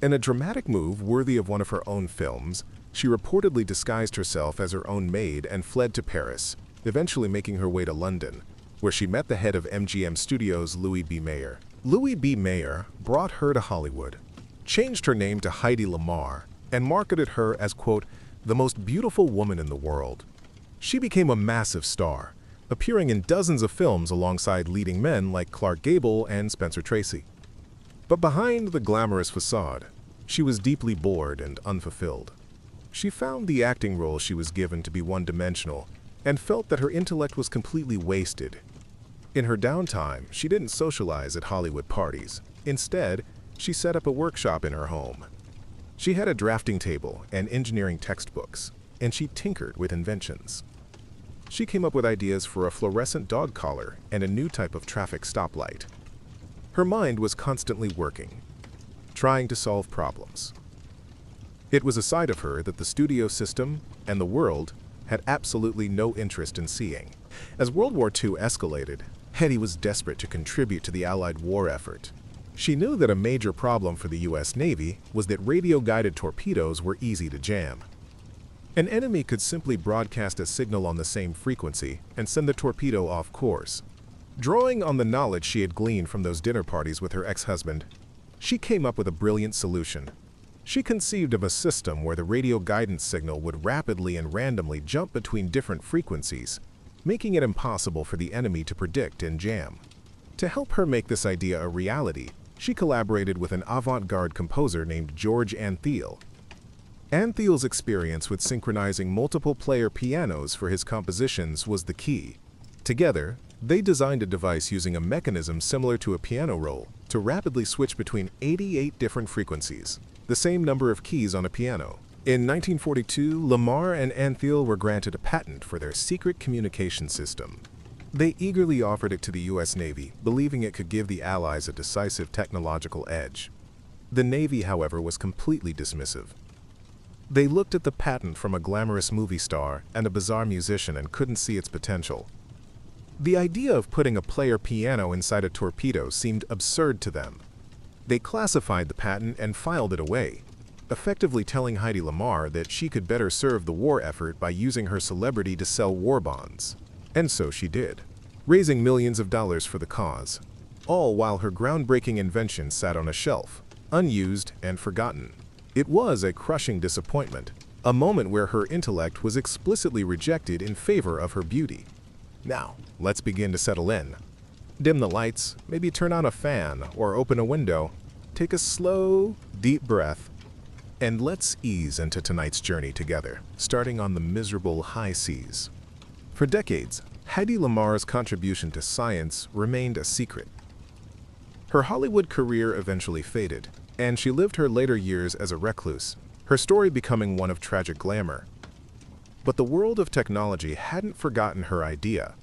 A: In a dramatic move worthy of one of her own films, she reportedly disguised herself as her own maid and fled to Paris, eventually making her way to London, where she met the head of MGM Studios, Louis B. Mayer. Louis B. Mayer brought her to Hollywood, changed her name to Heidi Lamar, and marketed her as, quote, the most beautiful woman in the world. She became a massive star, appearing in dozens of films alongside leading men like Clark Gable and Spencer Tracy. But behind the glamorous facade, she was deeply bored and unfulfilled. She found the acting role she was given to be one-dimensional and felt that her intellect was completely wasted. In her downtime, she didn't socialize at Hollywood parties. Instead, she set up a workshop in her home. She had a drafting table and engineering textbooks, and she tinkered with inventions. She came up with ideas for a fluorescent dog collar and a new type of traffic stoplight. Her mind was constantly working, trying to solve problems. It was a side of her that the studio system and the world had absolutely no interest in seeing. As World War II escalated, Heidi was desperate to contribute to the Allied war effort. She knew that a major problem for the US Navy was that radio-guided torpedoes were easy to jam. An enemy could simply broadcast a signal on the same frequency and send the torpedo off course. Drawing on the knowledge she had gleaned from those dinner parties with her ex-husband, she came up with a brilliant solution. She conceived of a system where the radio guidance signal would rapidly and randomly jump between different frequencies, making it impossible for the enemy to predict and jam. To help her make this idea a reality, she collaborated with an avant-garde composer named George Antheil. Antheil's experience with synchronizing multiple-player pianos for his compositions was the key. Together, they designed a device using a mechanism similar to a piano roll to rapidly switch between 88 different frequencies, the same number of keys on a piano. In 1942, Lamar and Antheil were granted a patent for their secret communication system. They eagerly offered it to the U.S. Navy, believing it could give the Allies a decisive technological edge. The Navy, however, was completely dismissive. They looked at the patent from a glamorous movie star and a bizarre musician and couldn't see its potential. The idea of putting a player piano inside a torpedo seemed absurd to them. They classified the patent and filed it away, effectively telling Heidi Lamar that she could better serve the war effort by using her celebrity to sell war bonds. And so she did, raising millions of dollars for the cause, all while her groundbreaking invention sat on a shelf, unused and forgotten. It was a crushing disappointment, a moment where her intellect was explicitly rejected in favor of her beauty. Now, let's begin to settle in. Dim the lights, maybe turn on a fan or open a window. Take a slow, deep breath, and let's ease into tonight's journey together, starting on the miserable high seas. For decades, Heidi Lamar's contribution to science remained a secret. Her Hollywood career eventually faded, and she lived her later years as a recluse, her story becoming one of tragic glamour. But the world of technology hadn't forgotten her idea.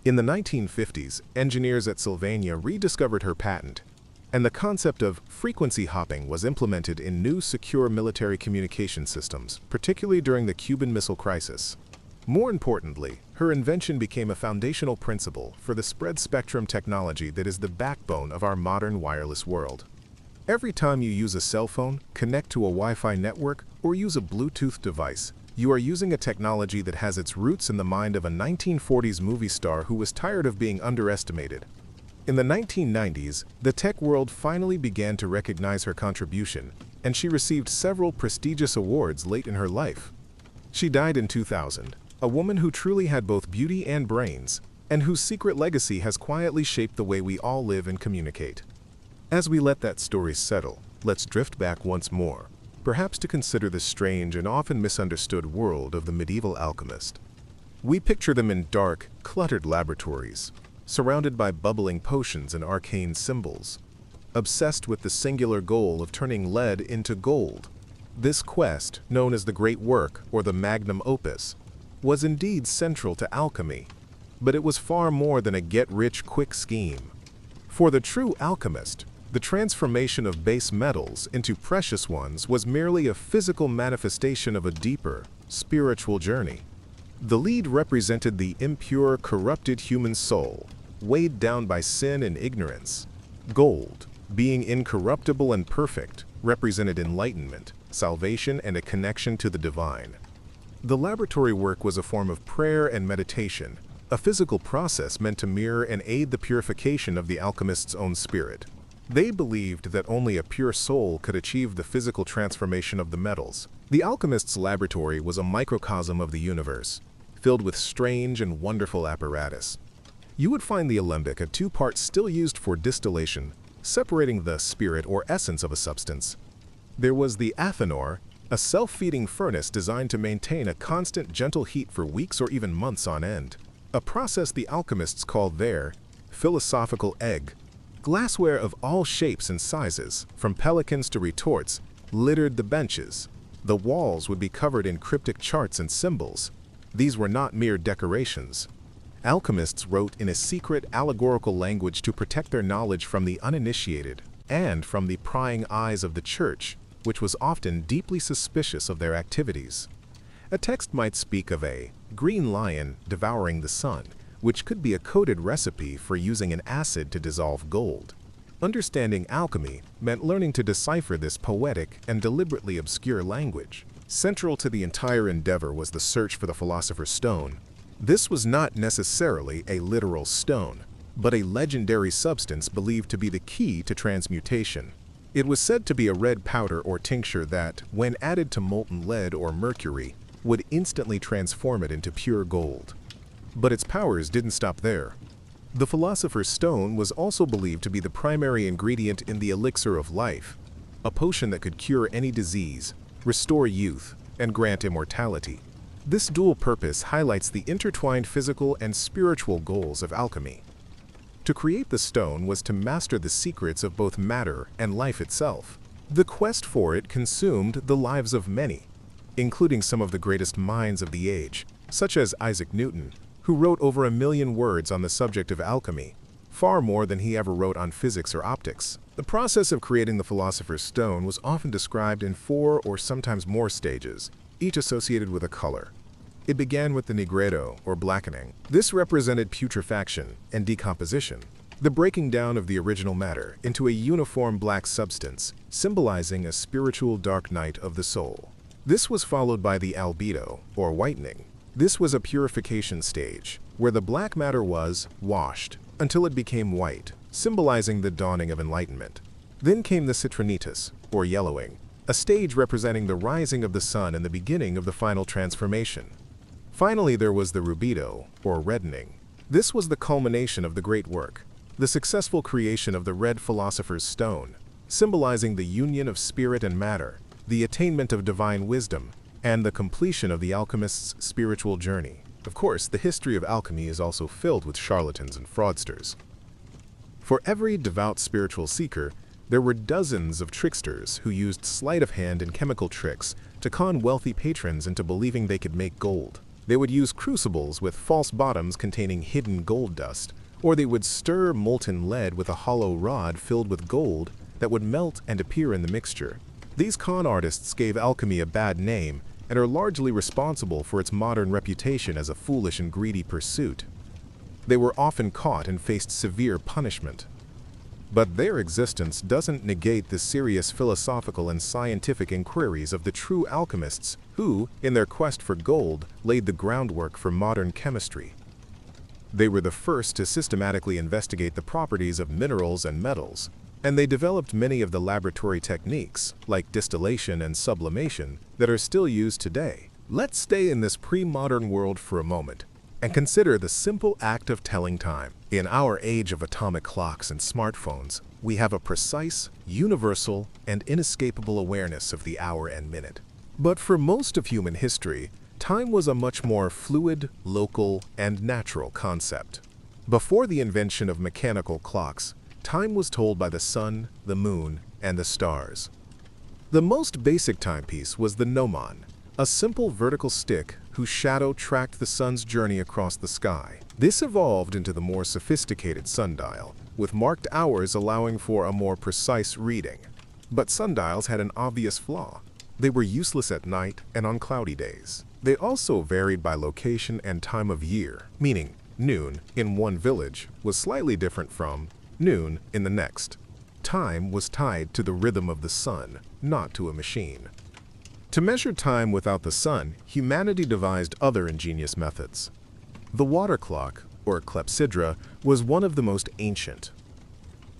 A: In the 1950s, engineers at Sylvania rediscovered her patent, and the concept of frequency hopping was implemented in new secure military communication systems, particularly during the Cuban Missile Crisis. More importantly, her invention became a foundational principle for the spread-spectrum technology that is the backbone of our modern wireless world. Every time you use a cell phone, connect to a Wi-Fi network, or use a Bluetooth device, you are using a technology that has its roots in the mind of a 1940s movie star who was tired of being underestimated. In the 1990s, the tech world finally began to recognize her contribution, and she received several prestigious awards late in her life. She died in 2000, a woman who truly had both beauty and brains, and whose secret legacy has quietly shaped the way we all live and communicate. As we let that story settle, let's drift back once more, perhaps to consider the strange and often misunderstood world of the medieval alchemist. We picture them in dark, cluttered laboratories, surrounded by bubbling potions and arcane symbols, obsessed with the singular goal of turning lead into gold. This quest, known as the Great Work or the Magnum Opus, was indeed central to alchemy, but it was far more than a get-rich-quick scheme. For the true alchemist, the transformation of base metals into precious ones was merely a physical manifestation of a deeper, spiritual journey. The lead represented the impure, corrupted human soul, weighed down by sin and ignorance. Gold, being incorruptible and perfect, represented enlightenment, salvation, and a connection to the divine. The laboratory work was a form of prayer and meditation, a physical process meant to mirror and aid the purification of the alchemist's own spirit. They believed that only a pure soul could achieve the physical transformation of the metals. The alchemist's laboratory was a microcosm of the universe, filled with strange and wonderful apparatus. You would find the alembic, a two-part still used for distillation, separating the spirit or essence of a substance. There was the athanor, a self-feeding furnace designed to maintain a constant gentle heat for weeks or even months on end, a process the alchemists called their philosophical egg. Glassware of all shapes and sizes, from pelicans to retorts, littered the benches. The walls would be covered in cryptic charts and symbols. These were not mere decorations. Alchemists wrote in a secret allegorical language to protect their knowledge from the uninitiated and from the prying eyes of the church, which was often deeply suspicious of their activities. A text might speak of a green lion devouring the sun, which could be a coded recipe for using an acid to dissolve gold. Understanding alchemy meant learning to decipher this poetic and deliberately obscure language. Central to the entire endeavor was the search for the philosopher's stone. This was not necessarily a literal stone, but a legendary substance believed to be the key to transmutation. It was said to be a red powder or tincture that, when added to molten lead or mercury, would instantly transform it into pure gold. But its powers didn't stop there. The philosopher's stone was also believed to be the primary ingredient in the elixir of life, a potion that could cure any disease, restore youth, and grant immortality. This dual purpose highlights the intertwined physical and spiritual goals of alchemy. To create the stone was to master the secrets of both matter and life itself. The quest for it consumed the lives of many, including some of the greatest minds of the age, such as Isaac Newton, who wrote over 1,000,000 words on the subject of alchemy, far more than he ever wrote on physics or optics. The process of creating the philosopher's stone was often described in 4 or sometimes more stages, each associated with a color. It began with the nigredo, or blackening. This represented putrefaction and decomposition, the breaking down of the original matter into a uniform black substance, symbolizing a spiritual dark night of the soul. This was followed by the albedo, or whitening. This was a purification stage, where the black matter was washed until it became white, symbolizing the dawning of enlightenment. Then came the citronitis, or yellowing, a stage representing the rising of the sun and the beginning of the final transformation. Finally, there was the rubedo, or reddening. This was the culmination of the great work, the successful creation of the red philosopher's stone, symbolizing the union of spirit and matter, the attainment of divine wisdom, and the completion of the alchemist's spiritual journey. Of course, the history of alchemy is also filled with charlatans and fraudsters. For every devout spiritual seeker, there were dozens of tricksters who used sleight of hand and chemical tricks to con wealthy patrons into believing they could make gold. They would use crucibles with false bottoms containing hidden gold dust, or they would stir molten lead with a hollow rod filled with gold that would melt and appear in the mixture. These con artists gave alchemy a bad name and are largely responsible for its modern reputation as a foolish and greedy pursuit. They were often caught and faced severe punishment. But their existence doesn't negate the serious philosophical and scientific inquiries of the true alchemists who, in their quest for gold, laid the groundwork for modern chemistry. They were the first to systematically investigate the properties of minerals and metals, and they developed many of the laboratory techniques, like distillation and sublimation, that are still used today. Let's stay in this pre-modern world for a moment and consider the simple act of telling time. In our age of atomic clocks and smartphones, we have a precise, universal, and inescapable awareness of the hour and minute. But for most of human history, time was a much more fluid, local, and natural concept. Before the invention of mechanical clocks, time was told by the sun, the moon, and the stars. The most basic timepiece was the gnomon, a simple vertical stick whose shadow tracked the sun's journey across the sky. This evolved into the more sophisticated sundial, with marked hours allowing for a more precise reading. But sundials had an obvious flaw. They were useless at night and on cloudy days. They also varied by location and time of year, meaning noon in one village was slightly different from noon in the next. Time was tied to the rhythm of the sun, not to a machine. To measure time without the sun, humanity devised other ingenious methods. The water clock, or clepsydra, was one of the most ancient.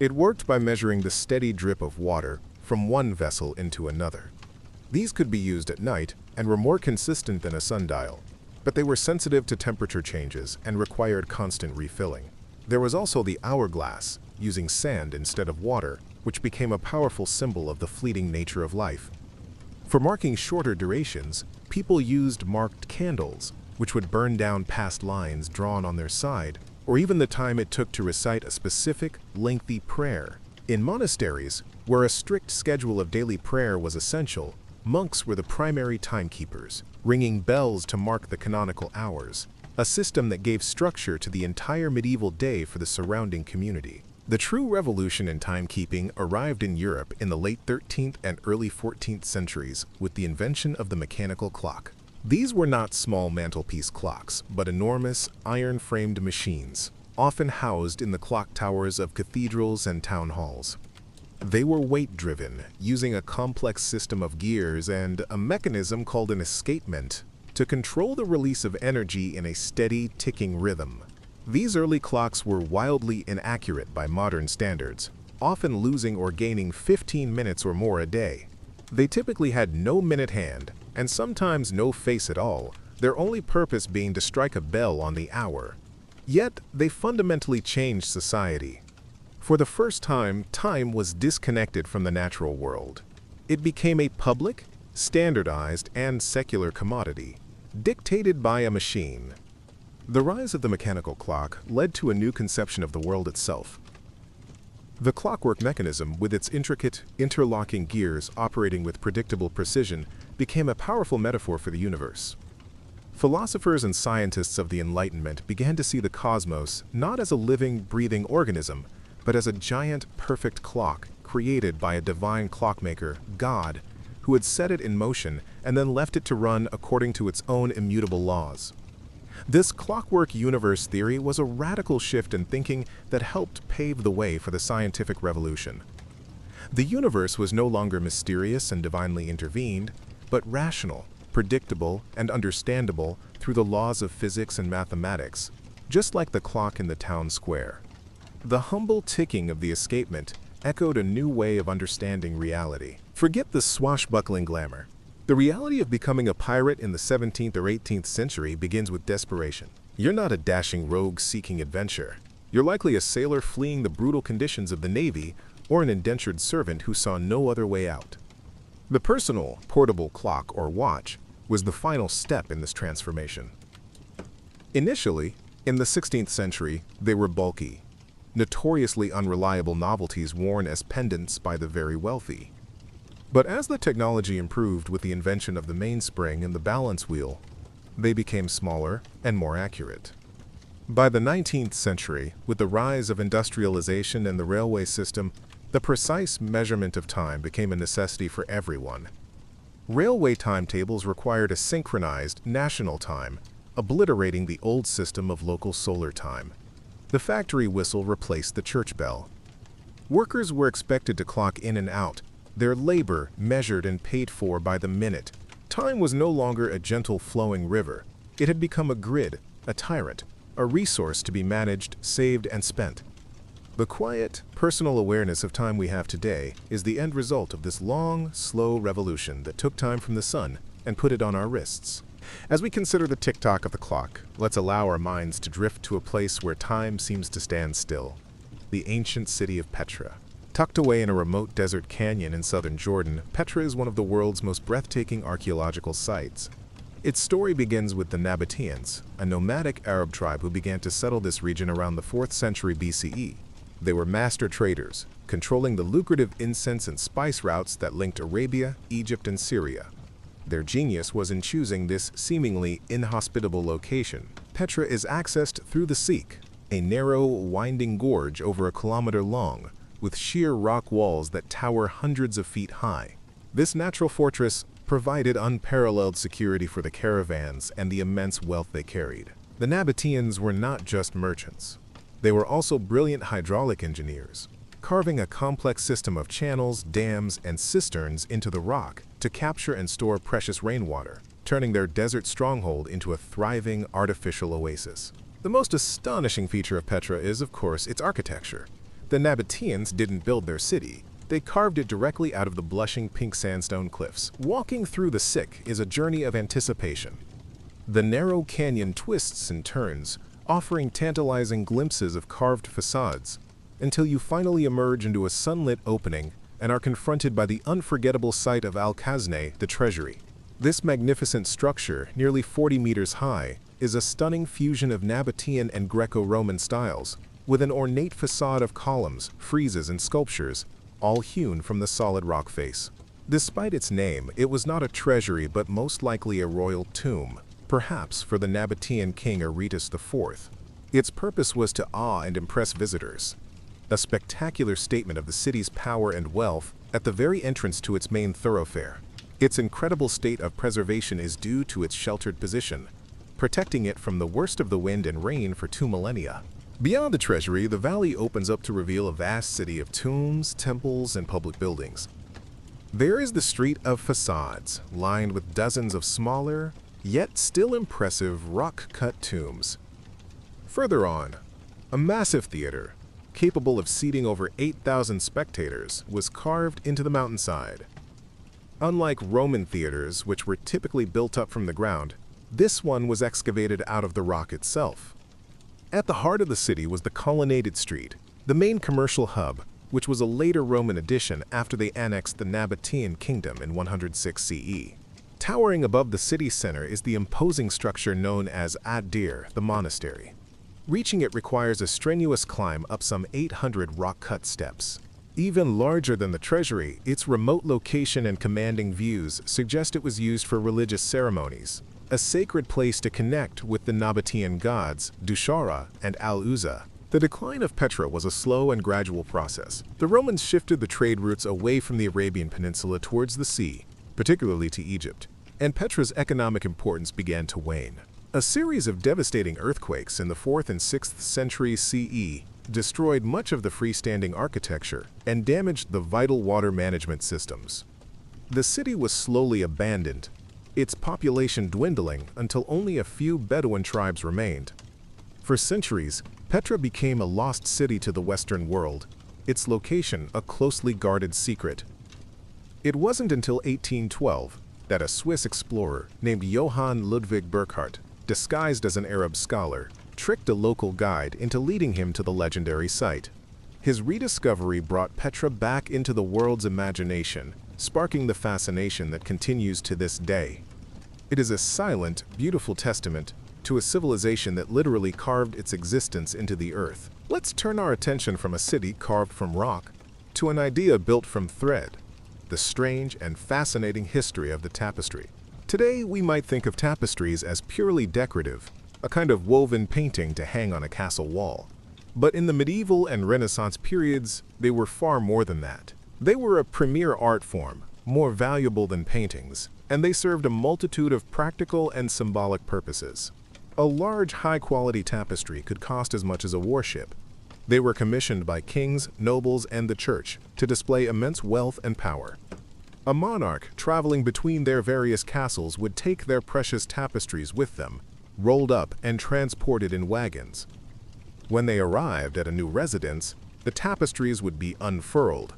A: It worked by measuring the steady drip of water from one vessel into another. These could be used at night and were more consistent than a sundial, but they were sensitive to temperature changes and required constant refilling. There was also the hourglass, using sand instead of water, which became a powerful symbol of the fleeting nature of life. For marking shorter durations, people used marked candles, which would burn down past lines drawn on their side, or even the time it took to recite a specific, lengthy prayer. In monasteries, where a strict schedule of daily prayer was essential, monks were the primary timekeepers, ringing bells to mark the canonical hours, a system that gave structure to the entire medieval day for the surrounding community. The true revolution in timekeeping arrived in Europe in the late 13th and early 14th centuries with the invention of the mechanical clock. These were not small mantelpiece clocks, but enormous, iron-framed machines, often housed in the clock towers of cathedrals and town halls. They were weight-driven, using a complex system of gears and a mechanism called an escapement to control the release of energy in a steady, ticking rhythm. These early clocks were wildly inaccurate by modern standards, often losing or gaining 15 minutes or more a day. They typically had no minute hand, and sometimes no face at all, their only purpose being to strike a bell on the hour. Yet, they fundamentally changed society. For the first time, time was disconnected from the natural world. It became a public, standardized, and secular commodity, dictated by a machine. The rise of the mechanical clock led to a new conception of the world itself. The clockwork mechanism, with its intricate, interlocking gears operating with predictable precision, became a powerful metaphor for the universe. Philosophers and scientists of the Enlightenment began to see the cosmos not as a living, breathing organism, but as a giant, perfect clock created by a divine clockmaker, God, who had set it in motion and then left it to run according to its own immutable laws. This clockwork universe theory was a radical shift in thinking that helped pave the way for the scientific revolution. The universe was no longer mysterious and divinely intervened, but rational, predictable, and understandable through the laws of physics and mathematics, just like the clock in the town square. The humble ticking of the escapement echoed a new way of understanding reality. Forget the swashbuckling glamour. The reality of becoming a pirate in the 17th or 18th century begins with desperation. You're not a dashing rogue seeking adventure. You're likely a sailor fleeing the brutal conditions of the Navy or an indentured servant who saw no other way out. The personal, portable clock or watch was the final step in this transformation. Initially, in the 16th century, they were bulky, notoriously unreliable novelties worn as pendants by the very wealthy. But as the technology improved with the invention of the mainspring and the balance wheel, they became smaller and more accurate. By the 19th century, with the rise of industrialization and the railway system, the precise measurement of time became a necessity for everyone. Railway timetables required a synchronized national time, obliterating the old system of local solar time. The factory whistle replaced the church bell. Workers were expected to clock in and out, their labor measured and paid for by the minute. Time was no longer a gentle flowing river. It had become a grid, a tyrant, a resource to be managed, saved, and spent. The quiet, personal awareness of time we have today is the end result of this long, slow revolution that took time from the sun and put it on our wrists. As we consider the tick-tock of the clock, let's allow our minds to drift to a place where time seems to stand still. The ancient city of Petra. Tucked away in a remote desert canyon in southern Jordan, Petra is one of the world's most breathtaking archaeological sites. Its story begins with the Nabateans, a nomadic Arab tribe who began to settle this region around the 4th century BCE. They were master traders, controlling the lucrative incense and spice routes that linked Arabia, Egypt, and Syria. Their genius was in choosing this seemingly inhospitable location. Petra is accessed through the Sigh, a narrow, winding gorge over a kilometer long, with sheer rock walls that tower hundreds of feet high. This natural fortress provided unparalleled security for the caravans and the immense wealth they carried. The Nabateans were not just merchants. They were also brilliant hydraulic engineers, carving a complex system of channels, dams, and cisterns into the rock to capture and store precious rainwater, turning their desert stronghold into a thriving artificial oasis. The most astonishing feature of Petra is, of course, its architecture. The Nabateans didn't build their city. They carved it directly out of the blushing pink sandstone cliffs. Walking through the Sigh is a journey of anticipation. The narrow canyon twists and turns, offering tantalizing glimpses of carved facades, until you finally emerge into a sunlit opening and are confronted by the unforgettable sight of Al-Khazneh, the treasury. This magnificent structure, nearly 40 meters high, is a stunning fusion of Nabatean and Greco-Roman styles, with an ornate facade of columns, friezes, and sculptures, all hewn from the solid rock face. Despite its name, it was not a treasury but most likely a royal tomb, perhaps for the Nabatean king Aretas IV. Its purpose was to awe and impress visitors. A spectacular statement of the city's power and wealth at the very entrance to its main thoroughfare. Its incredible state of preservation is due to its sheltered position, protecting it from the worst of the wind and rain for 2 millennia. Beyond the treasury, the valley opens up to reveal a vast city of tombs, temples, and public buildings. There is the street of facades, lined with dozens of smaller, yet still impressive rock-cut tombs. Further on, a massive theater, capable of seating over 8,000 spectators, was carved into the mountainside. Unlike Roman theaters, which were typically built up from the ground, this one was excavated out of the rock itself. At the heart of the city was the colonnaded street, the main commercial hub, which was a later Roman addition after they annexed the Nabatean kingdom in 106 CE. Towering above the city center is the imposing structure known as Ad-Dir, the monastery. Reaching it requires a strenuous climb up some 800 rock-cut steps. Even larger than the treasury, its remote location and commanding views suggest it was used for religious ceremonies, a sacred place to connect with the Nabatean gods, Dushara and Al-Uzza. The decline of Petra was a slow and gradual process. The Romans shifted the trade routes away from the Arabian Peninsula towards the sea, particularly to Egypt, and Petra's economic importance began to wane. A series of devastating earthquakes in the 4th and 6th centuries CE destroyed much of the freestanding architecture and damaged the vital water management systems. The city was slowly abandoned, its population dwindling until only a few Bedouin tribes remained. For centuries, Petra became a lost city to the Western world, its location a closely guarded secret. It wasn't until 1812 that a Swiss explorer named Johann Ludwig Burckhardt, disguised as an Arab scholar, tricked a local guide into leading him to the legendary site. His rediscovery brought Petra back into the world's imagination, sparking the fascination that continues to this day. It is a silent, beautiful testament to a civilization that literally carved its existence into the earth. Let's turn our attention from a city carved from rock to an idea built from thread, the strange and fascinating history of the tapestry. Today, we might think of tapestries as purely decorative, a kind of woven painting to hang on a castle wall. But in the medieval and Renaissance periods, they were far more than that. They were a premier art form, more valuable than paintings, and they served a multitude of practical and symbolic purposes. A large, high-quality tapestry could cost as much as a warship. They were commissioned by kings, nobles, and the church to display immense wealth and power. A monarch traveling between their various castles would take their precious tapestries with them, rolled up and transported in wagons. When they arrived at a new residence, the tapestries would be unfurled,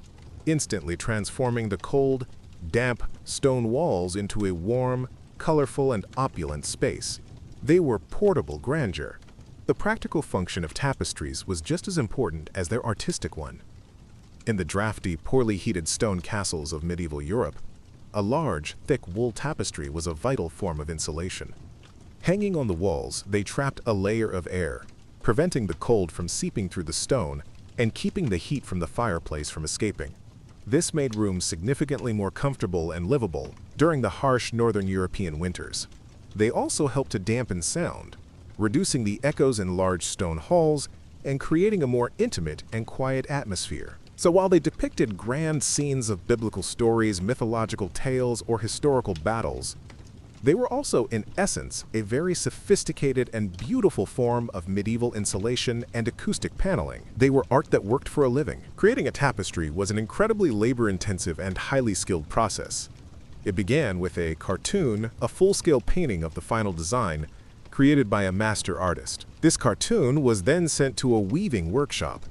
A: instantly transforming the cold, damp stone walls into a warm, colorful, and opulent space. They were portable grandeur. The practical function of tapestries was just as important as their artistic one. In the drafty, poorly heated stone castles of medieval Europe, a large, thick wool tapestry was a vital form of insulation. Hanging on the walls, they trapped a layer of air, preventing the cold from seeping through the stone and keeping the heat from the fireplace from escaping. This made rooms significantly more comfortable and livable during the harsh northern European winters. They also helped to dampen sound, reducing the echoes in large stone halls and creating a more intimate and quiet atmosphere. So while they depicted grand scenes of biblical stories, mythological tales, or historical battles, they were also, in essence, a very sophisticated and beautiful form of medieval insulation and acoustic paneling. They were art that worked for a living. Creating a tapestry was an incredibly labor-intensive and highly skilled process. It began with a cartoon, a full-scale painting of the final design, created by a master artist. This cartoon was then sent to a weaving workshop,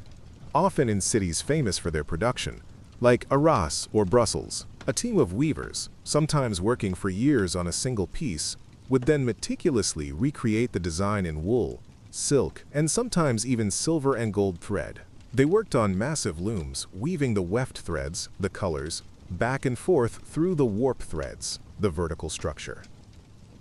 A: often in cities famous for their production, like Arras or Brussels. A team of weavers, sometimes working for years on a single piece, would then meticulously recreate the design in wool, silk, and sometimes even silver and gold thread. They worked on massive looms, weaving the weft threads, the colors, back and forth through the warp threads, the vertical structure.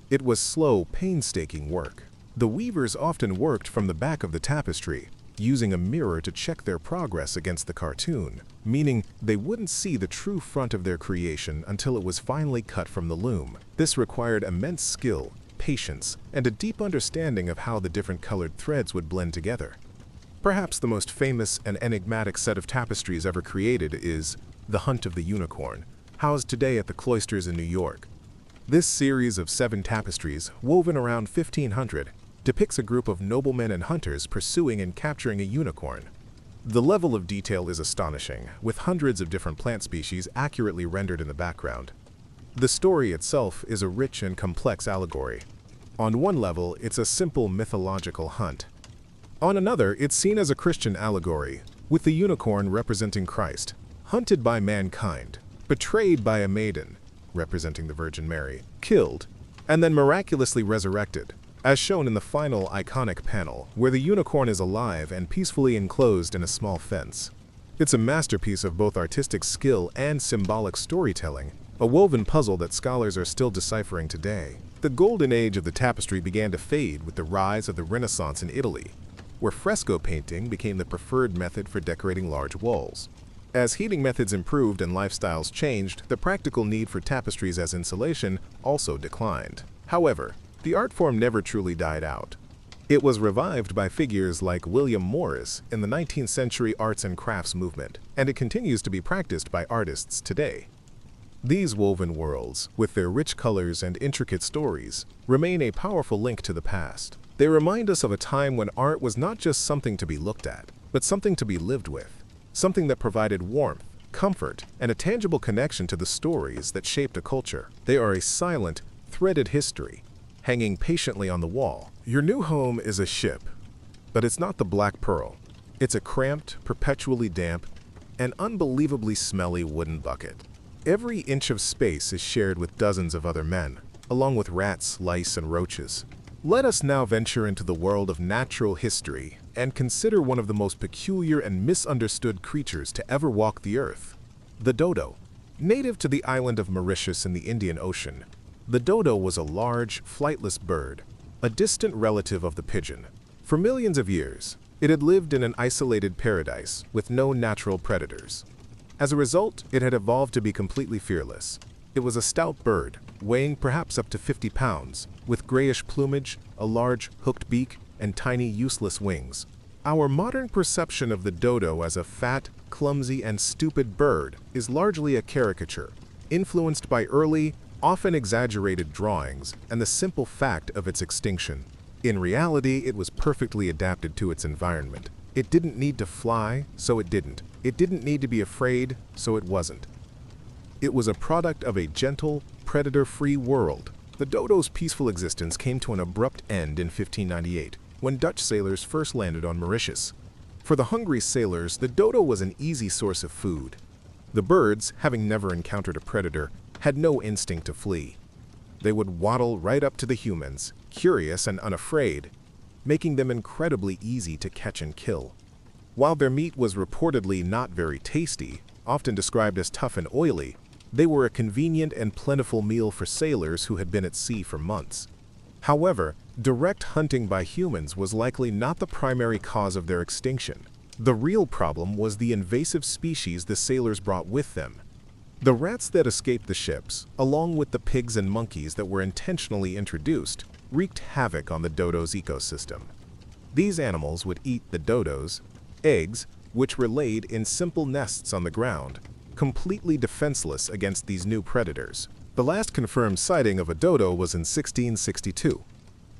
A: It was slow, painstaking work. The weavers often worked from the back of the tapestry, using a mirror to check their progress against the cartoon, meaning they wouldn't see the true front of their creation until it was finally cut from the loom. This required immense skill, patience, and a deep understanding of how the different colored threads would blend together. Perhaps the most famous and enigmatic set of tapestries ever created is The Hunt of the Unicorn, housed today at the Cloisters in New York. This series of 7 tapestries, woven around 1500, depicts a group of noblemen and hunters pursuing and capturing a unicorn. The level of detail is astonishing, with hundreds of different plant species accurately rendered in the background. The story itself is a rich and complex allegory. On one level, it's a simple mythological hunt. On another, it's seen as a Christian allegory, with the unicorn representing Christ, hunted by mankind, betrayed by a maiden, representing the Virgin Mary, killed, and then miraculously resurrected, as shown in the final iconic panel, where the unicorn is alive and peacefully enclosed in a small fence. It's a masterpiece of both artistic skill and symbolic storytelling, a woven puzzle that scholars are still deciphering today. The golden age of the tapestry began to fade with the rise of the Renaissance in Italy, where fresco painting became the preferred method for decorating large walls. As heating methods improved and lifestyles changed, the practical need for tapestries as insulation also declined. However, the art form never truly died out. It was revived by figures like William Morris in the 19th century arts and crafts movement, and it continues to be practiced by artists today. These woven worlds, with their rich colors and intricate stories, remain a powerful link to the past. They remind us of a time when art was not just something to be looked at, but something to be lived with, something that provided warmth, comfort, and a tangible connection to the stories that shaped a culture. They are a silent, threaded history, hanging patiently on the wall. Your new home is a ship, but it's not the Black Pearl. It's a cramped, perpetually damp, and unbelievably smelly wooden bucket. Every inch of space is shared with dozens of other men, along with rats, lice, and roaches. Let us now venture into the world of natural history and consider one of the most peculiar and misunderstood creatures to ever walk the earth: the dodo. Native to the island of Mauritius in the Indian Ocean, the dodo was a large, flightless bird, a distant relative of the pigeon. For millions of years, it had lived in an isolated paradise with no natural predators. As a result, it had evolved to be completely fearless. It was a stout bird, weighing perhaps up to 50 pounds, with grayish plumage, a large, hooked beak, and tiny, useless wings. Our modern perception of the dodo as a fat, clumsy, and stupid bird is largely a caricature, influenced by early, often exaggerated drawings and the simple fact of its extinction. In reality, it was perfectly adapted to its environment. It didn't need to fly, so it didn't. It didn't need to be afraid, so it wasn't. It was a product of a gentle, predator-free world. The dodo's peaceful existence came to an abrupt end in 1598, when Dutch sailors first landed on Mauritius. For the hungry sailors, the dodo was an easy source of food. The birds, having never encountered a predator, had no instinct to flee. They would waddle right up to the humans, curious and unafraid, making them incredibly easy to catch and kill. While their meat was reportedly not very tasty, often described as tough and oily, they were a convenient and plentiful meal for sailors who had been at sea for months. However, direct hunting by humans was likely not the primary cause of their extinction. The real problem was the invasive species the sailors brought with them. The rats that escaped the ships, along with the pigs and monkeys that were intentionally introduced, wreaked havoc on the dodo's ecosystem. These animals would eat the dodo's eggs, which were laid in simple nests on the ground, completely defenseless against these new predators. The last confirmed sighting of a dodo was in 1662.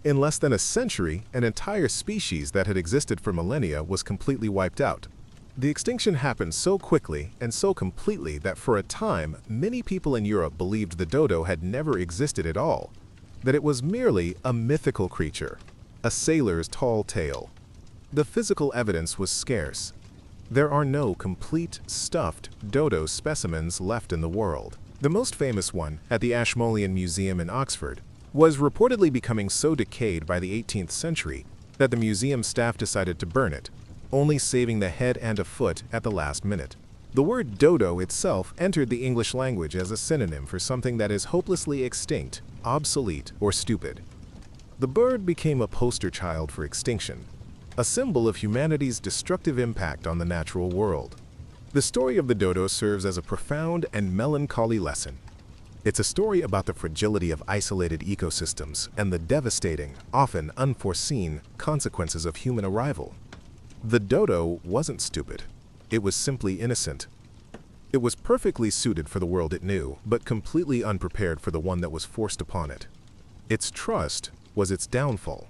A: In less than a century, an entire species that had existed for millennia was completely wiped out. The extinction happened so quickly and so completely that for a time, many people in Europe believed the dodo had never existed at all, that it was merely a mythical creature, a sailor's tall tale. The physical evidence was scarce. There are no complete, stuffed dodo specimens left in the world. The most famous one, at the Ashmolean Museum in Oxford, was reportedly becoming so decayed by the 18th century that the museum staff decided to burn it, only saving the head and a foot at the last minute. The word dodo itself entered the English language as a synonym for something that is hopelessly extinct, obsolete, or stupid. The bird became a poster child for extinction, a symbol of humanity's destructive impact on the natural world. The story of the dodo serves as a profound and melancholy lesson. It's a story about the fragility of isolated ecosystems and the devastating, often unforeseen, consequences of human arrival. The dodo wasn't stupid. It was simply innocent. It was perfectly suited for the world it knew, but completely unprepared for the one that was forced upon it. Its trust was its downfall.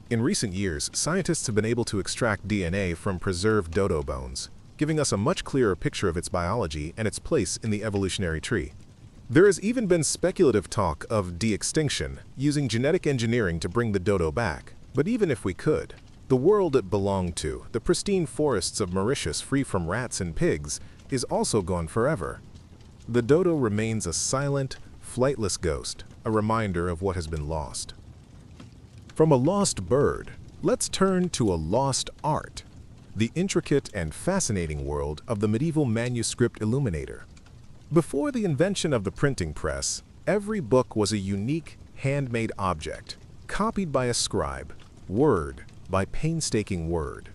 A: In recent years, scientists have been able to extract DNA from preserved dodo bones, giving us a much clearer picture of its biology and its place in the evolutionary tree. There has even been speculative talk of de-extinction, using genetic engineering to bring the dodo back. But even if we could, the world it belonged to, the pristine forests of Mauritius free from rats and pigs, is also gone forever. The dodo remains a silent, flightless ghost, a reminder of what has been lost. From a lost bird, let's turn to a lost art, the intricate and fascinating world of the medieval manuscript illuminator. Before the invention of the printing press, every book was a unique, handmade object, copied by a scribe, word by painstaking word.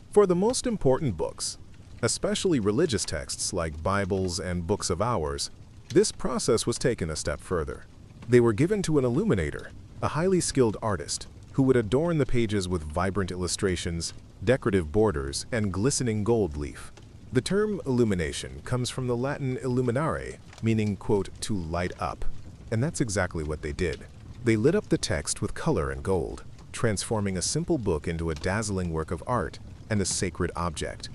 A: For the most important books, Especially religious texts like Bibles and books of hours, this process was taken a step further. They were given to an illuminator, a highly skilled artist, who would adorn the pages with vibrant illustrations, decorative borders, and glistening gold leaf. The term illumination comes from the Latin illuminare, meaning, quote, to light up. And that's exactly what they did. They lit up the text with color and gold, transforming a simple book into a dazzling work of art and a sacred object.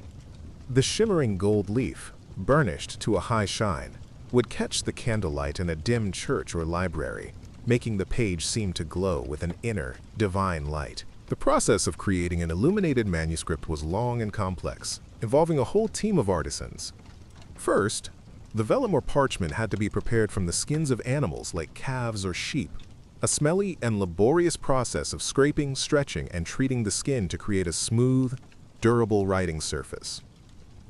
A: The shimmering gold leaf, burnished to a high shine, would catch the candlelight in a dim church or library, making the page seem to glow with an inner, divine light. The process of creating an illuminated manuscript was long and complex, involving a whole team of artisans. First, the vellum or parchment had to be prepared from the skins of animals like calves or sheep, a smelly and laborious process of scraping, stretching, and treating the skin to create a smooth, durable writing surface.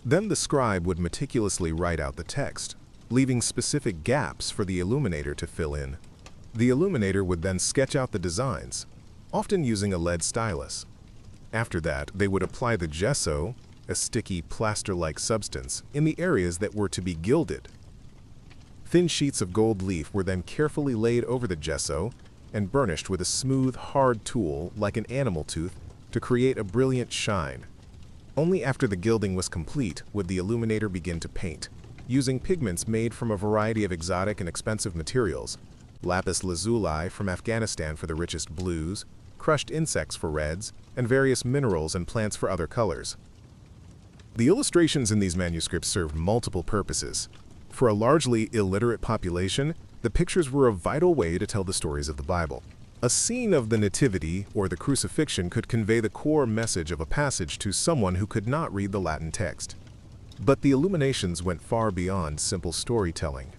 A: Then the scribe would meticulously write out the text, leaving specific gaps for the illuminator to fill in. The illuminator would then sketch out the designs, often using a lead stylus. After that, they would apply the gesso, a sticky plaster-like substance, in the areas that were to be gilded. Thin sheets of gold leaf were then carefully laid over the gesso and burnished with a smooth, hard tool like an animal tooth to create a brilliant shine. Only after the gilding was complete would the illuminator begin to paint, using pigments made from a variety of exotic and expensive materials: lapis lazuli from Afghanistan for the richest blues, crushed insects for reds, and various minerals and plants for other colors. The illustrations in these manuscripts served multiple purposes. For a largely illiterate population, the pictures were a vital way to tell the stories of the Bible. A scene of the Nativity or the crucifixion could convey the core message of a passage to someone who could not read the Latin text. But the illuminations went far beyond simple storytelling.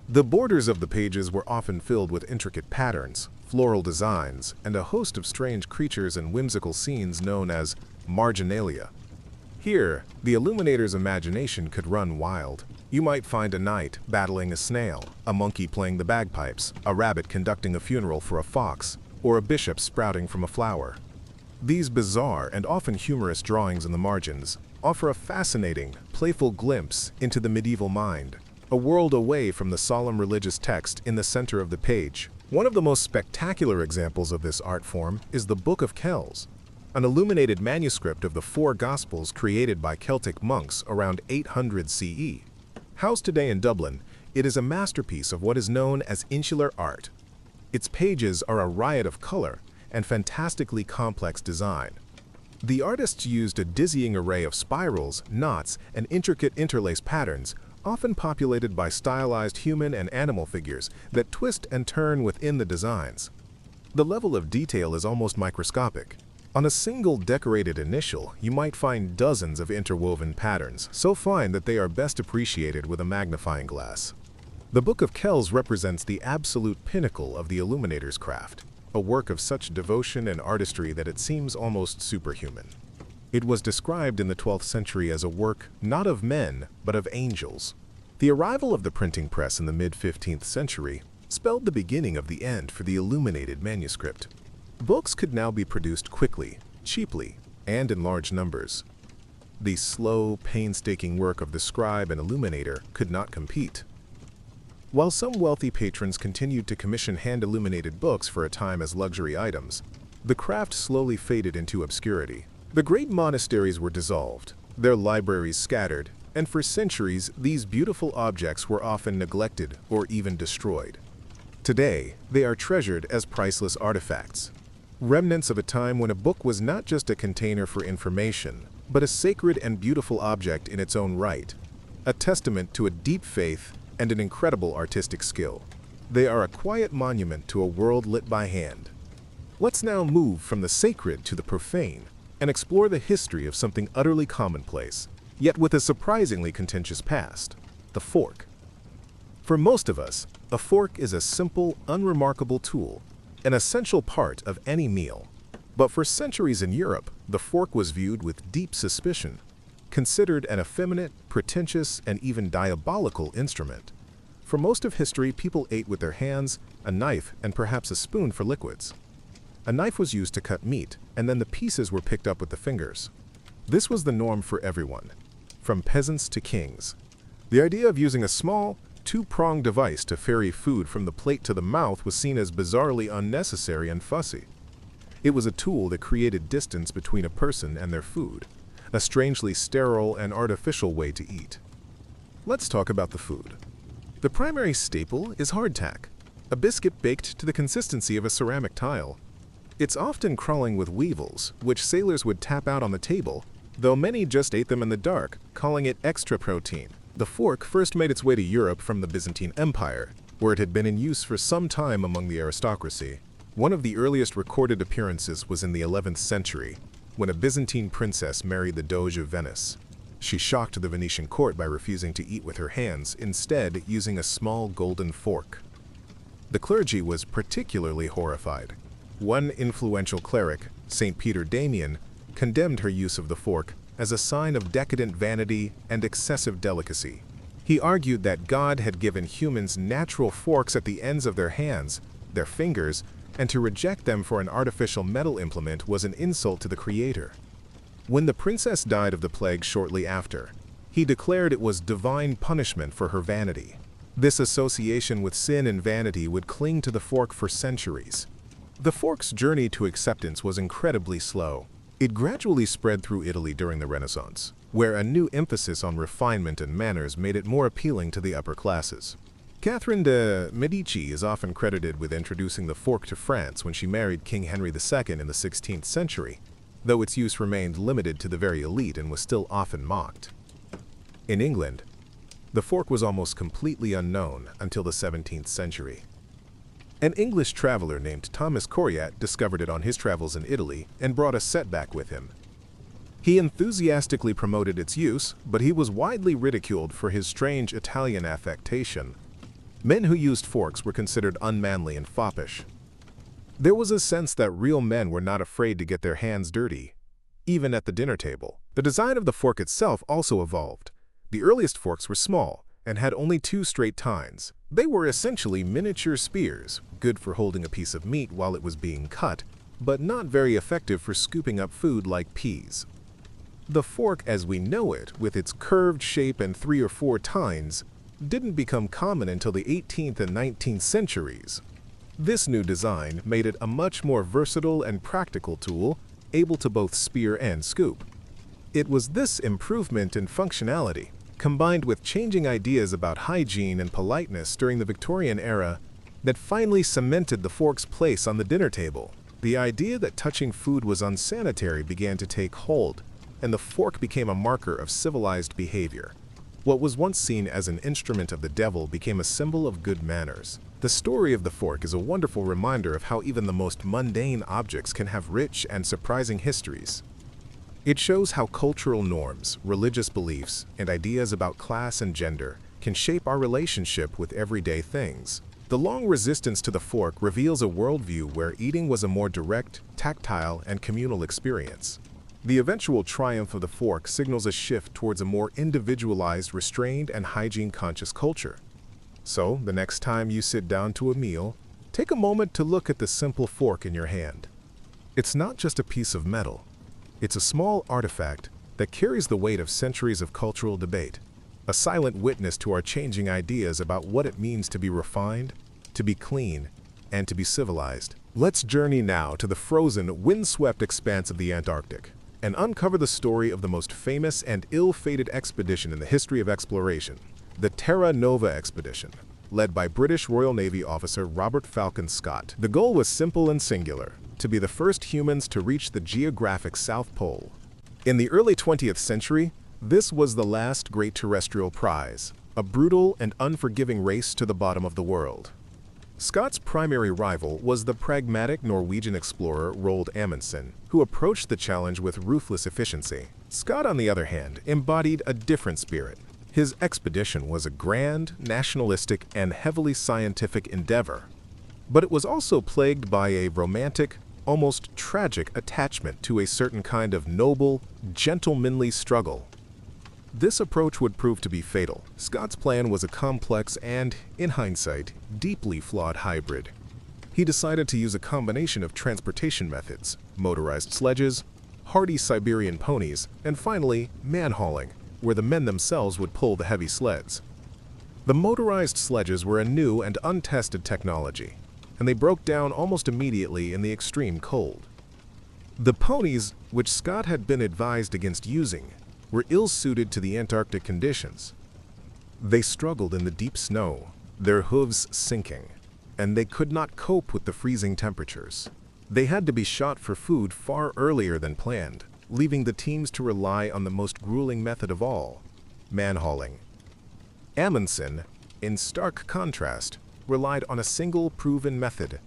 A: The borders of the pages were often filled with intricate patterns, floral designs, and a host of strange creatures and whimsical scenes known as marginalia. Here, the illuminator's imagination could run wild. You might find a knight battling a snail, a monkey playing the bagpipes, a rabbit conducting a funeral for a fox, or a bishop sprouting from a flower. These bizarre and often humorous drawings in the margins offer a fascinating, playful glimpse into the medieval mind, a world away from the solemn religious text in the center of the page. One of the most spectacular examples of this art form is the Book of Kells, an illuminated manuscript of the four Gospels created by Celtic monks around 800 CE. Housed today in Dublin, it is a masterpiece of what is known as insular art. Its pages are a riot of color and fantastically complex design. The artists used a dizzying array of spirals, knots, and intricate interlace patterns, often populated by stylized human and animal figures that twist and turn within the designs. The level of detail is almost microscopic. On a single decorated initial, you might find dozens of interwoven patterns, so fine that they are best appreciated with a magnifying glass. The Book of Kells represents the absolute pinnacle of the illuminator's craft, a work of such devotion and artistry that it seems almost superhuman. It was described in the 12th century as a work not of men, but of angels. The arrival of the printing press in the mid-15th century spelled the beginning of the end for the illuminated manuscript. Books could now be produced quickly, cheaply, and in large numbers. The slow, painstaking work of the scribe and illuminator could not compete. While some wealthy patrons continued to commission hand-illuminated books for a time as luxury items, the craft slowly faded into obscurity. The great monasteries were dissolved, their libraries scattered, and for centuries these beautiful objects were often neglected or even destroyed. Today, they are treasured as priceless artifacts, remnants of a time when a book was not just a container for information, but a sacred and beautiful object in its own right, a testament to a deep faith and an incredible artistic skill. They are a quiet monument to a world lit by hand. Let's now move from the sacred to the profane and explore the history of something utterly commonplace, yet with a surprisingly contentious past: the fork. For most of us, a fork is a simple, unremarkable tool, an essential part of any meal. But for centuries in Europe, the fork was viewed with deep suspicion, considered an effeminate, pretentious, and even diabolical instrument. For most of history, people ate with their hands, a knife, and perhaps a spoon for liquids. A knife was used to cut meat, and then the pieces were picked up with the fingers. This was the norm for everyone. from peasants to kings. The idea of using a small, two-pronged device to ferry food from the plate to the mouth was seen as bizarrely unnecessary and fussy. It was a tool that created distance between a person and their food, a strangely sterile and artificial way to eat. Let's talk about the food. The primary staple is hardtack, a biscuit baked to the consistency of a ceramic tile. It's often crawling with weevils, which sailors would tap out on the table, though many just ate them in the dark, calling it extra protein. The fork first made its way to Europe from the Byzantine Empire, where it had been in use for some time among the aristocracy. One of the earliest recorded appearances was in the 11th century, when a Byzantine princess married the Doge of Venice. She shocked the Venetian court by refusing to eat with her hands, instead using a small golden fork. The clergy was particularly horrified. One influential cleric, St. Peter Damian, condemned her use of the fork as a sign of decadent vanity and excessive delicacy. He argued that God had given humans natural forks at the ends of their hands, their fingers, and to reject them for an artificial metal implement was an insult to the Creator. When the princess died of the plague shortly after, he declared it was divine punishment for her vanity. This association with sin and vanity would cling to the fork for centuries. The fork's journey to acceptance was incredibly slow. It gradually spread through Italy during the Renaissance, where a new emphasis on refinement and manners made it more appealing to the upper classes. Catherine de' Medici is often credited with introducing the fork to France when she married King Henry II in the 16th century, though its use remained limited to the very elite and was still often mocked. In England, the fork was almost completely unknown until the 17th century. An English traveler named Thomas Coriat discovered it on his travels in Italy and brought a setback with him. He enthusiastically promoted its use, but he was widely ridiculed for his strange Italian affectation. Men who used forks were considered unmanly and foppish. There was a sense that real men were not afraid to get their hands dirty, even at the dinner table. The design of the fork itself also evolved. The earliest forks were small and had only two straight tines. They were essentially miniature spears, good for holding a piece of meat while it was being cut, but not very effective for scooping up food like peas. The fork as we know it, with its curved shape and 3 or 4 tines, didn't become common until the 18th and 19th centuries. This new design made it a much more versatile and practical tool, able to both spear and scoop. It was this improvement in functionality, combined with changing ideas about hygiene and politeness during the Victorian era, that finally cemented the fork's place on the dinner table. The idea that touching food was unsanitary began to take hold, and the fork became a marker of civilized behavior. What was once seen as an instrument of the devil became a symbol of good manners. The story of the fork is a wonderful reminder of how even the most mundane objects can have rich and surprising histories. It shows how cultural norms, religious beliefs, and ideas about class and gender can shape our relationship with everyday things. The long resistance to the fork reveals a worldview where eating was a more direct, tactile, and communal experience. The eventual triumph of the fork signals a shift towards a more individualized, restrained, and hygiene-conscious culture. So, the next time you sit down to a meal, take a moment to look at the simple fork in your hand. It's not just a piece of metal. It's a small artifact that carries the weight of centuries of cultural debate, a silent witness to our changing ideas about what it means to be refined, to be clean, and to be civilized. Let's journey now to the frozen, windswept expanse of the Antarctic and uncover the story of the most famous and ill-fated expedition in the history of exploration, the Terra Nova expedition, led by British Royal Navy officer Robert Falcon Scott. The goal was simple and singular: to be the first humans to reach the geographic South Pole. In the early 20th century, this was the last great terrestrial prize, a brutal and unforgiving race to the bottom of the world. Scott's primary rival was the pragmatic Norwegian explorer Roald Amundsen, who approached the challenge with ruthless efficiency. Scott, on the other hand, embodied a different spirit. His expedition was a grand, nationalistic, and heavily scientific endeavor. But it was also plagued by a romantic, almost tragic attachment to a certain kind of noble, gentlemanly struggle. This approach would prove to be fatal. Scott's plan was a complex and, in hindsight, deeply flawed hybrid. He decided to use a combination of transportation methods: motorized sledges, hardy Siberian ponies, and finally, man-hauling, where the men themselves would pull the heavy sleds. The motorized sledges were a new and untested technology, and they broke down almost immediately in the extreme cold. The ponies, which Scott had been advised against using, were ill-suited to the Antarctic conditions. They struggled in the deep snow, their hooves sinking, and they could not cope with the freezing temperatures. They had to be shot for food far earlier than planned, leaving the teams to rely on the most grueling method of all, man-hauling. Amundsen, in stark contrast, relied on a single proven method,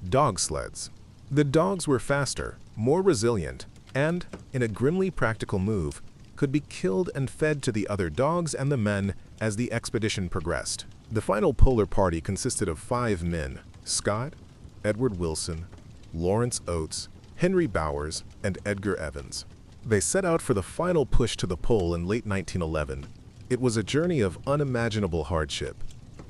A: dog sleds. The dogs were faster, more resilient, and, in a grimly practical move, could be killed and fed to the other dogs and the men as the expedition progressed. The final polar party consisted of 5 men: Scott, Edward Wilson, Lawrence Oates, Henry Bowers, and Edgar Evans. They set out for the final push to the pole in late 1911. It was a journey of unimaginable hardship.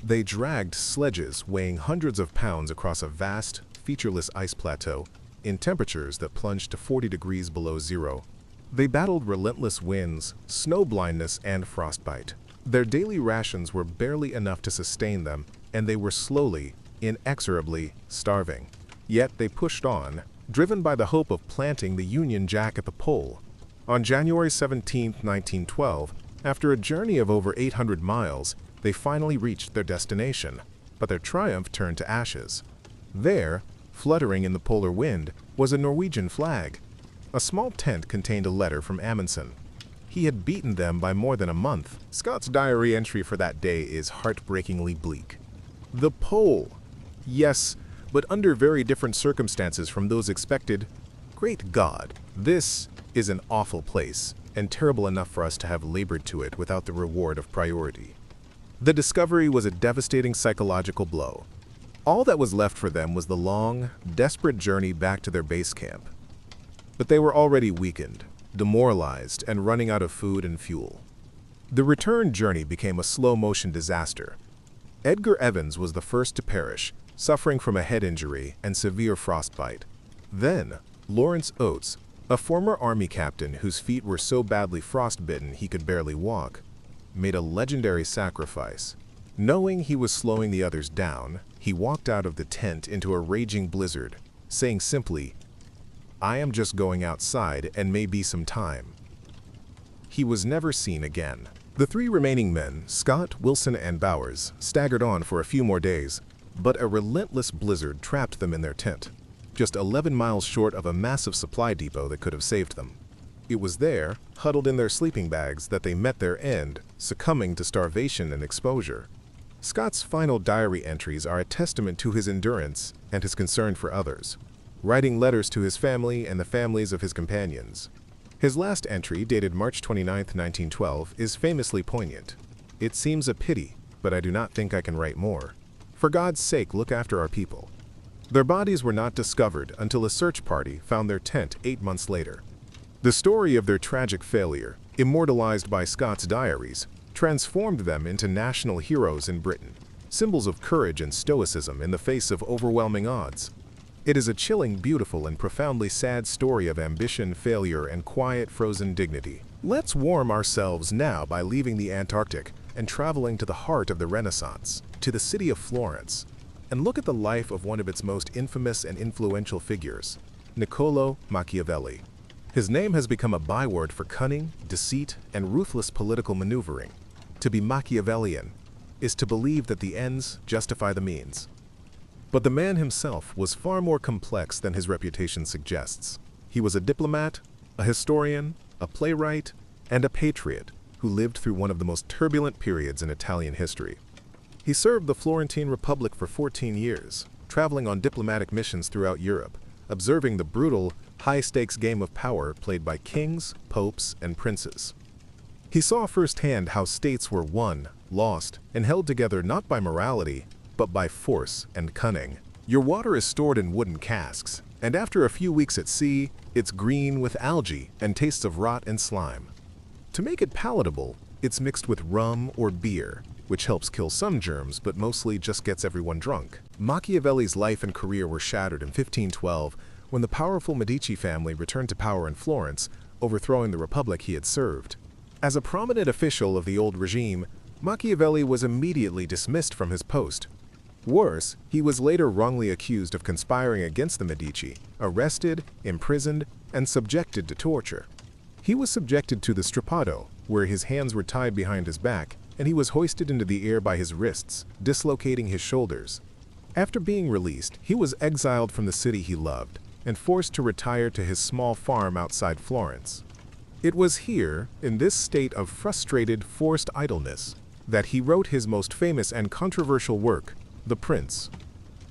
A: They dragged sledges weighing hundreds of pounds across a vast, featureless ice plateau in temperatures that plunged to 40 degrees below zero. They battled relentless winds, snow blindness, and frostbite. Their daily rations were barely enough to sustain them, and they were slowly, inexorably starving. Yet they pushed on, driven by the hope of planting the Union Jack at the pole. On January 17, 1912, after a journey of over 800 miles, they finally reached their destination, but their triumph turned to ashes. There, fluttering in the polar wind, was a Norwegian flag. A small tent contained a letter from Amundsen. He had beaten them by more than a month. Scott's diary entry for that day is heartbreakingly bleak. The pole! Yes, but under very different circumstances from those expected. Great God, this is an awful place, and terrible enough for us to have labored to it without the reward of priority. The discovery was a devastating psychological blow. All that was left for them was the long, desperate journey back to their base camp. But they were already weakened, demoralized, and running out of food and fuel. The return journey became a slow-motion disaster. Edgar Evans was the first to perish, suffering from a head injury and severe frostbite. Then, Lawrence Oates, a former army captain whose feet were so badly frostbitten he could barely walk, made a legendary sacrifice. Knowing he was slowing the others down, he walked out of the tent into a raging blizzard, saying simply, "I am just going outside and may be some time." He was never seen again. The 3 remaining men, Scott, Wilson, and Bowers, staggered on for a few more days, but a relentless blizzard trapped them in their tent, just 11 miles short of a massive supply depot that could have saved them. It was there, huddled in their sleeping bags, that they met their end, succumbing to starvation and exposure. Scott's final diary entries are a testament to his endurance and his concern for others, writing letters to his family and the families of his companions. His last entry, dated March 29, 1912, is famously poignant. "It seems a pity, but I do not think I can write more. For God's sake, look after our people." Their bodies were not discovered until a search party found their tent 8 months later. The story of their tragic failure, immortalized by Scott's diaries, transformed them into national heroes in Britain, symbols of courage and stoicism in the face of overwhelming odds. It is a chilling, beautiful, and profoundly sad story of ambition, failure, and quiet, frozen dignity. Let's warm ourselves now by leaving the Antarctic and traveling to the heart of the Renaissance, to the city of Florence, and look at the life of one of its most infamous and influential figures, Niccolò Machiavelli. His name has become a byword for cunning, deceit, and ruthless political maneuvering. To be Machiavellian is to believe that the ends justify the means. But the man himself was far more complex than his reputation suggests. He was a diplomat, a historian, a playwright, and a patriot who lived through one of the most turbulent periods in Italian history. He served the Florentine Republic for 14 years, traveling on diplomatic missions throughout Europe, observing the brutal, high-stakes game of power played by kings, popes, and princes. He saw firsthand how states were won, lost, and held together not by morality, but by force and cunning. Your water is stored in wooden casks, and after a few weeks at sea, it's green with algae and tastes of rot and slime. To make it palatable, it's mixed with rum or beer, which helps kill some germs but mostly just gets everyone drunk. Machiavelli's life and career were shattered in 1512 when the powerful Medici family returned to power in Florence, overthrowing the republic he had served. As a prominent official of the old regime, Machiavelli was immediately dismissed from his post. Worse, he was later wrongly accused of conspiring against the Medici, arrested, imprisoned, and subjected to torture. He was subjected to the strappado, where his hands were tied behind his back, and he was hoisted into the air by his wrists, dislocating his shoulders. After being released, he was exiled from the city he loved and forced to retire to his small farm outside Florence. It was here, in this state of frustrated, forced idleness, that he wrote his most famous and controversial work, The Prince.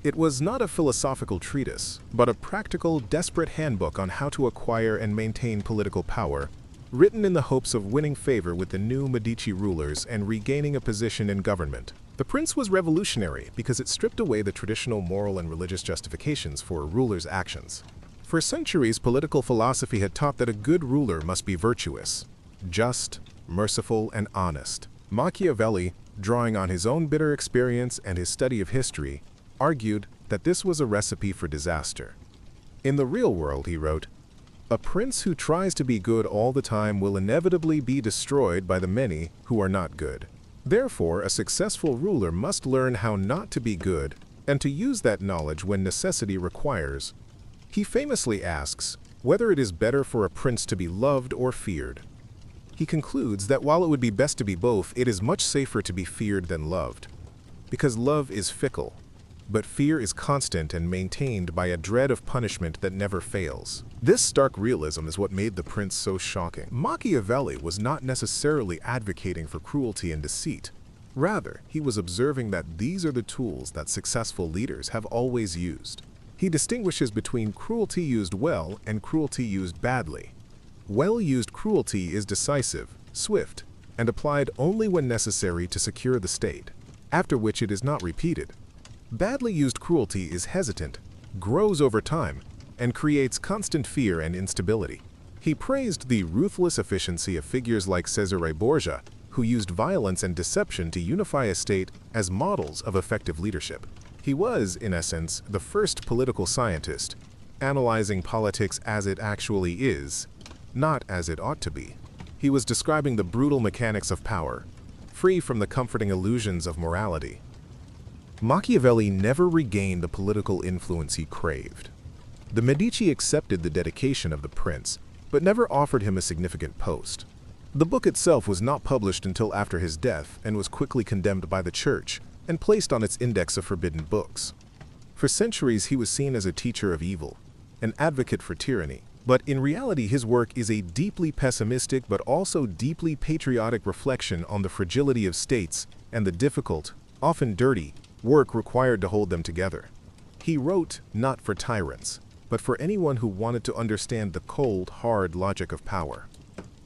A: It was not a philosophical treatise, but a practical, desperate handbook on how to acquire and maintain political power, written in the hopes of winning favor with the new Medici rulers and regaining a position in government. The Prince was revolutionary because it stripped away the traditional moral and religious justifications for a ruler's actions. For centuries, political philosophy had taught that a good ruler must be virtuous, just, merciful, and honest. Machiavelli, drawing on his own bitter experience and his study of history, argued that this was a recipe for disaster. In the real world, he wrote, "A prince who tries to be good all the time will inevitably be destroyed by the many who are not good. Therefore, a successful ruler must learn how not to be good and to use that knowledge when necessity requires." He famously asks whether it is better for a prince to be loved or feared. He concludes that while it would be best to be both, it is much safer to be feared than loved, because love is fickle, but fear is constant and maintained by a dread of punishment that never fails. This stark realism is what made The Prince so shocking. Machiavelli was not necessarily advocating for cruelty and deceit. Rather, he was observing that these are the tools that successful leaders have always used. He distinguishes between cruelty used well and cruelty used badly. Well-used cruelty is decisive, swift, and applied only when necessary to secure the state, after which it is not repeated. Badly used cruelty is hesitant, grows over time, and creates constant fear and instability. He praised the ruthless efficiency of figures like Cesare Borgia, who used violence and deception to unify a state as models of effective leadership. He was, in essence, the first political scientist, analyzing politics as it actually is, not as it ought to be. He was describing the brutal mechanics of power, free from the comforting illusions of morality. Machiavelli never regained the political influence he craved. The Medici accepted the dedication of the prince, but never offered him a significant post. The book itself was not published until after his death and was quickly condemned by the church and placed on its index of forbidden books. For centuries, he was seen as a teacher of evil, an advocate for tyranny. But in reality, his work is a deeply pessimistic but also deeply patriotic reflection on the fragility of states and the difficult, often dirty, work required to hold them together. He wrote not for tyrants, but for anyone who wanted to understand the cold, hard logic of power.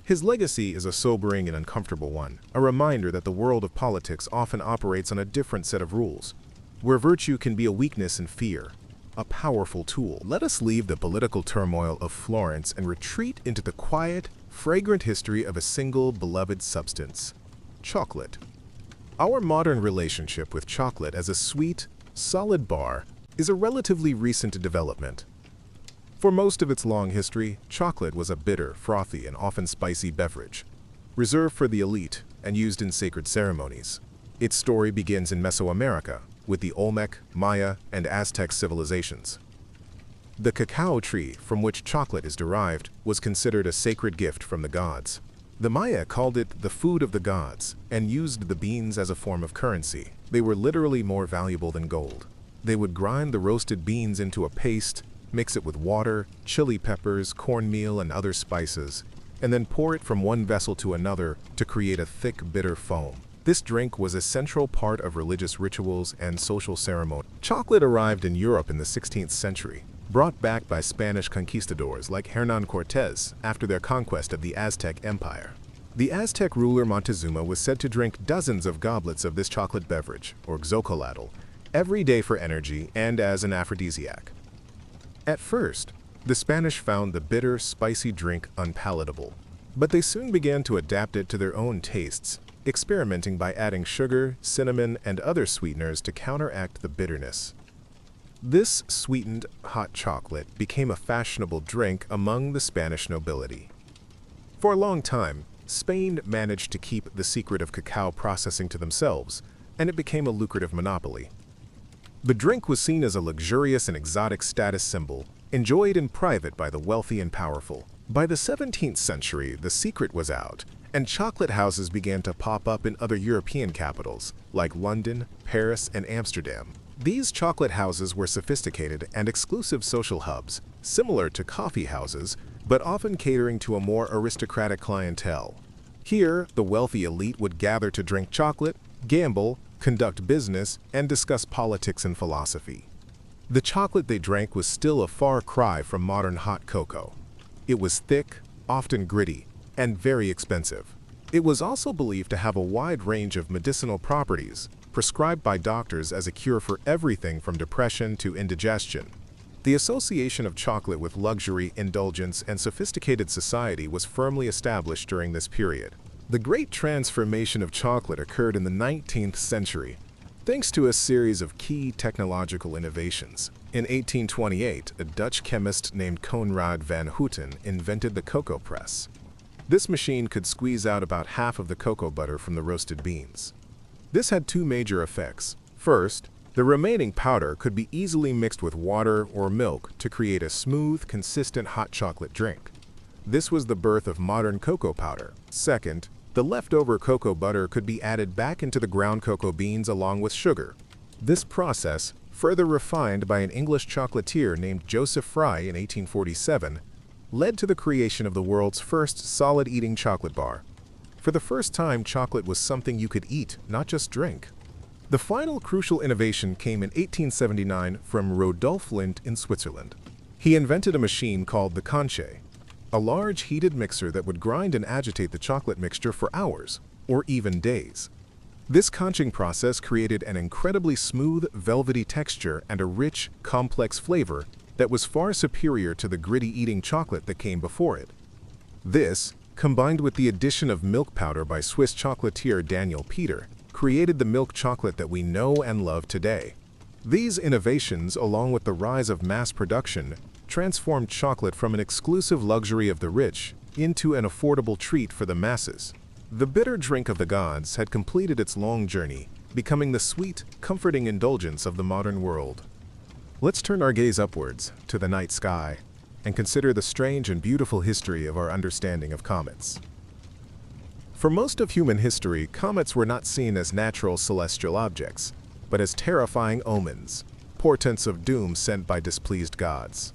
A: His legacy is a sobering and uncomfortable one, a reminder that the world of politics often operates on a different set of rules, where virtue can be a weakness and fear a powerful tool. Let us leave the political turmoil of Florence and retreat into the quiet, fragrant history of a single beloved substance: chocolate. Our modern relationship with chocolate as a sweet, solid bar is a relatively recent development. For most of its long history, chocolate was a bitter, frothy, and often spicy beverage, reserved for the elite and used in sacred ceremonies. Its story begins in Mesoamerica, with the Olmec, Maya, and Aztec civilizations. The cacao tree, from which chocolate is derived, was considered a sacred gift from the gods. The Maya called it the food of the gods and used the beans as a form of currency. They were literally more valuable than gold. They would grind the roasted beans into a paste, mix it with water, chili peppers, cornmeal, and other spices, and then pour it from one vessel to another to create a thick, bitter foam. This drink was a central part of religious rituals and social ceremony. Chocolate arrived in Europe in the 16th century, brought back by Spanish conquistadors like Hernán Cortés after their conquest of the Aztec Empire. The Aztec ruler Montezuma was said to drink dozens of goblets of this chocolate beverage, or xocolatl, every day for energy and as an aphrodisiac. At first, the Spanish found the bitter, spicy drink unpalatable, but they soon began to adapt it to their own tastes, experimenting by adding sugar, cinnamon, and other sweeteners to counteract the bitterness. This sweetened hot chocolate became a fashionable drink among the Spanish nobility. For a long time, Spain managed to keep the secret of cacao processing to themselves, and it became a lucrative monopoly. The drink was seen as a luxurious and exotic status symbol, enjoyed in private by the wealthy and powerful. By the 17th century, the secret was out, and chocolate houses began to pop up in other European capitals, like London, Paris, and Amsterdam. These chocolate houses were sophisticated and exclusive social hubs, similar to coffee houses, but often catering to a more aristocratic clientele. Here, the wealthy elite would gather to drink chocolate, gamble, conduct business, and discuss politics and philosophy. The chocolate they drank was still a far cry from modern hot cocoa. It was thick, often gritty, and very expensive. It was also believed to have a wide range of medicinal properties, prescribed by doctors as a cure for everything from depression to indigestion. The association of chocolate with luxury, indulgence, and sophisticated society was firmly established during this period. The great transformation of chocolate occurred in the 19th century, thanks to a series of key technological innovations. In 1828, a Dutch chemist named Conrad van Houten invented the cocoa press. This machine could squeeze out about half of the cocoa butter from the roasted beans. This had two major effects. First, the remaining powder could be easily mixed with water or milk to create a smooth, consistent hot chocolate drink. This was the birth of modern cocoa powder. Second, the leftover cocoa butter could be added back into the ground cocoa beans along with sugar. This process, further refined by an English chocolatier named Joseph Fry in 1847, led to the creation of the world's first solid-eating chocolate bar. For the first time, chocolate was something you could eat, not just drink. The final crucial innovation came in 1879 from Rodolphe Lindt in Switzerland. He invented a machine called the conche, a large heated mixer that would grind and agitate the chocolate mixture for hours, or even days. This conching process created an incredibly smooth, velvety texture and a rich, complex flavor that was far superior to the gritty eating chocolate that came before it. This, combined with the addition of milk powder by Swiss chocolatier Daniel Peter, created the milk chocolate that we know and love today. These innovations, along with the rise of mass production, transformed chocolate from an exclusive luxury of the rich into an affordable treat for the masses. The bitter drink of the gods had completed its long journey, becoming the sweet, comforting indulgence of the modern world. Let's turn our gaze upwards to the night sky and consider the strange and beautiful history of our understanding of comets. For most of human history, comets were not seen as natural celestial objects, but as terrifying omens, portents of doom sent by displeased gods.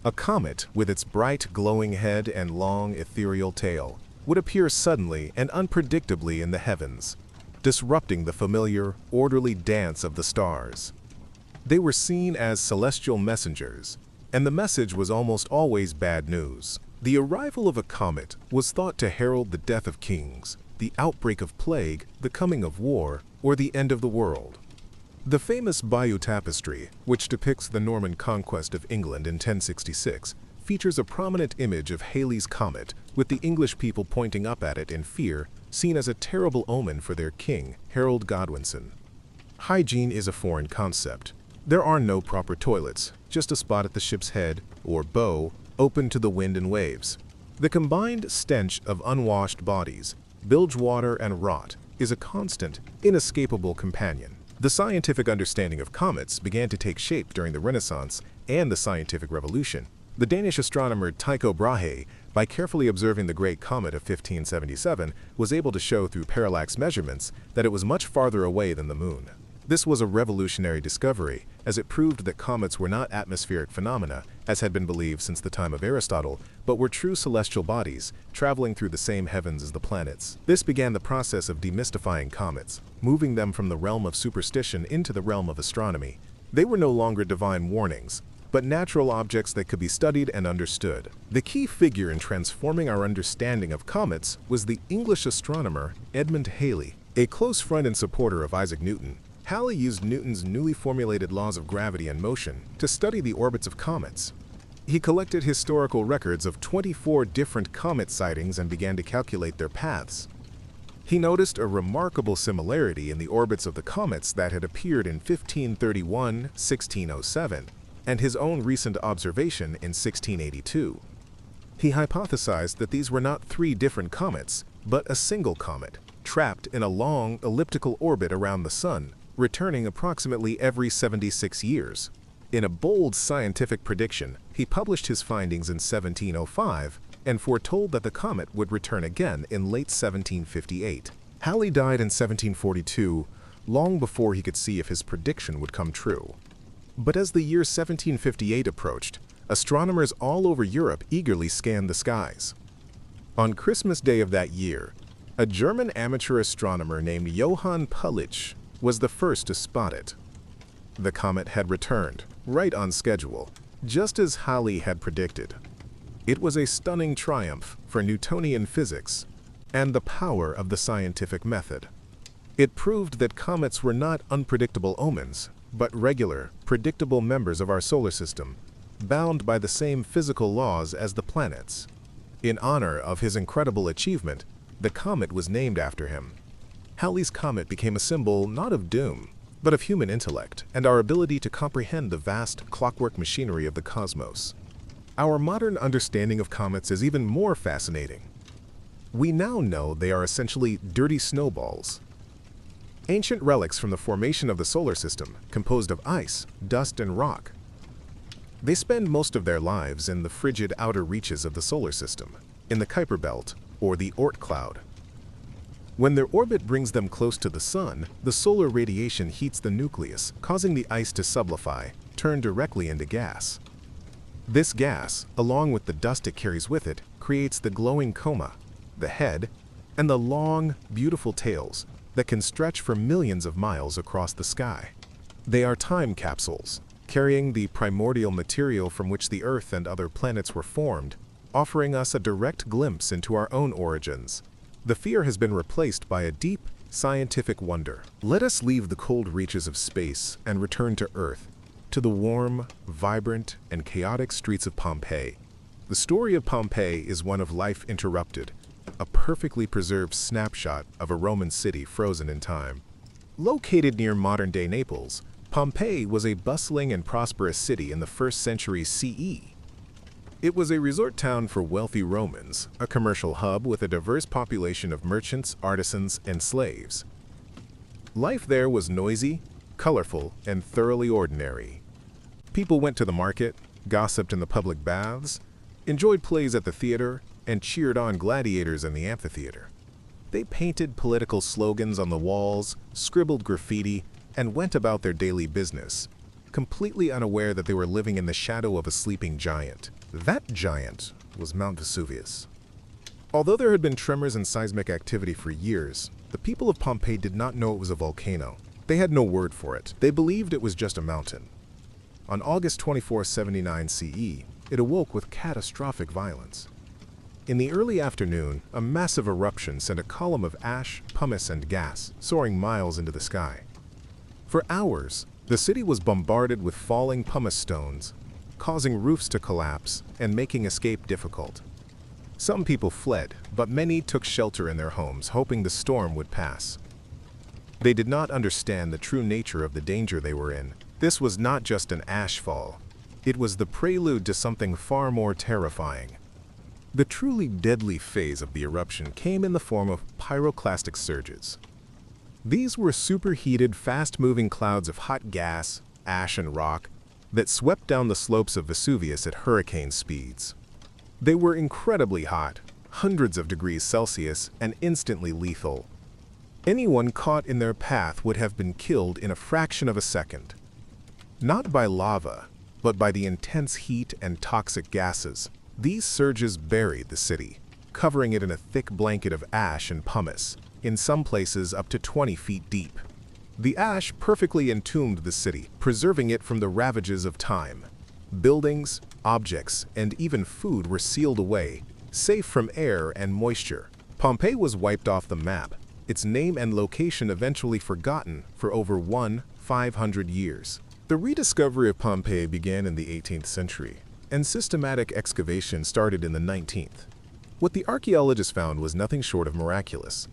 A: A comet, with its bright, glowing head and long, ethereal tail, would appear suddenly and unpredictably in the heavens, disrupting the familiar, orderly dance of the stars. They were seen as celestial messengers, and the message was almost always bad news. The arrival of a comet was thought to herald the death of kings, the outbreak of plague, the coming of war, or the end of the world. The famous Bayeux Tapestry, which depicts the Norman conquest of England in 1066, features a prominent image of Halley's Comet, with the English people pointing up at it in fear, seen as a terrible omen for their king, Harold Godwinson. Hygiene is a foreign concept. There are no proper toilets, just a spot at the ship's head, or bow, open to the wind and waves. The combined stench of unwashed bodies, bilge water and rot, is a constant, inescapable companion. The scientific understanding of comets began to take shape during the Renaissance and the scientific revolution. The Danish astronomer Tycho Brahe, by carefully observing the Great Comet of 1577, was able to show through parallax measurements that it was much farther away than the Moon. This was a revolutionary discovery, as it proved that comets were not atmospheric phenomena, as had been believed since the time of Aristotle, but were true celestial bodies, traveling through the same heavens as the planets. This began the process of demystifying comets, moving them from the realm of superstition into the realm of astronomy. They were no longer divine warnings, but natural objects that could be studied and understood. The key figure in transforming our understanding of comets was the English astronomer Edmund Halley. A close friend and supporter of Isaac Newton, Halley used Newton's newly formulated laws of gravity and motion to study the orbits of comets. He collected historical records of 24 different comet sightings and began to calculate their paths. He noticed a remarkable similarity in the orbits of the comets that had appeared in 1531, 1607, and his own recent observation in 1682. He hypothesized that these were not three different comets, but a single comet, trapped in a long elliptical orbit around the Sun, returning approximately every 76 years. In a bold scientific prediction, he published his findings in 1705 and foretold that the comet would return again in late 1758. Halley died in 1742, long before he could see if his prediction would come true. But as the year 1758 approached, astronomers all over Europe eagerly scanned the skies. On Christmas Day of that year, a German amateur astronomer named Johann Pulitsch was the first to spot it. The comet had returned, right on schedule, just as Halley had predicted. It was a stunning triumph for Newtonian physics and the power of the scientific method. It proved that comets were not unpredictable omens, but regular, predictable members of our solar system, bound by the same physical laws as the planets. In honor of his incredible achievement, the comet was named after him. Halley's comet became a symbol not of doom, but of human intellect and our ability to comprehend the vast clockwork machinery of the cosmos. Our modern understanding of comets is even more fascinating. We now know they are essentially dirty snowballs, ancient relics from the formation of the solar system, composed of ice, dust, and rock. They spend most of their lives in the frigid outer reaches of the solar system, in the Kuiper belt, or the Oort cloud. When their orbit brings them close to the Sun, the solar radiation heats the nucleus, causing the ice to sublify, turn directly into gas. This gas, along with the dust it carries with it, creates the glowing coma, the head, and the long, beautiful tails that can stretch for millions of miles across the sky. They are time capsules, carrying the primordial material from which the Earth and other planets were formed, offering us a direct glimpse into our own origins. The fear has been replaced by a deep, scientific wonder. Let us leave the cold reaches of space and return to Earth, to the warm, vibrant, and chaotic streets of Pompeii. The story of Pompeii is one of life interrupted, a perfectly preserved snapshot of a Roman city frozen in time. Located near modern-day Naples, Pompeii was a bustling and prosperous city in the 1st century CE. It was a resort town for wealthy Romans, a commercial hub with a diverse population of merchants, artisans, and slaves. Life there was noisy, colorful, and thoroughly ordinary. People went to the market, gossiped in the public baths, enjoyed plays at the theater, and cheered on gladiators in the amphitheater. They painted political slogans on the walls, scribbled graffiti, and went about their daily business, completely unaware that they were living in the shadow of a sleeping giant. That giant was Mount Vesuvius. Although there had been tremors and seismic activity for years, the people of Pompeii did not know it was a volcano. They had no word for it. They believed it was just a mountain. On August 24, 79 CE, it awoke with catastrophic violence. In the early afternoon, a massive eruption sent a column of ash, pumice, and gas soaring miles into the sky. For hours, the city was bombarded with falling pumice stones, causing roofs to collapse and making escape difficult. Some people fled, but many took shelter in their homes, hoping the storm would pass. They did not understand the true nature of the danger they were in. This was not just an ash fall. It was the prelude to something far more terrifying. The truly deadly phase of the eruption came in the form of pyroclastic surges. These were superheated, fast-moving clouds of hot gas, ash, and rock that swept down the slopes of Vesuvius at hurricane speeds. They were incredibly hot, hundreds of degrees Celsius, and instantly lethal. Anyone caught in their path would have been killed in a fraction of a second. Not by lava, but by the intense heat and toxic gases. These surges buried the city, covering it in a thick blanket of ash and pumice, in some places up to 20 feet deep. The ash perfectly entombed the city, preserving it from the ravages of time. Buildings, objects, and even food were sealed away, safe from air and moisture. Pompeii was wiped off the map, its name and location eventually forgotten for over 500 years. The rediscovery of Pompeii began in the 18th century, and systematic excavation started in the 19th. What the archaeologists found was nothing short of miraculous.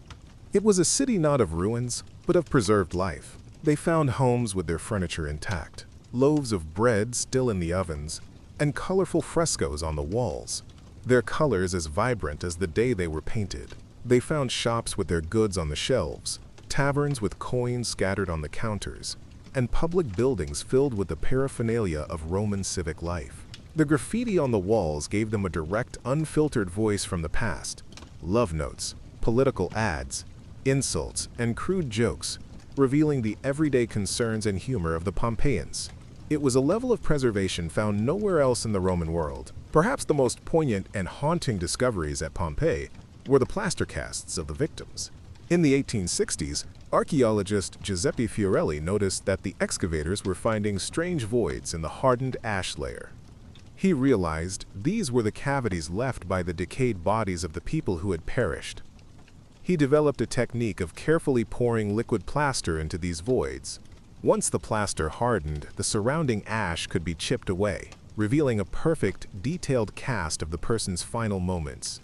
A: It was a city not of ruins, but of preserved life. They found homes with their furniture intact, loaves of bread still in the ovens, and colorful frescoes on the walls, their colors as vibrant as the day they were painted. They found shops with their goods on the shelves, taverns with coins scattered on the counters, and public buildings filled with the paraphernalia of Roman civic life. The graffiti on the walls gave them a direct, unfiltered voice from the past. Love notes, political ads, insults, and crude jokes, revealing the everyday concerns and humor of the Pompeians. It was a level of preservation found nowhere else in the Roman world. Perhaps the most poignant and haunting discoveries at Pompeii were the plaster casts of the victims. In the 1860s, archaeologist Giuseppe Fiorelli noticed that the excavators were finding strange voids in the hardened ash layer. He realized these were the cavities left by the decayed bodies of the people who had perished. He developed a technique of carefully pouring liquid plaster into these voids. Once the plaster hardened, the surrounding ash could be chipped away, revealing a perfect, detailed cast of the person's final moments.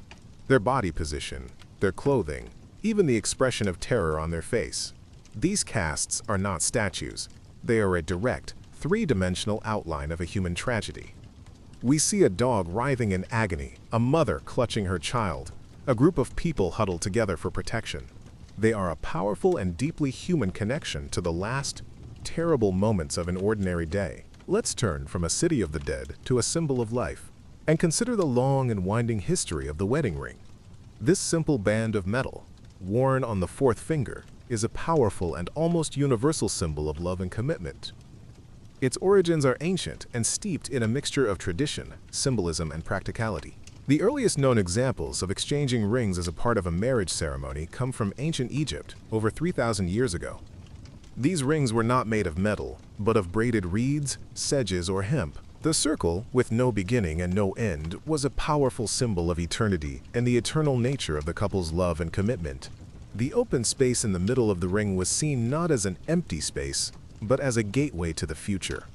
A: Their body position, their clothing, even the expression of terror on their face. These casts are not statues. They are a direct, three-dimensional outline of a human tragedy. We see a dog writhing in agony, a mother clutching her child, a group of people huddled together for protection. They are a powerful and deeply human connection to the last, terrible moments of an ordinary day. Let's turn from a city of the dead to a symbol of life, and consider the long and winding history of the wedding ring. This simple band of metal, worn on the fourth finger, is a powerful and almost universal symbol of love and commitment. Its origins are ancient and steeped in a mixture of tradition, symbolism, and practicality. The earliest known examples of exchanging rings as a part of a marriage ceremony come from ancient Egypt over 3,000 years ago. These rings were not made of metal, but of braided reeds, sedges, or hemp. The circle, with no beginning and no end, was a powerful symbol of eternity and the eternal nature of the couple's love and commitment. The open space in the middle of the ring was seen not as an empty space, but as a gateway to the future.